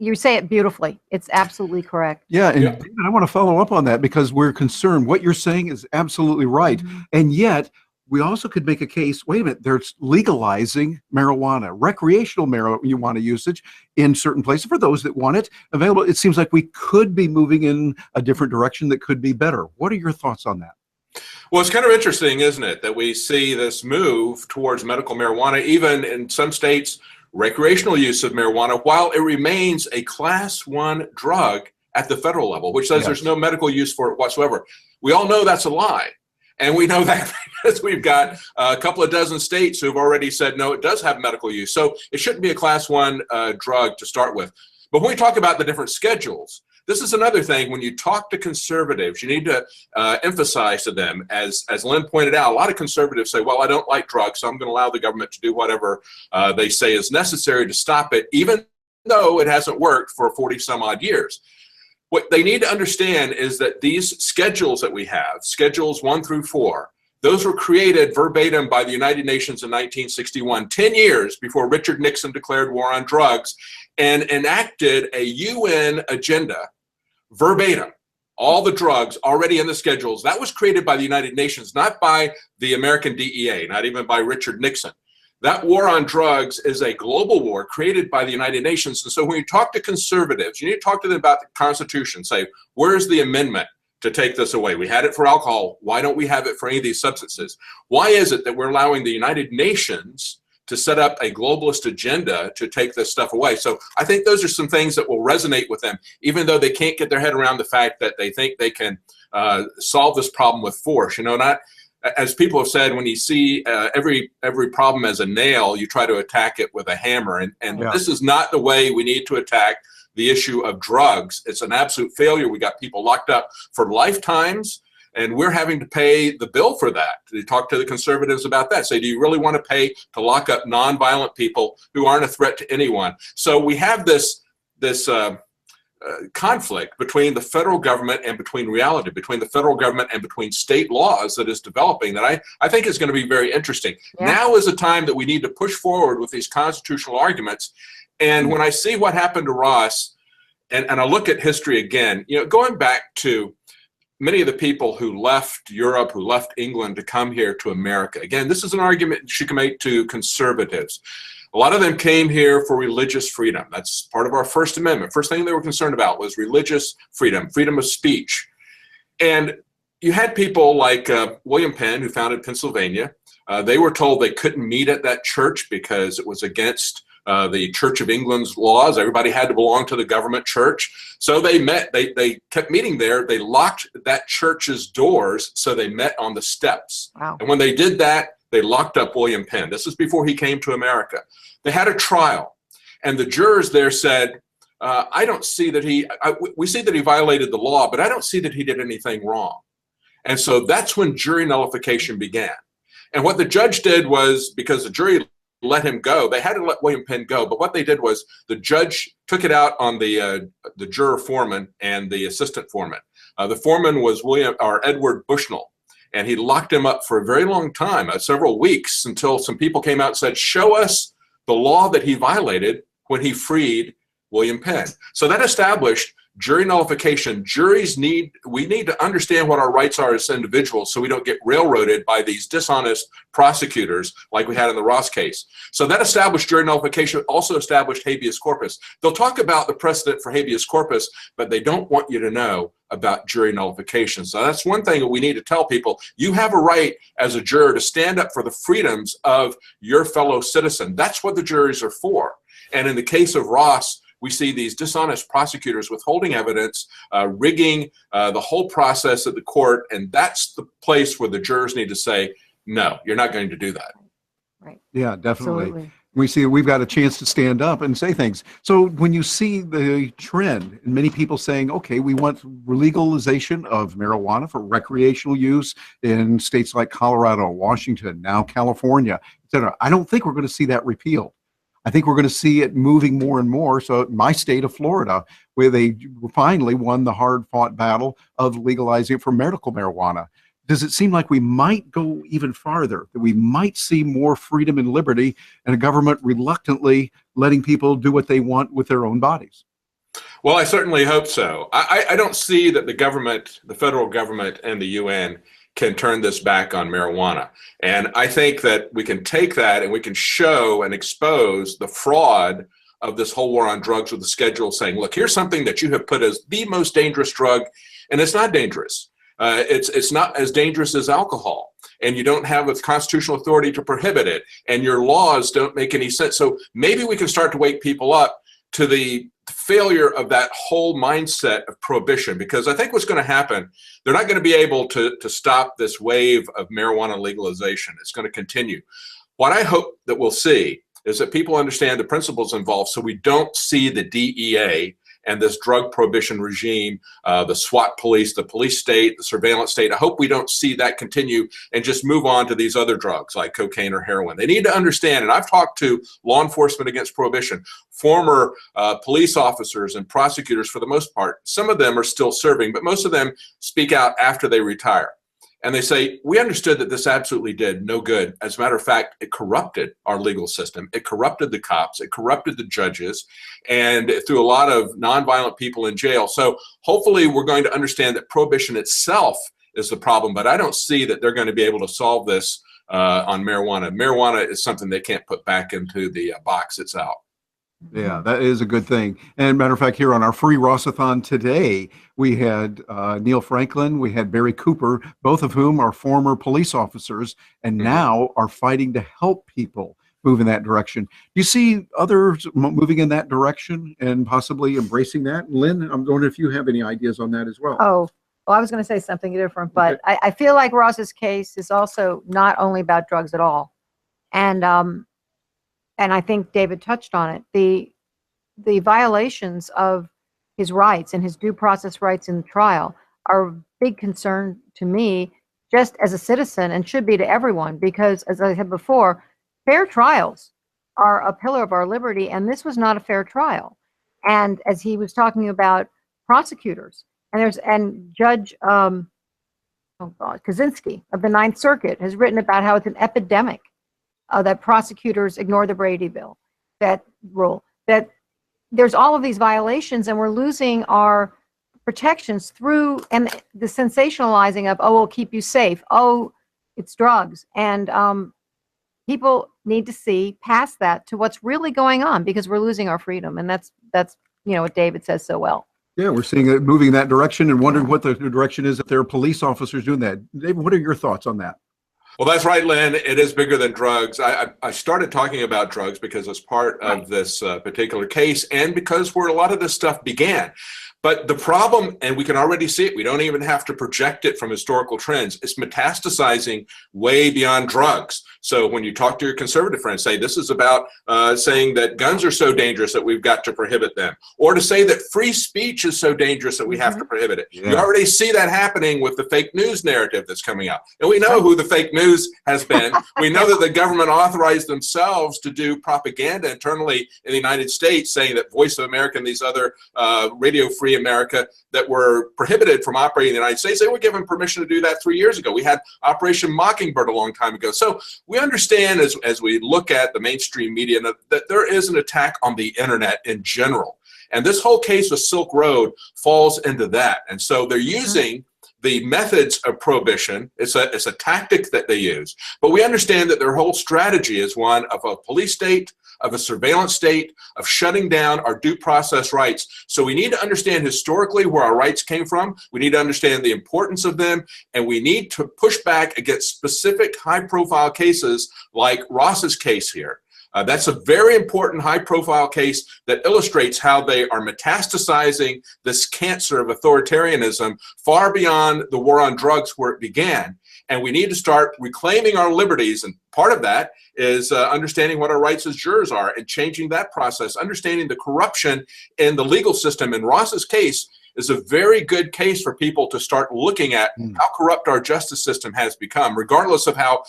you say it beautifully. It's absolutely correct. Yeah, and David, I want to follow up on that because we're concerned. What you're saying is absolutely right. And yet, we also could make a case, wait a minute, there's legalizing marijuana, recreational marijuana usage in certain places for those that want it available. It seems like we could be moving in a different direction that could be better. What are your thoughts on that? Well, it's kind of interesting, isn't it, that we see this move towards medical marijuana, even in some states, recreational use of marijuana, while it remains a Class 1 drug at the federal level, which says there's no medical use for it whatsoever. We all know that's a lie. And we know that because we've got a couple of dozen states who've already said, no, it does have medical use. So it shouldn't be a Class 1 drug to start with. But when we talk about the different schedules, this is another thing. When you talk to conservatives, you need to emphasize to them, as Lynn pointed out, a lot of conservatives say, well, I don't like drugs, so I'm going to allow the government to do whatever they say is necessary to stop it, even though it hasn't worked for 40 some odd years. What they need to understand is that these schedules that we have, schedules 1 through 4, those were created verbatim by the United Nations in 1961, 10 years before Richard Nixon declared war on drugs and enacted a UN agenda verbatim. All the drugs already in the schedules. That was created by the United Nations, not by the American DEA, not even by Richard Nixon. That war on drugs is a global war created by the United Nations. And so when you talk to conservatives, you need to talk to them about the Constitution. Say, where's the amendment to take this away? We had it for alcohol. Why don't we have it for any of these substances? Why is it that we're allowing the United Nations to set up a globalist agenda to take this stuff away? So I think those are some things that will resonate with them, even though they can't get their head around the fact that they think they can solve this problem with force. Not, as people have said, when you see every problem as a nail, you try to attack it with a hammer. And this is not the way we need to attack the issue of drugs. It's an absolute failure. We got people locked up for lifetimes, and we're having to pay the bill for that. To talk to the conservatives about that. Say, do you really want to pay to lock up nonviolent people who aren't a threat to anyone? So we have this conflict between the federal government and between reality, between the federal government and between state laws that is developing that I think is going to be very interesting. Now is a time that we need to push forward with these constitutional arguments. And when I see what happened to Ross, and I look at history again, going back to many of the people who left Europe, who left England to come here to America. Again, this is an argument you can make to conservatives. A lot of them came here for religious freedom. That's part of our First Amendment. First thing they were concerned about was religious freedom, freedom of speech. And you had people like William Penn, who founded Pennsylvania. They were told they couldn't meet at that church because it was against the Church of England's laws. Everybody had to belong to the government church. So they met, they kept meeting there. They locked that church's doors, so they met on the steps. Wow. And when they did that, they locked up William Penn. This is before he came to America. They had a trial, and the jurors there said, I don't see that we see that he violated the law, but I don't see that he did anything wrong. And so that's when jury nullification began. And what the judge did was, because the jury let him go, they had to let William Penn go, but what they did was the judge took it out on the juror foreman and the assistant foreman. The foreman was Edward Bushnell. And he locked him up for a very long time, several weeks, until some people came out and said, show us the law that he violated when he freed William Penn. So that established jury nullification. We need to understand what our rights are as individuals so we don't get railroaded by these dishonest prosecutors like we had in the Ross case. So that established jury nullification, also established habeas corpus. They'll talk about the precedent for habeas corpus, but they don't want you to know about jury nullification. So that's one thing that we need to tell people. You have a right as a juror to stand up for the freedoms of your fellow citizen. That's what the juries are for. And in the case of Ross, we see these dishonest prosecutors withholding evidence, rigging the whole process at the court, and that's the place where the jurors need to say, no, you're not going to do that. Right. Yeah, definitely. Absolutely. We see we've got a chance to stand up and say things. So when you see the trend and many people saying, okay, we want legalization of marijuana for recreational use in states like Colorado, Washington, now California, et cetera, I don't think we're going to see that repealed. I think we're going to see it moving more and more. So my state of Florida, where they finally won the hard-fought battle of legalizing it for medical marijuana. Does it seem like we might go even farther, that we might see more freedom and liberty and a government reluctantly letting people do what they want with their own bodies? Well, I certainly hope so. I don't see that the government, the federal government and the UN can turn this back on marijuana. And I think that we can take that and we can show and expose the fraud of this whole war on drugs with the schedule, saying, look, here's something that you have put as the most dangerous drug, and it's not dangerous. It's not as dangerous as alcohol, and you don't have a constitutional authority to prohibit it, and your laws don't make any sense. So maybe we can start to wake people up to the failure of that whole mindset of prohibition, because I think what's going to happen, they're not going to be able to stop this wave of marijuana legalization. It's going to continue. What I hope that we'll see is that people understand the principles involved, so we don't see the DEA and this drug prohibition regime, the SWAT police, the police state, the surveillance state. I hope we don't see that continue and just move on to these other drugs like cocaine or heroin. They need to understand, and I've talked to law enforcement against prohibition, former police officers and prosecutors for the most part. Some of them are still serving, but most of them speak out after they retire. And they say, we understood that this absolutely did no good. As a matter of fact, it corrupted our legal system. It corrupted the cops. It corrupted the judges, and it threw a lot of nonviolent people in jail. So hopefully we're going to understand that prohibition itself is the problem, but I don't see that they're going to be able to solve this on marijuana. Marijuana is something they can't put back into the box it's out. Yeah, that is a good thing. And matter of fact, here on our free Ross-a-Thon today, we had Neil Franklin, we had Barry Cooper, both of whom are former police officers and now are fighting to help people move in that direction. Do you see others moving in that direction and possibly embracing that? Lynn, I'm wondering if you have any ideas on that as well. Oh, well, I was going to say something different, but okay. I feel like Ross's case is also not only about drugs at all. And I think David touched on it. The violations of his rights and his due process rights in the trial are a big concern to me, just as a citizen, and should be to everyone, because as I said before, fair trials are a pillar of our liberty, and this was not a fair trial. And as he was talking about prosecutors, and Judge Kaczynski of the Ninth Circuit has written about how it's an epidemic that prosecutors ignore the Brady Bill, that rule, that there's all of these violations, and we're losing our protections through, and the sensationalizing of, oh, we'll keep you safe. Oh, it's drugs. And people need to see past that to what's really going on, because we're losing our freedom. And that's what David says so well. Yeah, we're seeing it moving in that direction and wondering what the direction is if there are police officers doing that. David, what are your thoughts on that? Well, that's right, Lynn. It is bigger than drugs. I started talking about drugs because it's part of this particular case and because where a lot of this stuff began. But the problem, and we can already see it, we don't even have to project it from historical trends, it's metastasizing way beyond drugs. So when you talk to your conservative friends, say this is about saying that guns are so dangerous that we've got to prohibit them, or to say that free speech is so dangerous that we have to prohibit it. Yeah. You already see that happening with the fake news narrative that's coming out. And we know who the fake news has been. We know that the government authorized themselves to do propaganda internally in the United States, saying that Voice of America and these other Radio Free America that were prohibited from operating in the United States, they were given permission to do that 3 years ago. We had Operation Mockingbird a long time ago. So we understand as we look at the mainstream media that there is an attack on the internet in general. And this whole case with Silk Road falls into that. And so they're using the methods of prohibition. It's a tactic that they use. But we understand that their whole strategy is one of a police state, of a surveillance state, of shutting down our due process rights. So we need to understand historically where our rights came from. We need to understand the importance of them, and we need to push back against specific high-profile cases like Ross's case here. That's a very important high-profile case that illustrates how they are metastasizing this cancer of authoritarianism far beyond the war on drugs where it began. And we need to start reclaiming our liberties, and part of that is understanding what our rights as jurors are and changing that process, understanding the corruption in the legal system. In Ross's case, is a very good case for people to start looking at how corrupt our justice system has become, regardless of how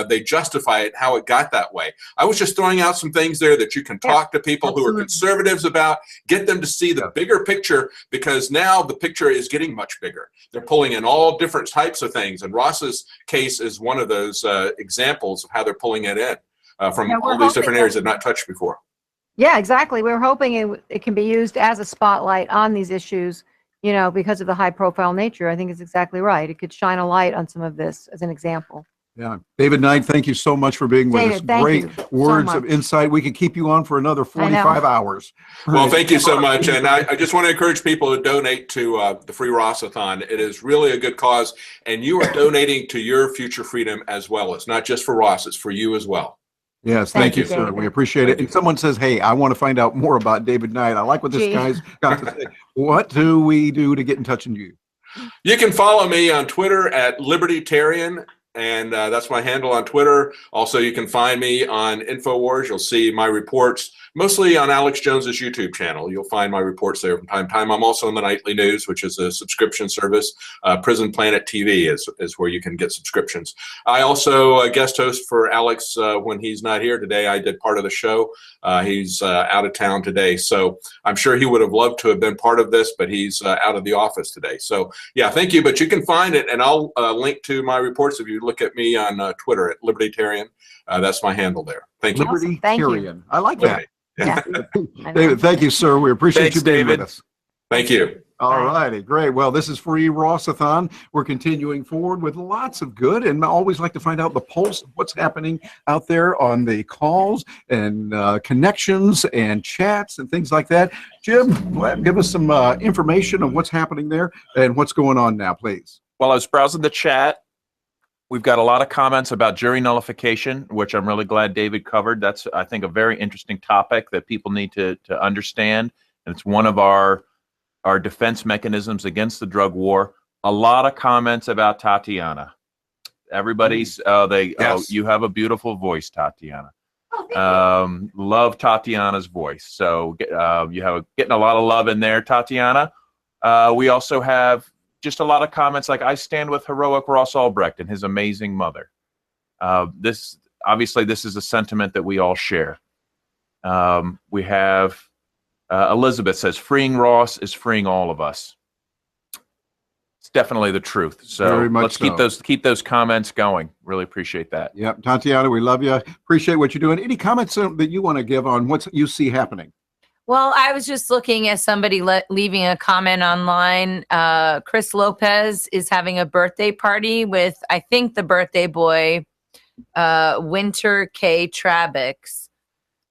they justify it, how it got that way. I was just throwing out some things there that you can talk to people who are conservatives about, get them to see the bigger picture, because now the picture is getting much bigger. They're pulling in all different types of things, and Ross's case is one of those examples of how they're pulling it in from all these different areas they've not touched before. Yeah, exactly. We're hoping it can be used as a spotlight on these issues, you know, because of the high profile nature. I think it's exactly right. It could shine a light on some of this as an example. Yeah. David Knight, thank you so much for being with us. Great words of insight. We could keep you on for another 45 hours. Well, thank you so much. And I just want to encourage people to donate to the free Ross-a-Thon. It is really a good cause, and you are donating to your future freedom as well. It's not just for Ross, it's for you as well. Yes, thank you, sir. We appreciate it. And someone says, hey, I want to find out more about David Knight. I like what this guy's got to say. What do we do to get in touch with you? You can follow me on Twitter at Libertarian, and that's my handle on Twitter. Also, you can find me on InfoWars. You'll see my reports, mostly on Alex Jones's YouTube channel. You'll find my reports there from time to time. I'm also on the Nightly News, which is a subscription service. Prison Planet TV is where you can get subscriptions. I also guest host for Alex when he's not here today. I did part of the show. He's out of town today, so I'm sure he would have loved to have been part of this, but he's out of the office today. So yeah, thank you. But you can find it, and I'll link to my reports if you look at me on Twitter at Libertarian. That's my handle there. Thank you. Libertarian. Thank you. I like that. Yeah. David, thank you, sir. We appreciate you being with us. Thank you. All righty, great. Well, this is Free Ross-a-Thon. We're continuing forward with lots of good, and I always like to find out the pulse of what's happening out there on the calls and connections and chats and things like that. Jim, give us some information on what's happening there and what's going on now, please. While I was browsing the chat, we've got a lot of comments about jury nullification, which I'm really glad David covered. That's, I think, a very interesting topic that people need to understand. And it's one of our defense mechanisms against the drug war. A lot of comments about Tatiana. Everybody's, you have a beautiful voice, Tatiana. Love Tatiana's voice. So you have getting a lot of love in there, Tatiana. We also have just a lot of comments like, I stand with heroic Ross Ulbricht and his amazing mother. Obviously, this is a sentiment that we all share. We have Elizabeth says, freeing Ross is freeing all of us. It's definitely the truth. So let's keep those comments going. Really appreciate that. Yep. Tatiana, we love you. Appreciate what you're doing. Any comments that you want to give on what you see happening? Well, I was just looking at somebody leaving a comment online. Chris Lopez is having a birthday party with, I think, the birthday boy, Winter K. Trabix.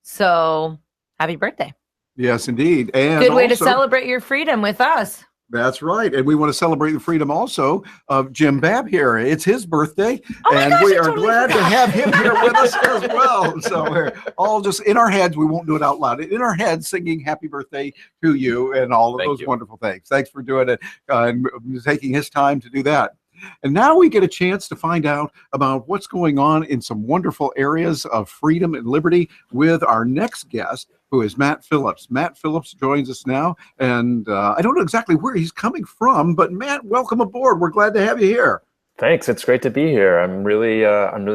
So happy birthday. Yes, indeed. And good way to celebrate your freedom with us. That's right. And we want to celebrate the freedom also of Jim Babb here. It's his birthday, and we are glad to have him here with us as well. So we're all just in our heads. We won't do it out loud. In our heads, singing happy birthday to you and all of those wonderful things. Thanks for doing it and taking his time to do that. And now we get a chance to find out about what's going on in some wonderful areas of freedom and liberty with our next guest, who is Matt Phillips. Matt Phillips joins us now, and I don't know exactly where he's coming from, but Matt, welcome aboard. We're glad to have you here. Thanks. It's great to be here. I'm really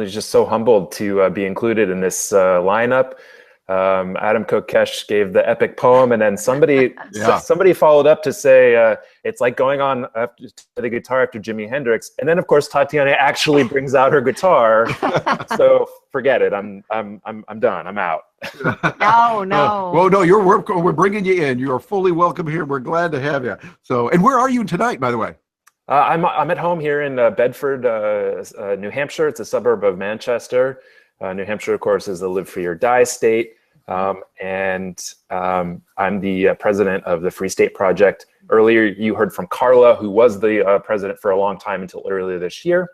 just so humbled to be included in this lineup. Adam Kokesh gave the epic poem, and then somebody followed up to say it's like going on after the guitar after Jimi Hendrix, and then of course Tatiana actually brings out her guitar. So forget it. I'm done. I'm out. No. Well, no, we're bringing you in. You are fully welcome here. We're glad to have you. So, and where are you tonight, by the way? I'm at home here in Bedford, New Hampshire. It's a suburb of Manchester. New Hampshire, of course, is the live free or die state. And I'm the president of the Free State Project. Earlier, you heard from Carla, who was the president for a long time until earlier this year.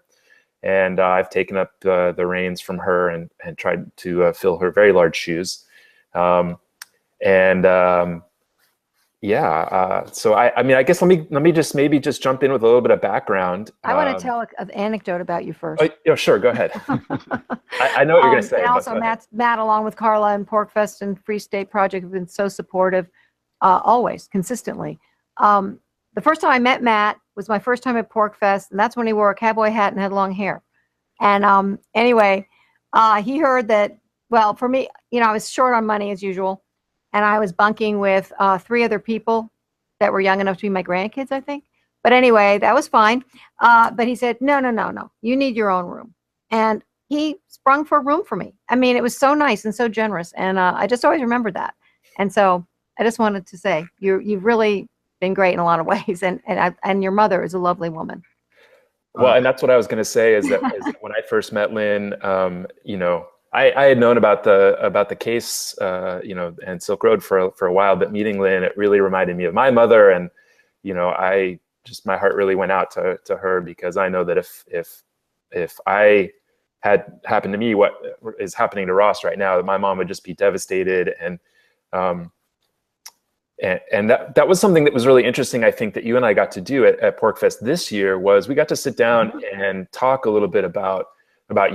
And I've taken up the reins from her and tried to fill her very large shoes. So I mean, I guess let me just maybe jump in with a little bit of background. I want to tell an anecdote about you first. Oh, yeah, sure, go ahead. I know what you're going to say. And also, Matt, along with Carla and PorcFest and Free State Project, have been so supportive, always, consistently. the first time I met Matt was my first time at Pork Fest, and that's when he wore a cowboy hat and had long hair. And anyway, he heard that, well, for me, I was short on money as usual, and I was bunking with 3 other people that were young enough to be my grandkids, I think. But anyway, that was fine. But he said, no, you need your own room. And he sprung for a room for me. I mean, it was so nice and so generous. And I just always remembered that. And so I just wanted to say, you've really been great in a lot of ways. And your mother is a lovely woman. Well, and that's what I was going to say is that when I first met Lynn, I had known about the case, and Silk Road for a while, but meeting Lynn, it really reminded me of my mother. And, my heart really went out to her, because I know that if I had happened to me what is happening to Ross right now, that my mom would just be devastated. And that was something that was really interesting, I think, that you and I got to do at PorkFest this year, was we got to sit down and talk a little bit about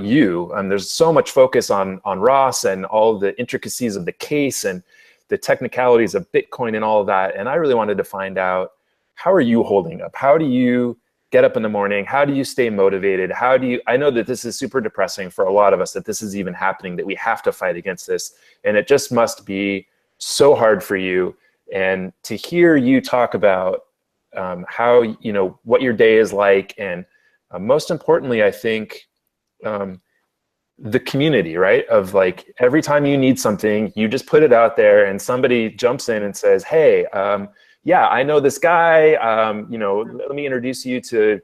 you. There's so much focus on Ross and all the intricacies of the case and the technicalities of Bitcoin and all of that. And I really wanted to find out, how are you holding up? How do you get up in the morning? How do you stay motivated? I know that this is super depressing for a lot of us, that this is even happening, that we have to fight against this. And it just must be so hard for you. And to hear you talk about how, what your day is like. And most importantly, I think, the community, right? Of like, every time you need something, you just put it out there and somebody jumps in and says, hey, yeah, I know this guy, let me introduce you to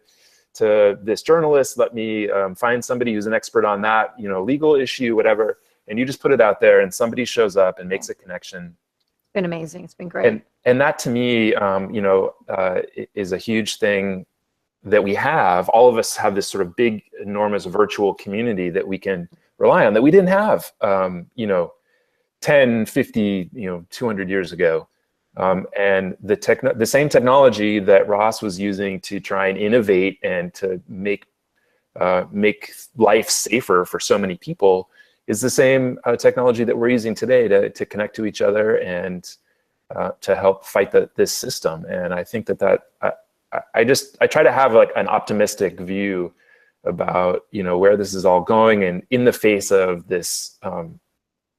this journalist. Let me find somebody who's an expert on that, legal issue, whatever. And you just put it out there and somebody shows up and makes a connection. It's been amazing. It's been great. And that to me, is a huge thing that we have. All of us have this sort of big, enormous virtual community that we can rely on, that we didn't have, 10, 50, 200 years ago. And the same technology that Ross was using to try and innovate and to make life safer for so many people is the same technology that we're using today to connect to each other and to help fight this system. And I think that I try to have like an optimistic view about where this is all going, and in the face of this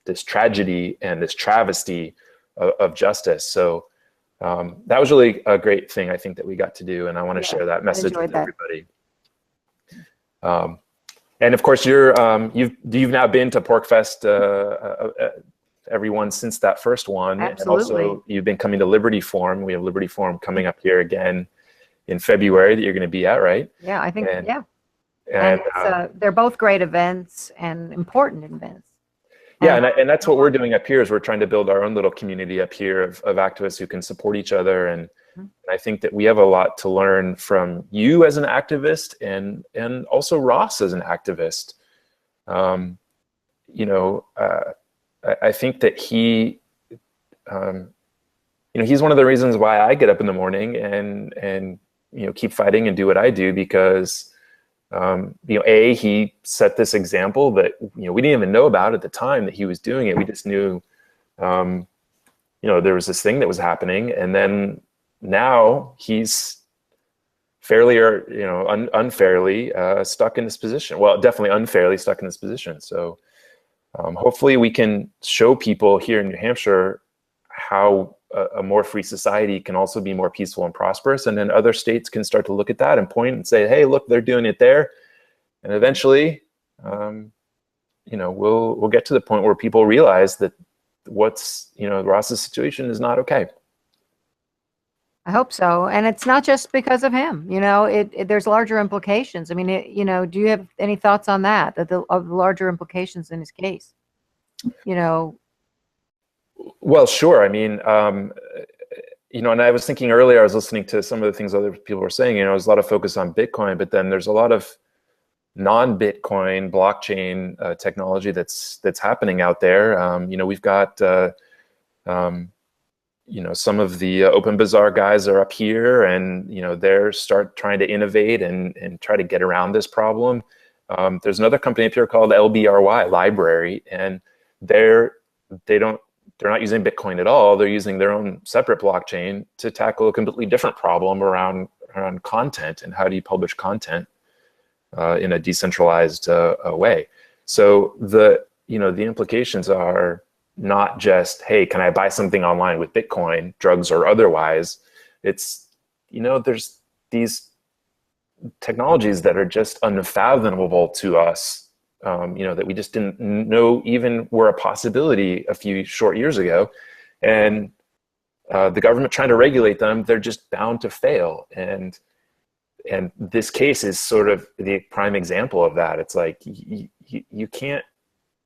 this tragedy and this travesty of justice. So that was really a great thing, I think, that we got to do, and I want to share that message with everybody. And of course, you've now been to PorkFest, everyone, since that first one. Absolutely. And also you've been coming to Liberty Forum. We have Liberty Forum coming up here again in February that you're going to be at, right? Yeah, I think, and, yeah. And they're both great events and important events. Yeah, and that's what we're doing up here, is we're trying to build our own little community up here of activists who can support each other. And I think that we have a lot to learn from you as an activist, and also Ross as an activist. I think that he, he's one of the reasons why I get up in the morning and keep fighting and do what I do, because he set this example that, we didn't even know about at the time that he was doing it. We just knew, there was this thing that was happening. And then now he's fairly or, unfairly stuck in this position. Well, definitely unfairly stuck in this position. So hopefully we can show people here in New Hampshire how a more free society can also be more peaceful and prosperous. And then other states can start to look at that and point and say, hey, look, they're doing it there. And eventually, we'll get to the point where people realize that Ross's situation is not okay. I hope so. And it's not just because of him, there's larger implications. I mean, do you have any thoughts on that, of the larger implications in his case? Well, sure. I mean, and I was thinking earlier, I was listening to some of the things other people were saying, there's a lot of focus on Bitcoin, but then there's a lot of non-Bitcoin blockchain technology that's happening out there. We've got, some of the Open Bazaar guys are up here, and, they're trying to innovate and try to get around this problem. There's another company up here called LBRY, Library, and they don't they're not using Bitcoin at all. They're using their own separate blockchain to tackle a completely different problem around content and how do you publish content in a decentralized way. So the implications are not just, hey, can I buy something online with Bitcoin, drugs or otherwise? It's, there's these technologies that are just unfathomable to us, that we just didn't know even were a possibility a few short years ago. And the government trying to regulate them, they're just bound to fail. And this case is sort of the prime example of that. It's like you can't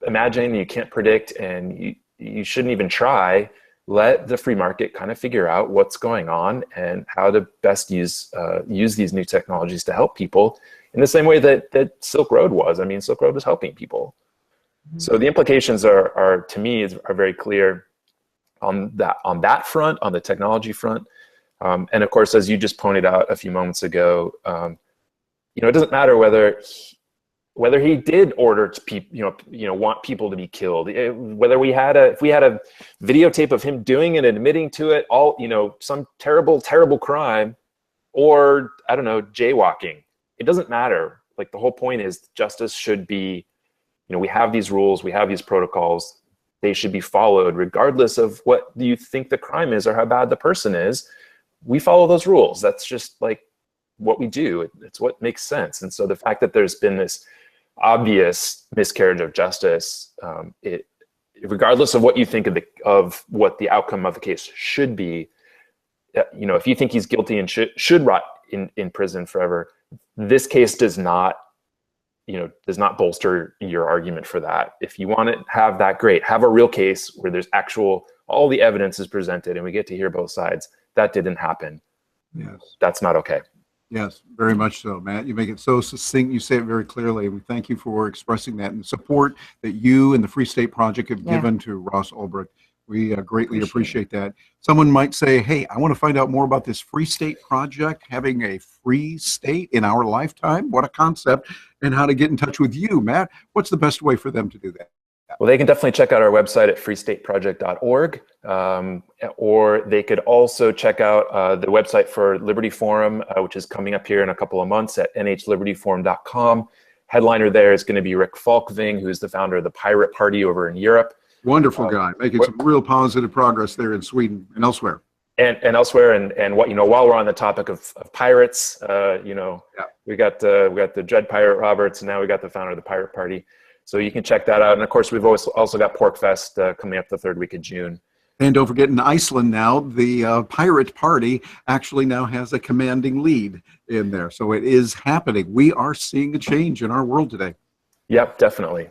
imagine, you can't predict, and you shouldn't even try. Let the free market kind of figure out what's going on and how to best use these new technologies to help people in the same way that Silk Road was. I mean, Silk Road was helping people. So the implications are to me, are very clear on that front, on the technology front. And of course, as you just pointed out a few moments ago, it doesn't matter whether he did order to people, want people to be killed. Whether if we had a videotape of him doing it and admitting to it, all some terrible, terrible crime, or I don't know, jaywalking. It doesn't matter. Like, the whole point is justice should be, we have these rules, we have these protocols, they should be followed regardless of what you think the crime is or how bad the person is. We follow those rules. That's just like what we do. It's what makes sense. And so the fact that there's been this obvious miscarriage of justice, regardless of what you think of what the outcome of the case should be, if you think he's guilty and should rot in prison forever, this case does not bolster your argument for that. If you want to have that, great. Have a real case where there's all the evidence is presented and we get to hear both sides. That didn't happen. Yes. That's not okay. Yes, very much so, Matt. You make it so succinct. You say it very clearly. We thank you for expressing that and the support that you and the Free State Project have given to Ross Ulbricht. We greatly appreciate that. Someone might say, hey, I want to find out more about this Free State Project, having a free state in our lifetime. What a concept, and how to get in touch with you, Matt. What's the best way for them to do that? Well, they can definitely check out our website at freestateproject.org, or they could also check out the website for Liberty Forum, which is coming up here in a couple of months at nhlibertyforum.com. Headliner there is going to be Rick Falkving, who's the founder of the Pirate Party over in Europe. Wonderful guy, making some real positive progress there in Sweden and elsewhere. And elsewhere, and what while we're on the topic of pirates, we got the Dread Pirate Roberts, and now we got the founder of the Pirate Party. So you can check that out. And of course, we've also got Pork Fest coming up the third week of June. And don't forget, in Iceland now, the Pirate Party actually now has a commanding lead in there. So it is happening. We are seeing a change in our world today. Yep, definitely.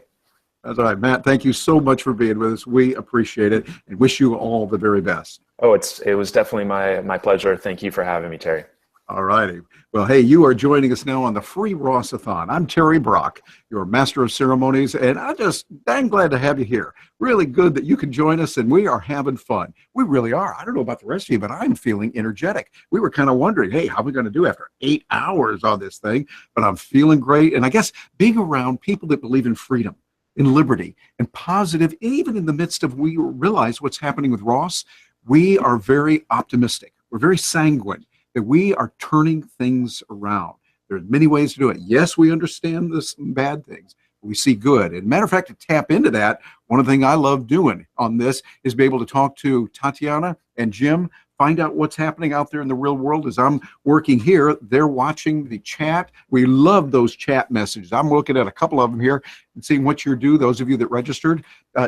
That's all right, Matt. Thank you so much for being with us. We appreciate it and wish you all the very best. Oh, it was definitely my pleasure. Thank you for having me, Terry. All righty. Well, hey, you are joining us now on the free Ross-a-Thon. I'm Terry Brock, your master of ceremonies, and I'm just dang glad to have you here. Really good that you can join us, and we are having fun. We really are. I don't know about the rest of you, but I'm feeling energetic. We were kind of wondering, hey, how are we going to do after 8 hours on this thing? But I'm feeling great, and I guess being around people that believe in freedom, in liberty, and positive, even in the midst of we realize what's happening with Ross, we are very optimistic. We're very sanguine that we are turning things around. There's many ways to do it. Yes, we understand the bad things. We see good. And matter of fact, to tap into that, one of the things I love doing on this is be able to talk to Tatiana and Jim, find out what's happening out there in the real world. As I'm working here, they're watching the chat. We love those chat messages. I'm looking at a couple of them here and seeing what you do, those of you that registered.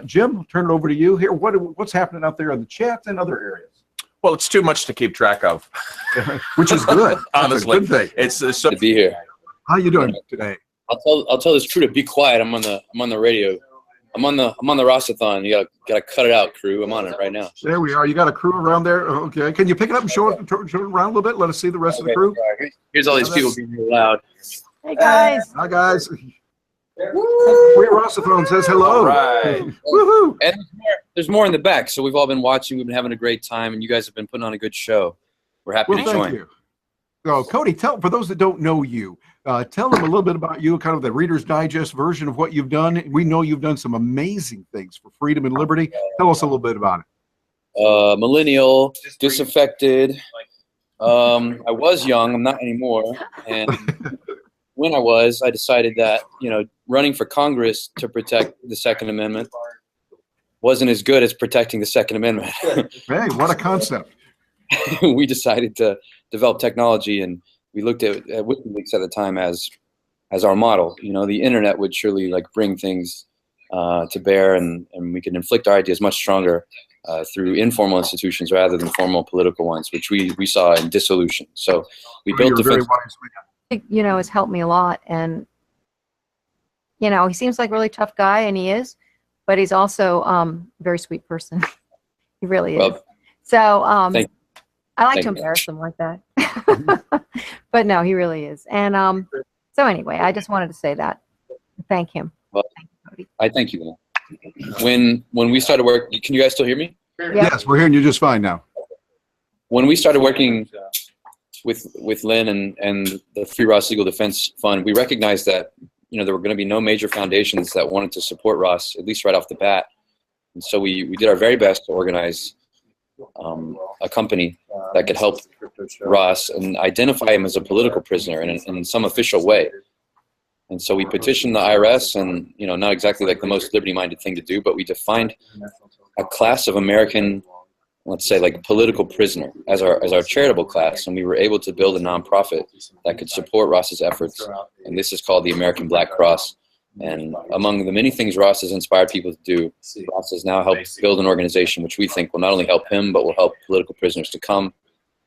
Jim, I'll turn it over to you here. What's happening out there in the chat and other areas? Well, it's too much to keep track of. Which is good. Honestly. That's a good thing. It's so to be here. How you doing today? I'll tell this crew to be quiet. I'm on the radio. I'm on the Ross-a-Thon. You gotta cut it out, crew. I'm on it right now. There we are. You got a crew around there. Okay. Can you pick it up and show it around a little bit? Let us see the rest of the crew. Here's all these people being real loud. Hey guys. Hi guys. Free Ross-a-Thon says hello. All right. Woohoo! And there's more in the back. So we've all been watching. We've been having a great time, and you guys have been putting on a good show. We're happy to join. Thank you. So, Cody, for those that don't know you, Tell them a little bit about you, kind of the Reader's Digest version of what you've done. We know you've done some amazing things for freedom and liberty. Tell us a little bit about it. Millennial, disaffected. I was young. I'm not anymore. And when I decided that, running for Congress to protect the Second Amendment wasn't as good as protecting the Second Amendment. Hey, what a concept. We decided to develop technology, and we looked at WikiLeaks at the time as our model. The internet would surely bring things to bear, and we could inflict our ideas much stronger through informal institutions rather than formal political ones, which we saw in dissolution. So we built defense. Has helped me a lot, and he seems like a really tough guy, and he is, but he's also a very sweet person. He really is. So I like to embarrass him like that. But no, he really is. And so anyway, I just wanted to say that. Thank him. Well, thank you, Cody. I thank you. When we started work, can you guys still hear me? Yes, we're hearing you just fine now. When we started working with Lynn and the Free Ross Legal Defense Fund, we recognized that there were going to be no major foundations that wanted to support Ross, at least right off the bat. And so we did our very best to organize a company that could help Ross and identify him as a political prisoner in some official way. And so we petitioned the IRS, and not exactly like the most liberty-minded thing to do, but we defined a class of American, let's say, political prisoner as our charitable class, and we were able to build a nonprofit that could support Ross's efforts, and this is called the American Black Cross. And among the many things Ross has inspired people to do, Ross has now helped build an organization which we think will not only help him, but will help political prisoners to come,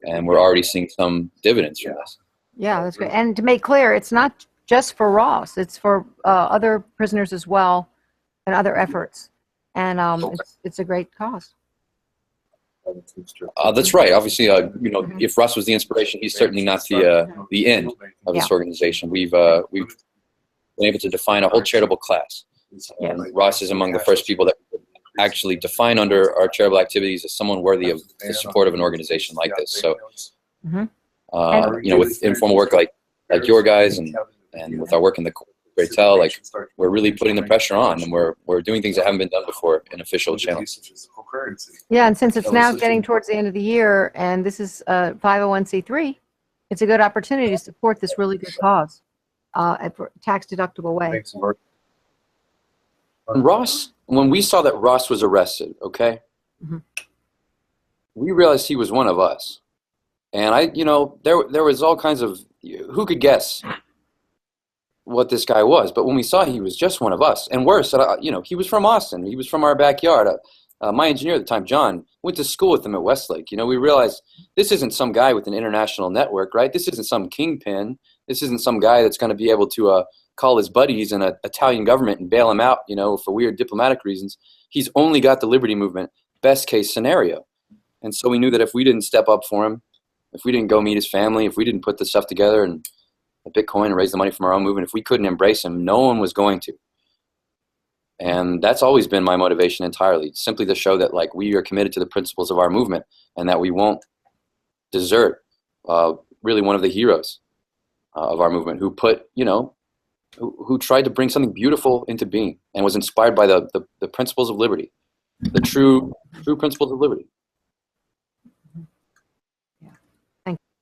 and we're already seeing some dividends from this. Yeah, that's great. And to make clear, it's not just for Ross, it's for other prisoners as well, and other efforts, and it's a great cause. That's right. Obviously, if Ross was the inspiration, he's certainly not the end of this organization. We've been able to define a whole charitable class. And Ross is among the first people that actually define under our charitable activities as someone worthy of the support of an organization like this. So, with informal work like your guys and with our work in the Great Tell, we're really putting the pressure on, and we're doing things that haven't been done before in official channels. Yeah, and since it's now getting towards the end of the year, and this is 501c3, it's a good opportunity to support this really good cause at a tax-deductible way. Ross, when we saw that Ross was arrested, we realized he was one of us. And there was all kinds of, who could guess what this guy was? But when we saw he was just one of us, and worse, he was from Austin. He was from our backyard. My engineer at the time, John, went to school with him at Westlake. We realized this isn't some guy with an international network, right? This isn't some kingpin. This isn't some guy that's going to be able to call his buddies in an Italian government and bail him out, for weird diplomatic reasons. He's only got the liberty movement, best case scenario. And so we knew that if we didn't step up for him, if we didn't go meet his family, if we didn't put this stuff together and Bitcoin and raise the money from our own movement, if we couldn't embrace him, no one was going to. And that's always been my motivation entirely, simply to show that we are committed to the principles of our movement and that we won't desert really one of the heroes of our movement who put, who tried to bring something beautiful into being and was inspired by the principles of liberty, the true principles of liberty.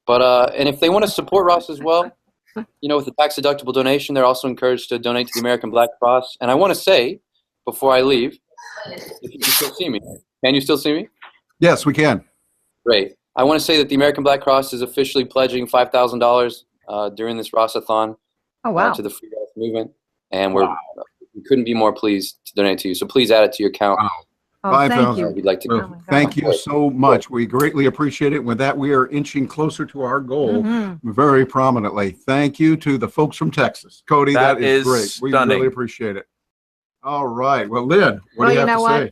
But and if they want to support Ross as well, with a tax-deductible donation, they're also encouraged to donate to the American Black Cross. And I want to say, before I leave, if you can still see me. Can you still see me? Yes, we can. Great. I want to say that the American Black Cross is officially pledging $5,000 during this Ross-a-Thon to the Free Ross movement. And we couldn't be more pleased to donate to you. So please add it to your account. Wow. 5,000. We'd like to Thank you so much. We greatly appreciate it. With that, we are inching closer to our goal very prominently. Thank you to the folks from Texas. Cody, that is great. Stunning. We really appreciate it. All right. Well, Lynn, what do you have to say?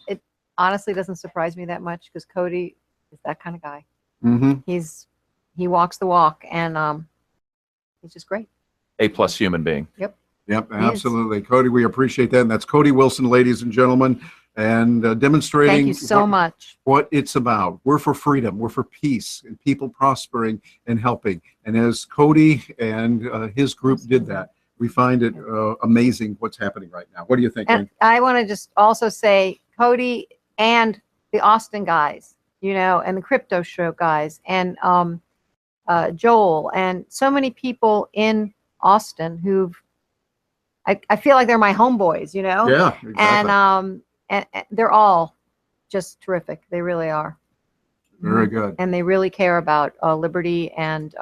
It honestly doesn't surprise me that much because Cody is that kind of guy. He walks the walk, and he's just great. A+ human being. Yep. Yep, absolutely. Cody, we appreciate that. And that's Cody Wilson, ladies and gentlemen. and demonstrating Thank you so much. What it's about. We're for freedom. We're for peace and people prospering and helping. And as Cody and his group did that, we find it amazing what's happening right now. What do you think, And Lynn? I want to just also say Cody and the Austin guys, you know, and the Crypto Show guys, and Joel, and so many people in Austin who've, I feel like they're my homeboys, you know? Yeah, exactly. And they're all just terrific. They really are. Very good. And they really care about liberty and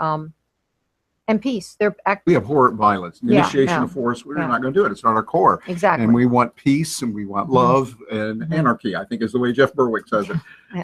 peace. We abhor violence. The initiation of force, we're not going to do it. It's not our core. Exactly. And we want peace and we want love and anarchy, I think is the way Jeff Berwick says it.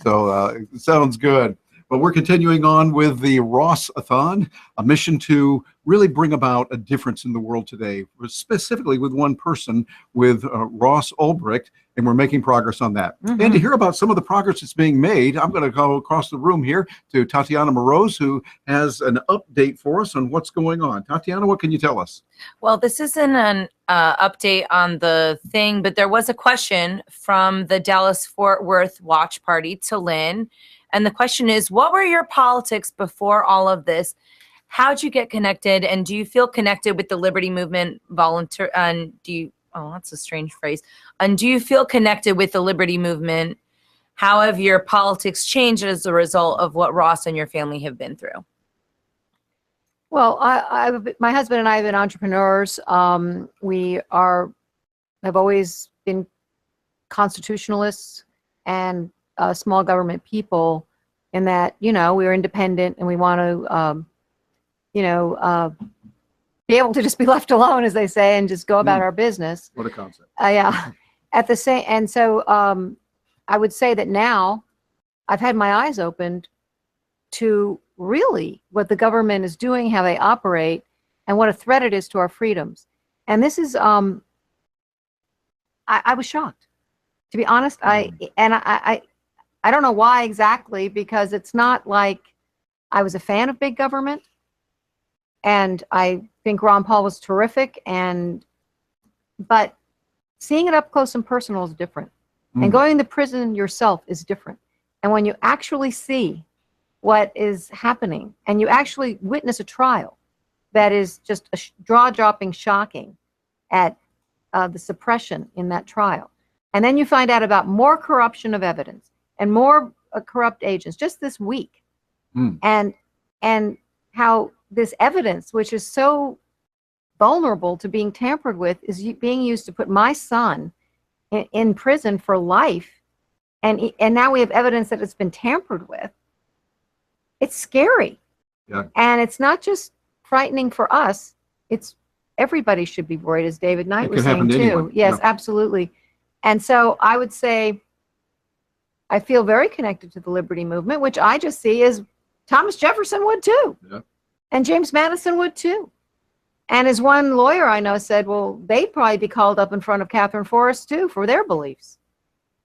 So it sounds good. But we're continuing on with the Ross-a-Thon, a mission to really bring about a difference in the world today, specifically with one person, with Ross Ulbricht, and we're making progress on that. And to hear about some of the progress that's being made, I'm going to go across the room here to Tatiana Moroz, who has an update for us on what's going on. Tatiana, what can you tell us? Well, this isn't an update on the thing, but there was a question from the Dallas-Fort Worth watch party to Lynn. And the question is, what were your politics before all of this? How'd you get connected? And do you feel connected with the Liberty Movement volunteer? And do you, oh, that's a strange phrase. And do you feel connected with the Liberty Movement? How have your politics changed as a result of what Ross and your family have been through? Well, my husband and I have been entrepreneurs. We have always been constitutionalists and small government people, in that, you know, we're independent and we want to, be able to just be left alone, as they say, and just go about our business. What a concept. Yeah. At the same, and so I would say that now I've had my eyes opened to really what the government is doing, how they operate, and what a threat it is to our freedoms. And this is, I was shocked, to be honest. I don't know why exactly, because it's not like I was a fan of big government, and I think Ron Paul was terrific, but seeing it up close and personal is different. And going to prison yourself is different. And when you actually see what is happening, and you actually witness a trial that is just jaw-dropping shocking at the suppression in that trial, and then you find out about more corruption of evidence and more corrupt agents just this week, and how this evidence, which is so vulnerable to being tampered with, is being used to put my son in prison for life, and now we have evidence that it's been tampered with. It's scary. Yeah. And it's not just frightening for us, it's everybody should be worried, as David Knight was saying too. Anyone. Yes, Yeah. absolutely. And so I would say I feel very connected to the Liberty Movement, which I just see as Thomas Jefferson would too. Yeah. And James Madison would too. And as one lawyer I know said, well, they'd probably be called up in front of Catherine Forrest too for their beliefs.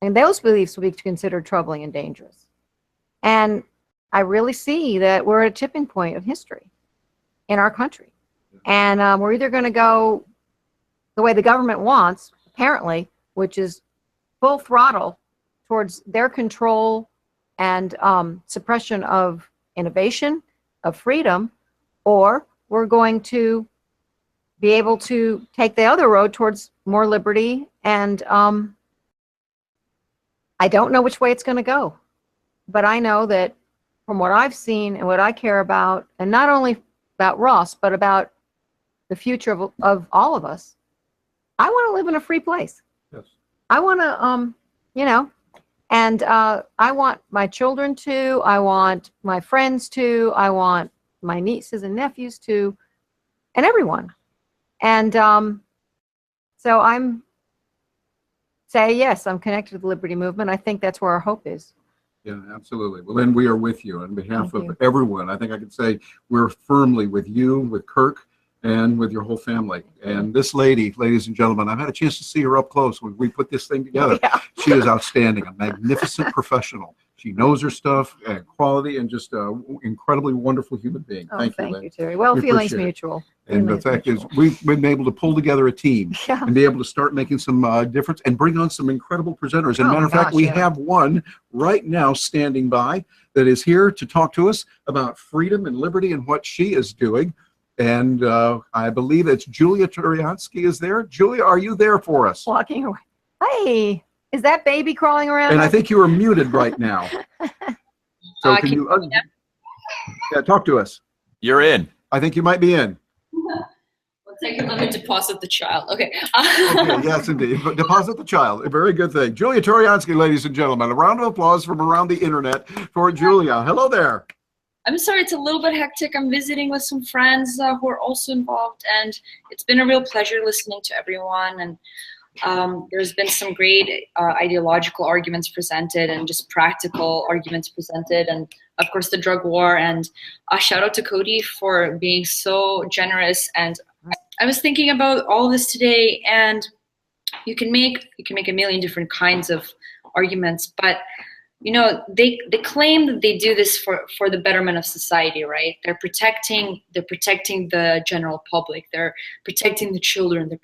And those beliefs would be considered troubling and dangerous. And I really see that we're at a tipping point of history in our country. And we're either going to go the way the government wants, apparently, which is full throttle towards their control and suppression of innovation, of freedom, or we're going to be able to take the other road towards more liberty. And I don't know which way it's going to go, but I know that from what I've seen and what I care about, and not only about Ross, but about the future of all of us, I want to live in a free place. Yes. I want to, and I want my children to, I want my friends to, I want my nieces and nephews to, and everyone. And so I'm yes, I'm connected to the Liberty Movement. I think that's where our hope is. Yeah, absolutely. Well, then we are with you on behalf Thank of you. everyone. I think I could say we're firmly with you, with Kirk, and with your whole family. And this lady, ladies and gentlemen, I've had a chance to see her up close when we put this thing together. Yeah. She is outstanding, a magnificent professional. She knows her stuff and quality, and just an incredibly wonderful human being. Oh, Thank you, thank Lynn. you, Terry. Well, We feelings appreciate it. mutual. And the fact is, we've been able to pull together a team and be able to start making some difference and bring on some incredible presenters. And matter of fact, we have one right now standing by that is here to talk to us about freedom and liberty and what she is doing. And I believe it's Julia Turiansky is there. Julia, are you there for us? Walking away. Hey, is that baby crawling around? And I think you are muted right now. So can you talk to us? You're in. I think you might be in. 1 second, let me deposit the child. Okay. Okay, yes, indeed. But deposit the child. A very good thing. Julia Turiansky, ladies and gentlemen. A round of applause from around the internet for Julia. Hello there. I'm sorry, it's a little bit hectic. I'm visiting with some friends who are also involved, and it's been a real pleasure listening to everyone. And there's been some great ideological arguments presented and just practical arguments presented, and of course the drug war. And a shout out to Cody for being so generous. And I was thinking about all this today, and you can make a million different kinds of arguments, but you know, they claim that they do this for the betterment of society, right? They're protecting the general public. They're protecting the children.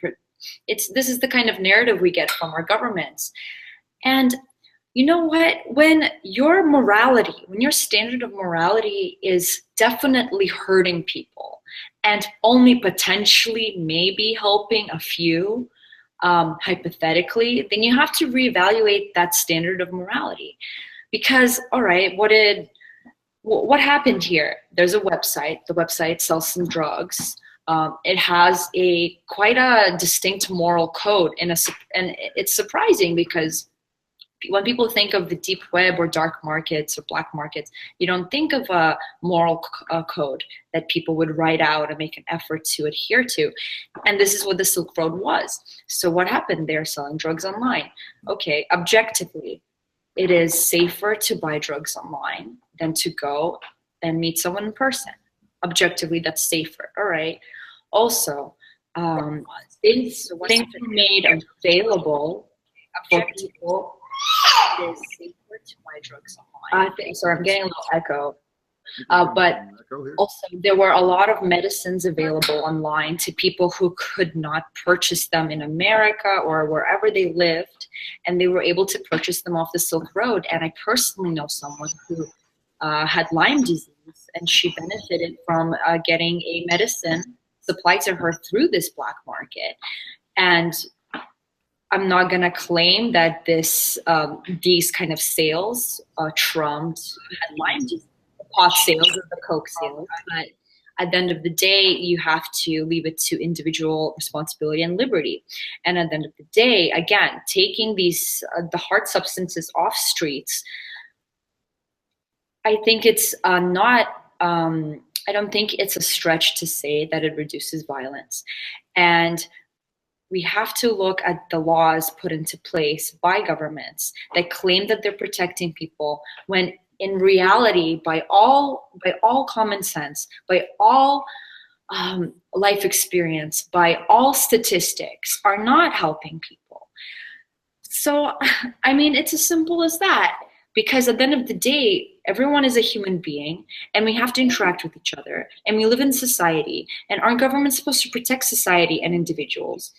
This is the kind of narrative we get from our governments. And you know what? When your standard of morality is definitely hurting people and only potentially maybe helping a few, hypothetically, then you have to reevaluate that standard of morality. Because, all right, what happened here? There's a website. The website sells some drugs. It has quite a distinct moral code, and it's surprising because when people think of the deep web or dark markets or black markets, you don't think of a moral code that people would write out and make an effort to adhere to. And this is what the Silk Road was. So what happened? They're selling drugs online. Okay, objectively, it is safer to buy drugs online than to go and meet someone in person. Objectively, that's safer. All right. Also, things were made available for people. It is safer to buy drugs online. Sorry, I'm getting a little echo. But also, there were a lot of medicines available online to people who could not purchase them in America or wherever they lived, and they were able to purchase them off the Silk Road. And I personally know someone who had Lyme disease, and she benefited from getting a medicine supplied to her through this black market. And I'm not going to claim that these kind of sales trumped Lyme disease, the pot sales or the Coke sales. But at the end of the day, you have to leave it to individual responsibility and liberty. And at the end of the day, again, taking these the hard substances off streets, I think it's not. I don't think it's a stretch to say that it reduces violence. And we have to look at the laws put into place by governments that claim that they're protecting people, when in reality, by all common sense, by all life experience, by all statistics, are not helping people. So, I mean, it's as simple as that. Because at the end of the day, everyone is a human being, and we have to interact with each other, and we live in society, and our government's supposed to protect society and individuals.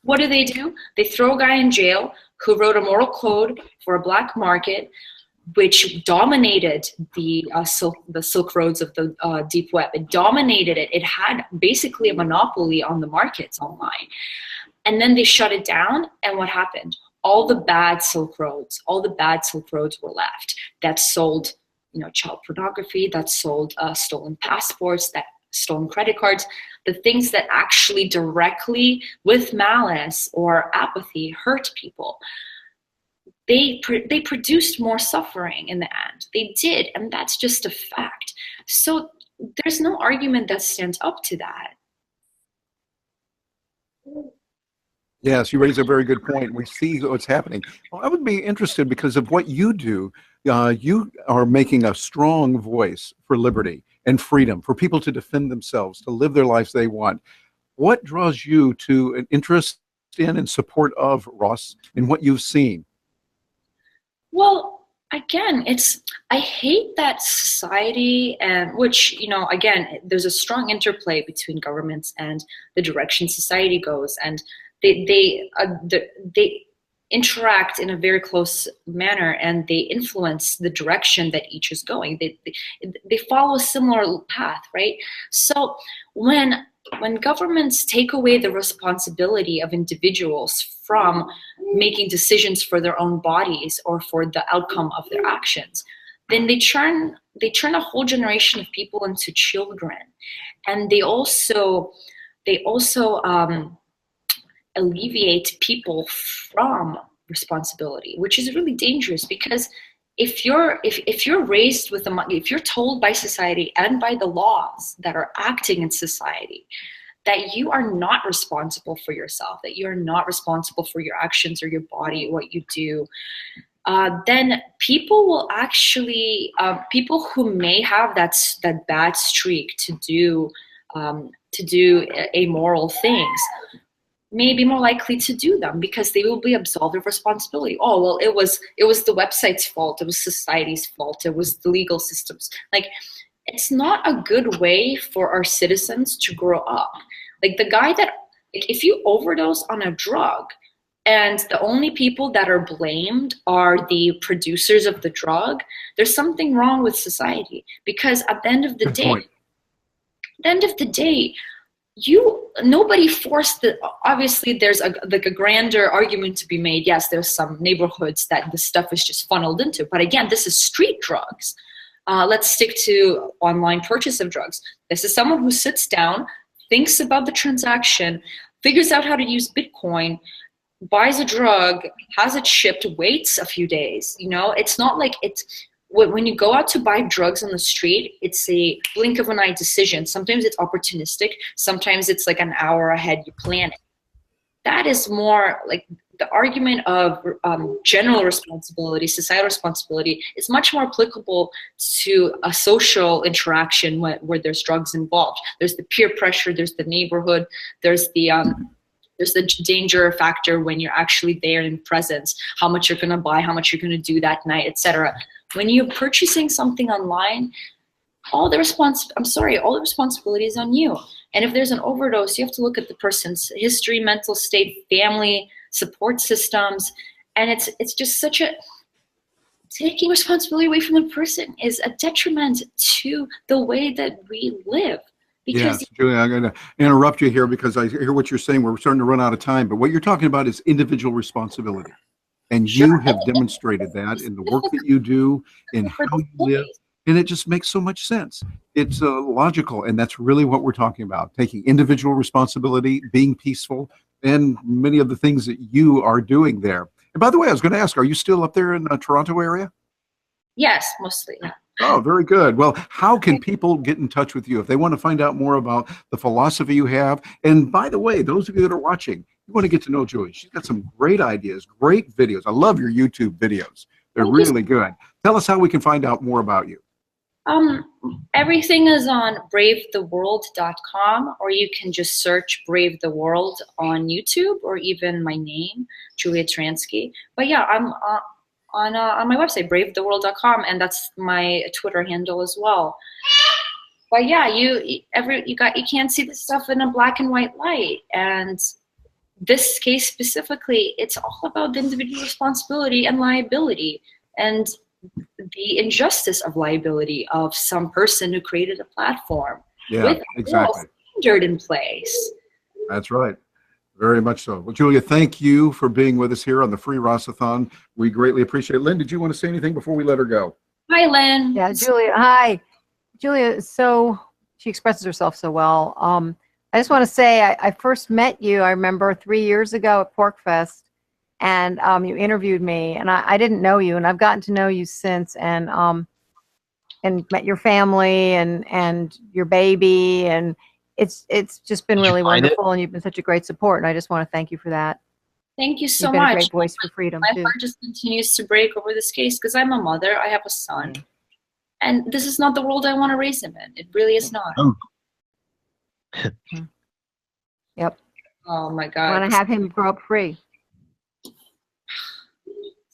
What do? They throw a guy in jail who wrote a moral code for a black market, which dominated the Silk Roads of the deep web. It dominated it. It had basically a monopoly on the markets online. And then they shut it down, and what happened? All the bad Silk Roads were left. That sold, child pornography, that sold stolen passports, that stolen credit cards, the things that actually directly, with malice or apathy, hurt people. They produced more suffering in the end. They did, and that's just a fact. So there's no argument that stands up to that. Yes, you raise a very good point. We see what's happening. Well, I would be interested because of what you do. You are making a strong voice for liberty and freedom, for people to defend themselves, to live their lives they want. What draws you to an interest in and support of Ross in what you've seen? Well, again, I hate that society, and which, again, there's a strong interplay between governments and the direction society goes, and they interact in a very close manner, and they influence the direction that each is going. They follow a similar path, right? So when governments take away the responsibility of individuals from making decisions for their own bodies or for the outcome of their actions, then they turn a whole generation of people into children, and they also alleviate people from responsibility, which is really dangerous, because if you're raised with if you're told by society and by the laws that are acting in society that you are not responsible for yourself, that you're not responsible for your actions or your body, what you do, then people will actually, people who may have that bad streak to do amoral things may be more likely to do them, because they will be absolved of responsibility. Oh, well, it was the website's fault, it was society's fault, it was the legal systems. Like, it's not a good way for our citizens to grow up. Like, the guy that, if you overdose on a drug and the only people that are blamed are the producers of the drug, there's something wrong with society, because at the end of the day, nobody forced obviously there's a grander argument to be made. Yes, there's some neighborhoods that the stuff is just funneled into, but again, this is street drugs. Let's stick to online purchase of drugs. This is someone who sits down, thinks about the transaction, figures out how to use Bitcoin, buys a drug, has it shipped, waits a few days. It's not like when you go out to buy drugs on the street, it's a blink of an eye decision. Sometimes it's opportunistic. Sometimes it's like an hour ahead, you plan it. That is more like the argument of general responsibility, societal responsibility is much more applicable to a social interaction where there's drugs involved. There's the peer pressure, there's the neighborhood, there's the danger factor when you're actually there in presence, how much you're going to buy, how much you're going to do that night, etc. When you're purchasing something online, all the responsibility is on you. And if there's an overdose, you have to look at the person's history, mental state, family, support systems. And it's just taking responsibility away from the person is a detriment to the way that we live. Yes, Julia, I'm going to interrupt you here because I hear what you're saying. We're starting to run out of time. But what you're talking about is individual responsibility. And you have demonstrated that in the work that you do, in how you live. And it just makes so much sense. It's logical. And that's really what we're talking about. Taking individual responsibility, being peaceful, and many of the things that you are doing there. And by the way, I was going to ask, are you still up there in the Toronto area? Yes, mostly. Yeah. Oh, very good. Well, how can people get in touch with you if they want to find out more about the philosophy you have? And by the way, those of you that are watching, you want to get to know Julie. She's got some great ideas, great videos. I love your YouTube videos. They're really good. Tell us how we can find out more about you. Everything is on bravetheworld.com, or you can just search Brave the World on YouTube, or even my name, Julia Transky. But yeah, I'm on my website, bravetheworld.com, and that's my Twitter handle as well. But yeah, you can't see this stuff in a black and white light. And this case specifically, it's all about the individual responsibility and liability, and the injustice of liability of some person who created a platform with exactly. a standard in place. That's right. Very much so. Well, Julia, thank you for being with us here on the Free Ross-a-Thon. We greatly appreciate it. Lynn, did you want to say anything before we let her go? Hi, Lynn. Yeah, Julia. Hi. Julia, she expresses herself so well. I just want to say I first met you, I remember 3 years ago at PorcFest, and you interviewed me, and I didn't know you, and I've gotten to know you since, and met your family and your baby, and it's just been really wonderful, and you've been such a great support, and I just want to thank you for that. Thank you so You've been much. a great voice for freedom, My too. heart just continues to break over this case because I'm a mother, I have a son, and this is not the world I want to raise him in. It really is not. Yep. Oh my I God. want to have him grow up free.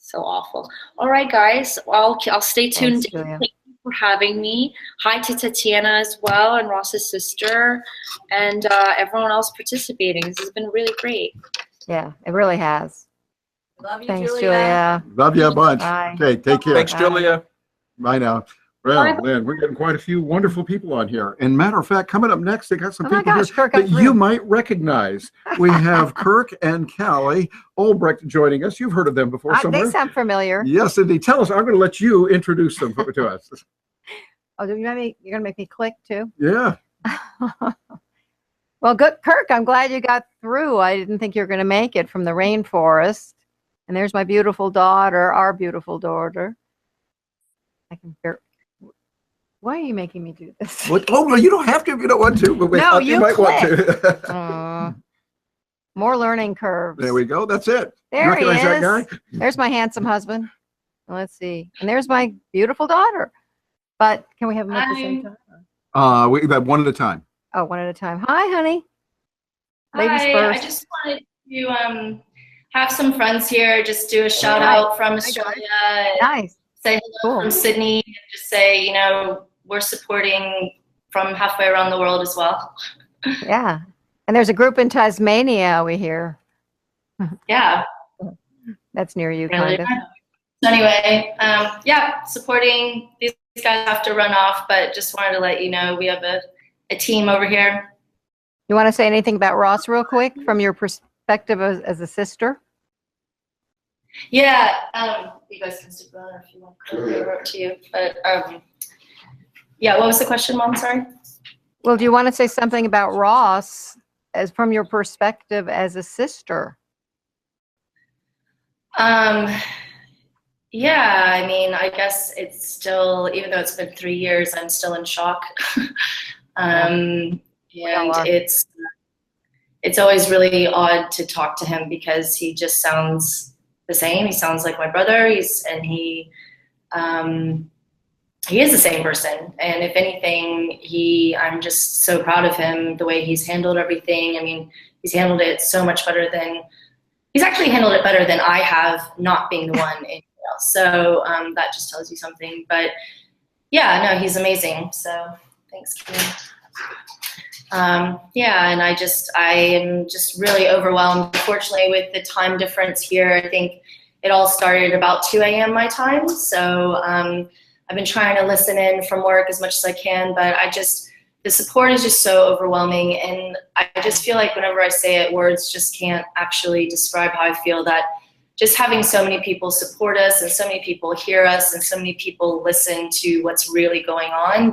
So awful. All right, guys. I'll stay tuned. Thanks, Julia. Thank you for having me. Hi to Tatiana as well, and Ross's sister, and everyone else participating. This has been really great. Yeah, it really has. Love you, Thanks, Julia. Love you a bunch. Bye. Okay, take care. Thanks, Julia. Bye now. Well, Lynn, we're getting quite a few wonderful people on here. And matter of fact, coming up next, they got some Oh my people gosh, here Kirk, that I'm through. you might recognize. We have Kirk and Callie Ulbricht joining us. You've heard of them before somewhere. They sound familiar. Yes, indeed. Tell us. I'm going to let you introduce them to us. Oh, you're going to make me click too? Yeah. Well, good, Kirk. I'm glad you got through. I didn't think you were going to make it from the rainforest. And there's my beautiful daughter, our beautiful daughter. I can hear. Why are you making me do this? What? Oh, well, you don't have to if you don't want to. But No, you you might want click. to. More learning curves. There we go. That's it. There You recognize he is. that guy? There's my handsome husband. Let's see. And there's my beautiful daughter. But can we have them at the same time? We got one at a time. Oh, one at a time. Hi, honey. Ladies Hi, first. I just wanted to have some friends here, just do a shout out from Australia. Nice. Say hello from Sydney, and just say, you know, we're supporting from halfway around the world as well. Yeah. And there's a group in Tasmania, we hear. Yeah. That's near you, Really? kind of. So anyway, yeah, supporting. These guys have to run off, but just wanted to let you know we have a team over here. You want to say anything about Ross real quick from your perspective as a sister? Yeah, you guys can stick around if you want to over up to you. But yeah, what was the question, Mom? Sorry. Well, do you want to say something about Ross as from your perspective as a sister? Yeah, I mean, I guess it's still, even though it's been 3 years, I'm still in shock. And it's always really odd to talk to him because he just sounds the same. He sounds like my brother. He is the same person. And if anything, I'm just so proud of him, the way he's handled everything. I mean, he's handled it so much better than, he's actually handled it better than I have, not being the one in jail. So that just tells you something. But yeah, no, he's amazing. So thanks, Kim. Yeah, and I am just really overwhelmed. Unfortunately, with the time difference here, I think it all started about 2 a.m. my time. So I've been trying to listen in from work as much as I can, but the support is just so overwhelming. And I just feel like whenever I say it, words just can't actually describe how I feel, that just having so many people support us and so many people hear us and so many people listen to what's really going on,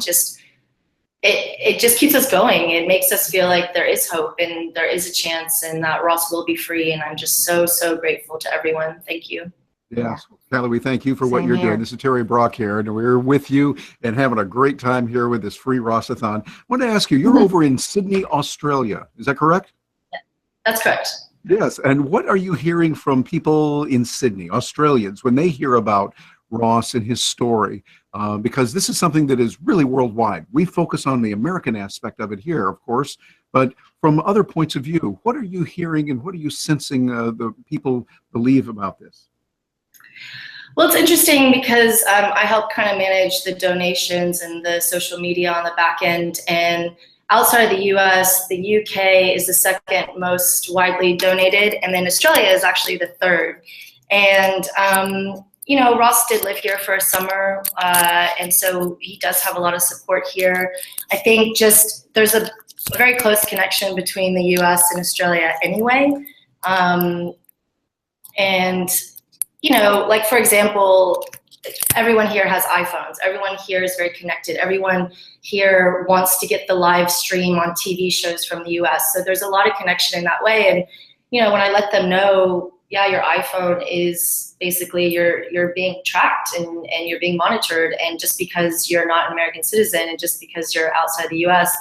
it just keeps us going. It makes us feel like there is hope and there is a chance and that Ross will be free. And I'm just so, so grateful to everyone. Thank you. Yes. Kelly, we thank you for what Same you're here. doing. This is Terry Brock here, and we're with you and having a great time here with this free Ross-a-Thon. I want to ask you, you're over in Sydney, Australia. Is that correct? That's correct. Yes. And what are you hearing from people in Sydney, Australians, when they hear about Ross and his story? Because this is something that is really worldwide. We focus on the American aspect of it here, of course, but from other points of view, what are you hearing and what are you sensing the people believe about this? Well, it's interesting because I help kind of manage the donations and the social media on the back end. And outside of the US, the UK is the second most widely donated, and then Australia is actually the third. And you know, Ross did live here for a summer, and so he does have a lot of support here. I think just there's a very close connection between the US and Australia anyway. And, you know, like for example, everyone here has iPhones. Everyone here is very connected. Everyone here wants to get the live stream on TV shows from the US. So there's a lot of connection in that way. And, you know, when I let them know, yeah, your iPhone is basically you're being tracked and you're being monitored, and just because you're not an American citizen and just because you're outside the US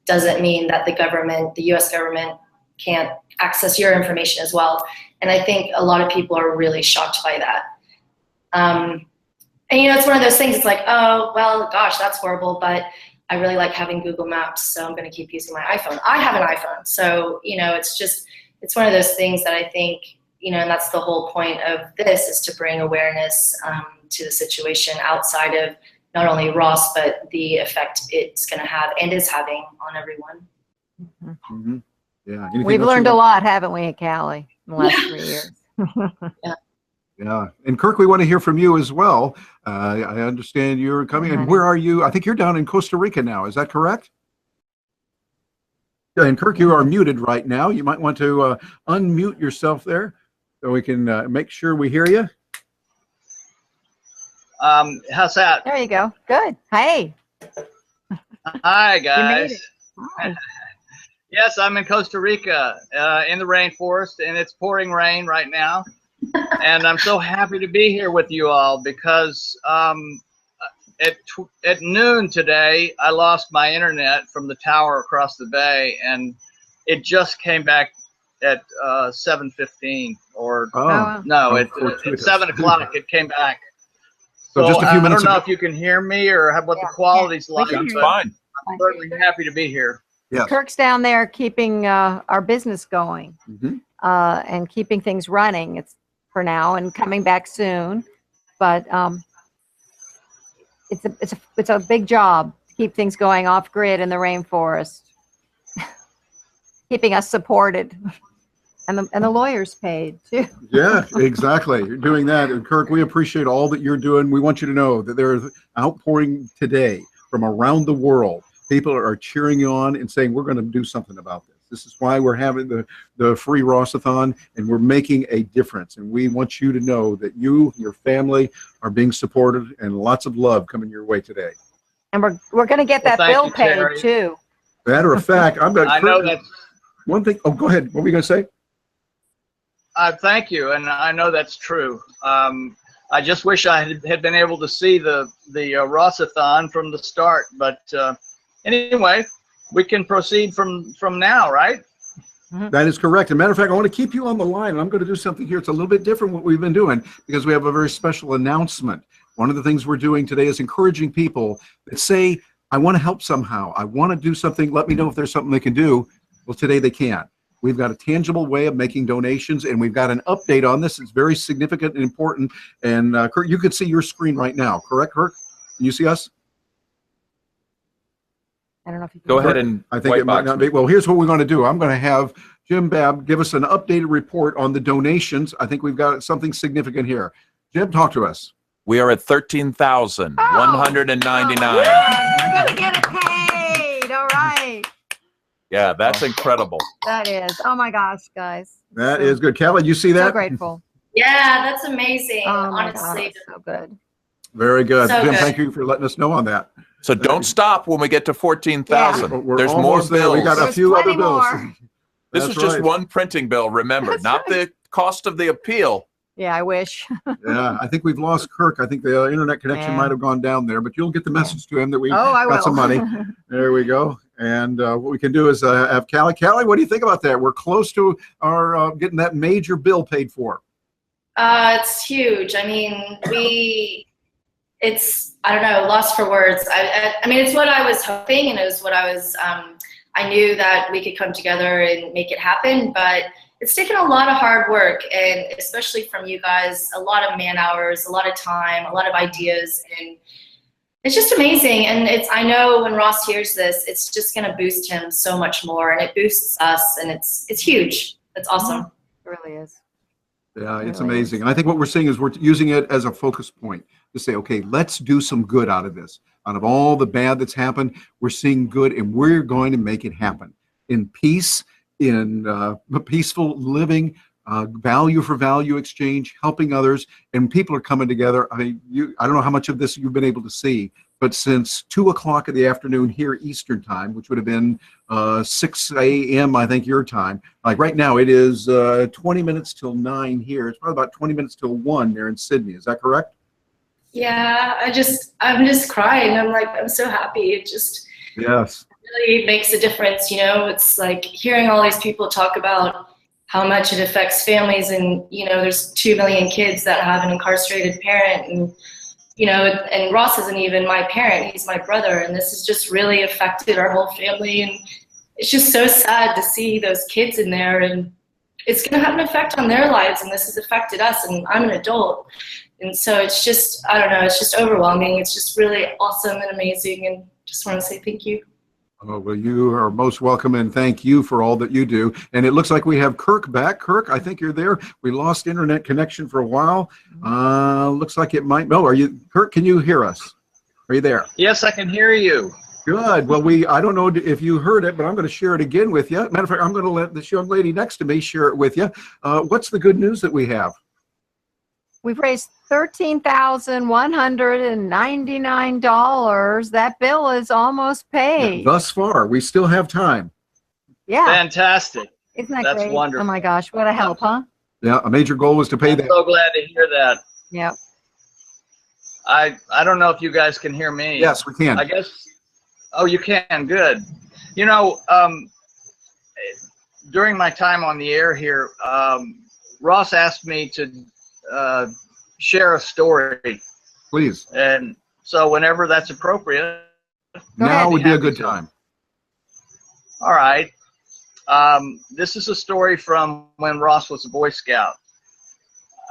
doesn't mean that the US government can't access your information as well. And I think a lot of people are really shocked by that. And you know, it's one of those things, it's like, oh, well, gosh, that's horrible, but I really like having Google Maps, so I'm gonna keep using my iPhone. I have an iPhone, so, you know, it's one of those things that I think and that's the whole point of this, is to bring awareness to the situation outside of not only Ross, but the effect it's going to have and is having on everyone. Mm-hmm. Yeah. Anything We've else learned you a want- lot, haven't we, Callie, in the last 3 years? Yeah. And Kirk, we want to hear from you as well. I understand you're coming. And where are you? I think you're down in Costa Rica now. Is that correct? Yeah, and Kirk, you are muted right now. You might want to unmute yourself there so we can make sure we hear you. How's that? There you go. Good. Hey. Hi, guys. it. Hi. Yes, I'm in Costa Rica, in the rainforest, and it's pouring rain right now. And I'm so happy to be here with you all because at noon today, I lost my internet from the tower across the bay, and it just came back at 7:15 or no, at 7 o'clock it came back. So just a few I minutes don't know ago. if you can hear me or what the quality's like, can hear but you. I'm certainly happy to be here. Yes. Kirk's down there keeping our business going and keeping things running. It's for now and coming back soon, but it's a big job to keep things going off grid in the rainforest, keeping us supported, and the lawyers paid too. Yeah, exactly. You're doing that. And Kirk, we appreciate all that you're doing. We want you to know that there is outpouring today from around the world. People are cheering you on and saying, we're going to do something about this. This is why we're having the free Ross-a-Thon, and we're making a difference. And we want you to know that you, your family, are being supported, and lots of love coming your way today. And we're going to get that thank bill you, paid Terry. too. Matter of fact, I'm going to. I know that's. One thing. Oh, go ahead. What were you going to say? Thank you, and I know that's true. I just wish I had been able to see the Ross-a-Thon from the start, but anyway, we can proceed from now, right? That is correct. As a matter of fact, I want to keep you on the line, and I'm going to do something here. It's a little bit different what we've been doing because we have a very special announcement. One of the things we're doing today is encouraging people that say, I want to help somehow. I want to do something. Let me know if there's something they can do. Well, today they can. We've got a tangible way of making donations, and we've got an update on this. It's very significant and important. And Kirk, you can see your screen right now, correct, Kirk? Can you see us? I don't know if you can. Go ahead and I think it might not be. Well, here's what we're going to do. I'm going to have Jim Babb give us an updated report on the donations. I think we've got something significant here. Jim, talk to us. We are at 13,199. We're going to get it paid. All right. Yeah, that's incredible. That is. Oh my gosh, guys. That is good. Kelly, you see that? So grateful. Yeah, that's amazing. Oh my honestly. God, so good. Very good. So Jim, good. thank you for letting us know on that. So don't stop when we get to 14,000. We're There's more almost there. bills. We got a few other bills. This That's is just right. one printing bill, remember, not the cost of the appeal. Yeah, I wish. Yeah, I think we've lost Kirk. I think the internet connection Yeah. might have gone down there, but you'll get the message to him that we Oh, I got will. some money. There we go. And what we can do is have Callie. Callie, what do you think about that? We're close to our getting that major bill paid for. It's huge. I mean, it's, I don't know, lost for words. I mean, it's what I was hoping, and it was what I was, I knew that we could come together and make it happen, but it's taken a lot of hard work, and especially from you guys, a lot of man hours, a lot of time, a lot of ideas, and it's just amazing. And I know when Ross hears this, it's just going to boost him so much more, and it boosts us, and it's huge. It's awesome. It really is. Yeah, it's amazing. And I think what we're seeing is we're using it as a focus point to say, okay, let's do some good out of this. Out of all the bad that's happened, we're seeing good, and we're going to make it happen in peace, in peaceful living, value for value exchange, helping others, and people are coming together. I mean, I don't know how much of this you've been able to see, but since 2 o'clock in the afternoon here Eastern time, which would have been 6 a.m. I think your time, like right now it is 20 minutes till 9 here. It's probably about 20 minutes till 1 there in Sydney. Is that correct? Yeah, I'm just crying. I'm like, I'm so happy. It just Yes. really makes a difference. You know, it's like hearing all these people talk about how much it affects families, and you know, there's 2 million kids that have an incarcerated parent, and you know, and Ross isn't even my parent, he's my brother, and this has just really affected our whole family, and it's just so sad to see those kids in there, and it's going to have an effect on their lives, and this has affected us, and I'm an adult. And so it's just, I don't know, it's just overwhelming. It's just really awesome and amazing, and just want to say thank you. Oh, well, you are most welcome, and thank you for all that you do. And it looks like we have Kirk back. Kirk, I think you're there. We lost internet connection for a while. Looks like it might. No, are you, Kirk? Can you hear us? Are you there? Yes, I can hear you. Good. Well, I don't know if you heard it, but I'm going to share it again with you. Matter of fact, I'm going to let this young lady next to me share it with you. What's the good news that we have? We've raised $13,199. That bill is almost paid. Thus far, we still have time. Yeah. Fantastic. Isn't that That's great? wonderful. Oh my gosh, what a help, huh? Yeah, a major goal was to pay I'm that. so glad to hear that. Yep. I don't know if you guys can hear me. Yes, we can. I guess. Oh, you can. Good. You know, during my time on the air here, Ross asked me to share a story. Please. And so whenever that's appropriate. Now would be a good time. All right. This is a story from when Ross was a Boy Scout.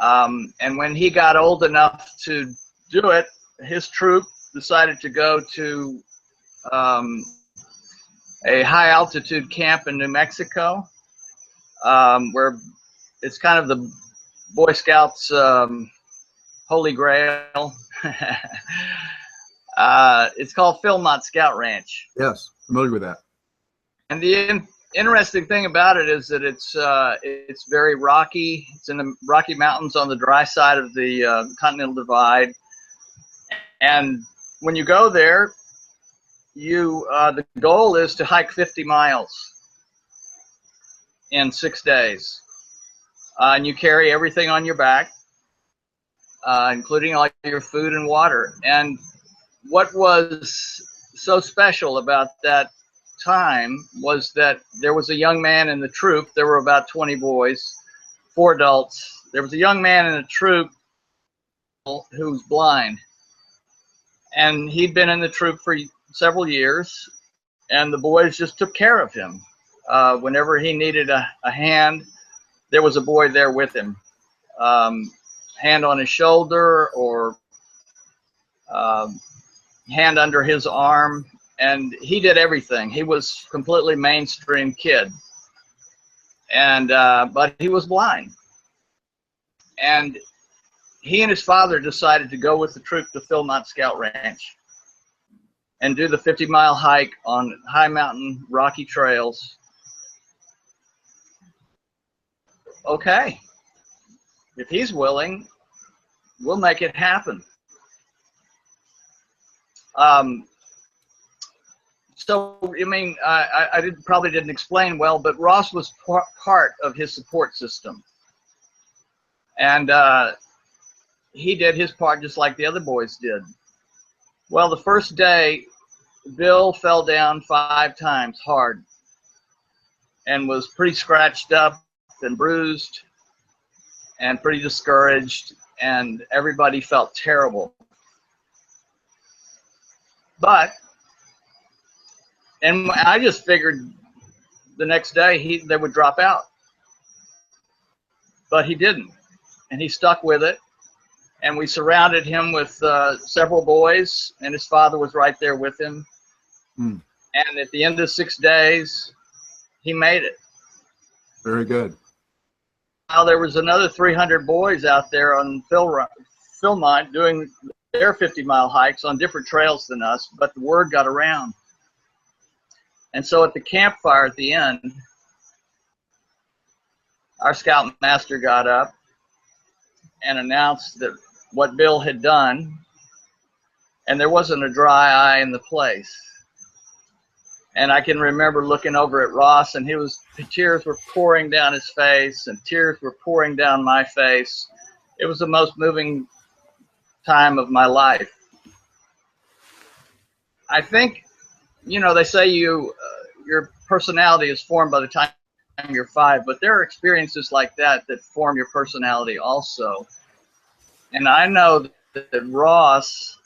And when he got old enough to do it, his troop decided to go to a high altitude camp in New Mexico, where it's kind of the Boy Scouts' holy grail. It's called Philmont Scout Ranch. Yes, familiar with that. And the interesting thing about it is that it's very rocky. It's in the Rocky Mountains on the dry side of the Continental Divide. And when you go there, the goal is to hike 50 miles in 6 days. And you carry everything on your back, including all your food and water. And what was so special about that time was that there was a young man in the troop. There were about 20 boys, 4 adults. There was a young man in the troop who was blind. And he'd been in the troop for several years, and the boys just took care of him. Whenever he needed a hand, there was a boy there with him. Hand on his shoulder or hand under his arm, and he did everything. He was a completely mainstream kid, and but he was blind. And he and his father decided to go with the troop to Philmont Scout Ranch and do the 50-mile hike on high mountain rocky trails. Okay, if he's willing, we'll make it happen. So, I mean, I probably didn't explain well, but Ross was part of his support system. And he did his part just like the other boys did. Well, the first day, Bill fell down 5 times hard and was pretty scratched up and bruised and pretty discouraged, and everybody felt terrible. And I just figured the next day they would drop out. But he didn't, and he stuck with it. And we surrounded him with several boys, and his father was right there with him. Mm. And at the end of 6 days, he made it. Very good. Now there was another 300 boys out there on Philmont doing their 50-mile hikes on different trails than us, but the word got around. And so at the campfire at the end, our scoutmaster got up and announced that what Bill had done, and there wasn't a dry eye in the place. And I can remember looking over at Ross, and tears were pouring down his face, and tears were pouring down my face. It was the most moving time of my life. I think, you know, they say your personality is formed by the time you're 5, but there are experiences like that form your personality also. And I know that Ross,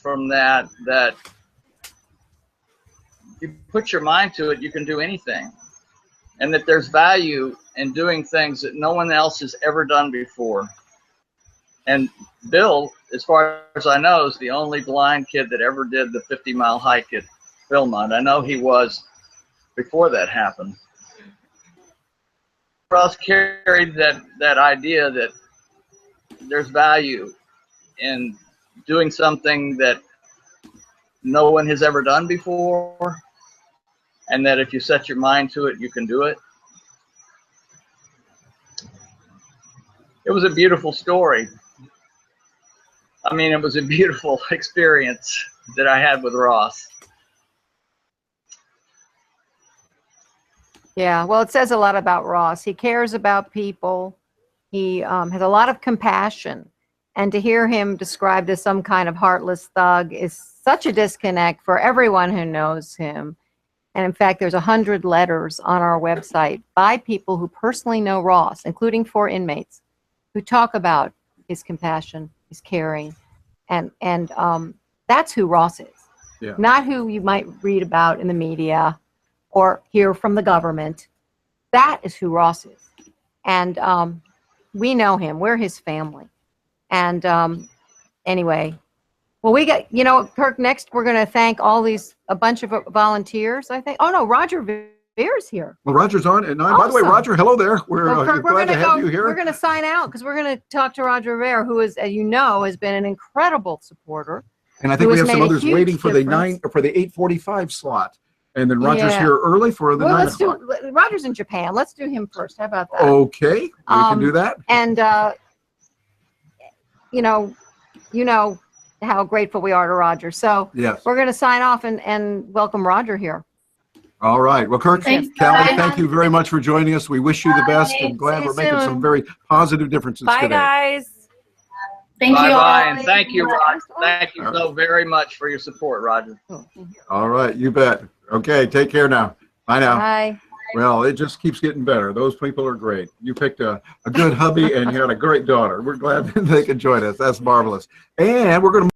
from that you put your mind to it, you can do anything. And that there's value and doing things that no one else has ever done before. And Bill, as far as I know, is the only blind kid that ever did the 50-mile hike at Philmont. I know he was before that happened. Ross carried that idea that there's value in doing something that no one has ever done before, and that if you set your mind to it, you can do it. It was a beautiful story. I mean, it was a beautiful experience that I had with Ross. Yeah, well, it says a lot about Ross. He cares about people. He has a lot of compassion. And to hear him described as some kind of heartless thug is such a disconnect for everyone who knows him. And in fact, there's 100 letters on our website by people who personally know Ross, including 4 inmates, who talk about his compassion, his caring. And that's who Ross is. Yeah. Not who you might read about in the media or hear from the government. That is who Ross is. And we know him. We're his family. And anyway, well, we got, you know, Kirk, next we're going to thank a bunch of volunteers, I think. Oh, no, Roger Vere's here. Well, Roger's on. And by the way, Awesome. Roger, hello there. We're Well, Kirk, glad to have you here. We're going to sign out because we're going to talk to Roger Vere, who is, as you know, has been an incredible supporter. And I think we have some others waiting for the 8:45 slot. And then Roger's here early for the 9 o'clock. Roger's in Japan. Let's do him first. How about that? Okay, we can do that. And you know how grateful we are to Roger. So yes, we're going to sign off and welcome Roger here. All right. Well, Kirk, Thanks, Callie, guys. thank you very much for joining us. We wish you the best, and glad we're making some very positive differences Bye, today. guys. Thank you all. And thank you, Roger. Thank you so very much for your support, Roger. All right, you bet. Okay, take care now. Bye now. Bye. Well, it just keeps getting better. Those people are great. You picked a good hubby, and you had a great daughter. We're glad that they could join us. That's marvelous. And we're going to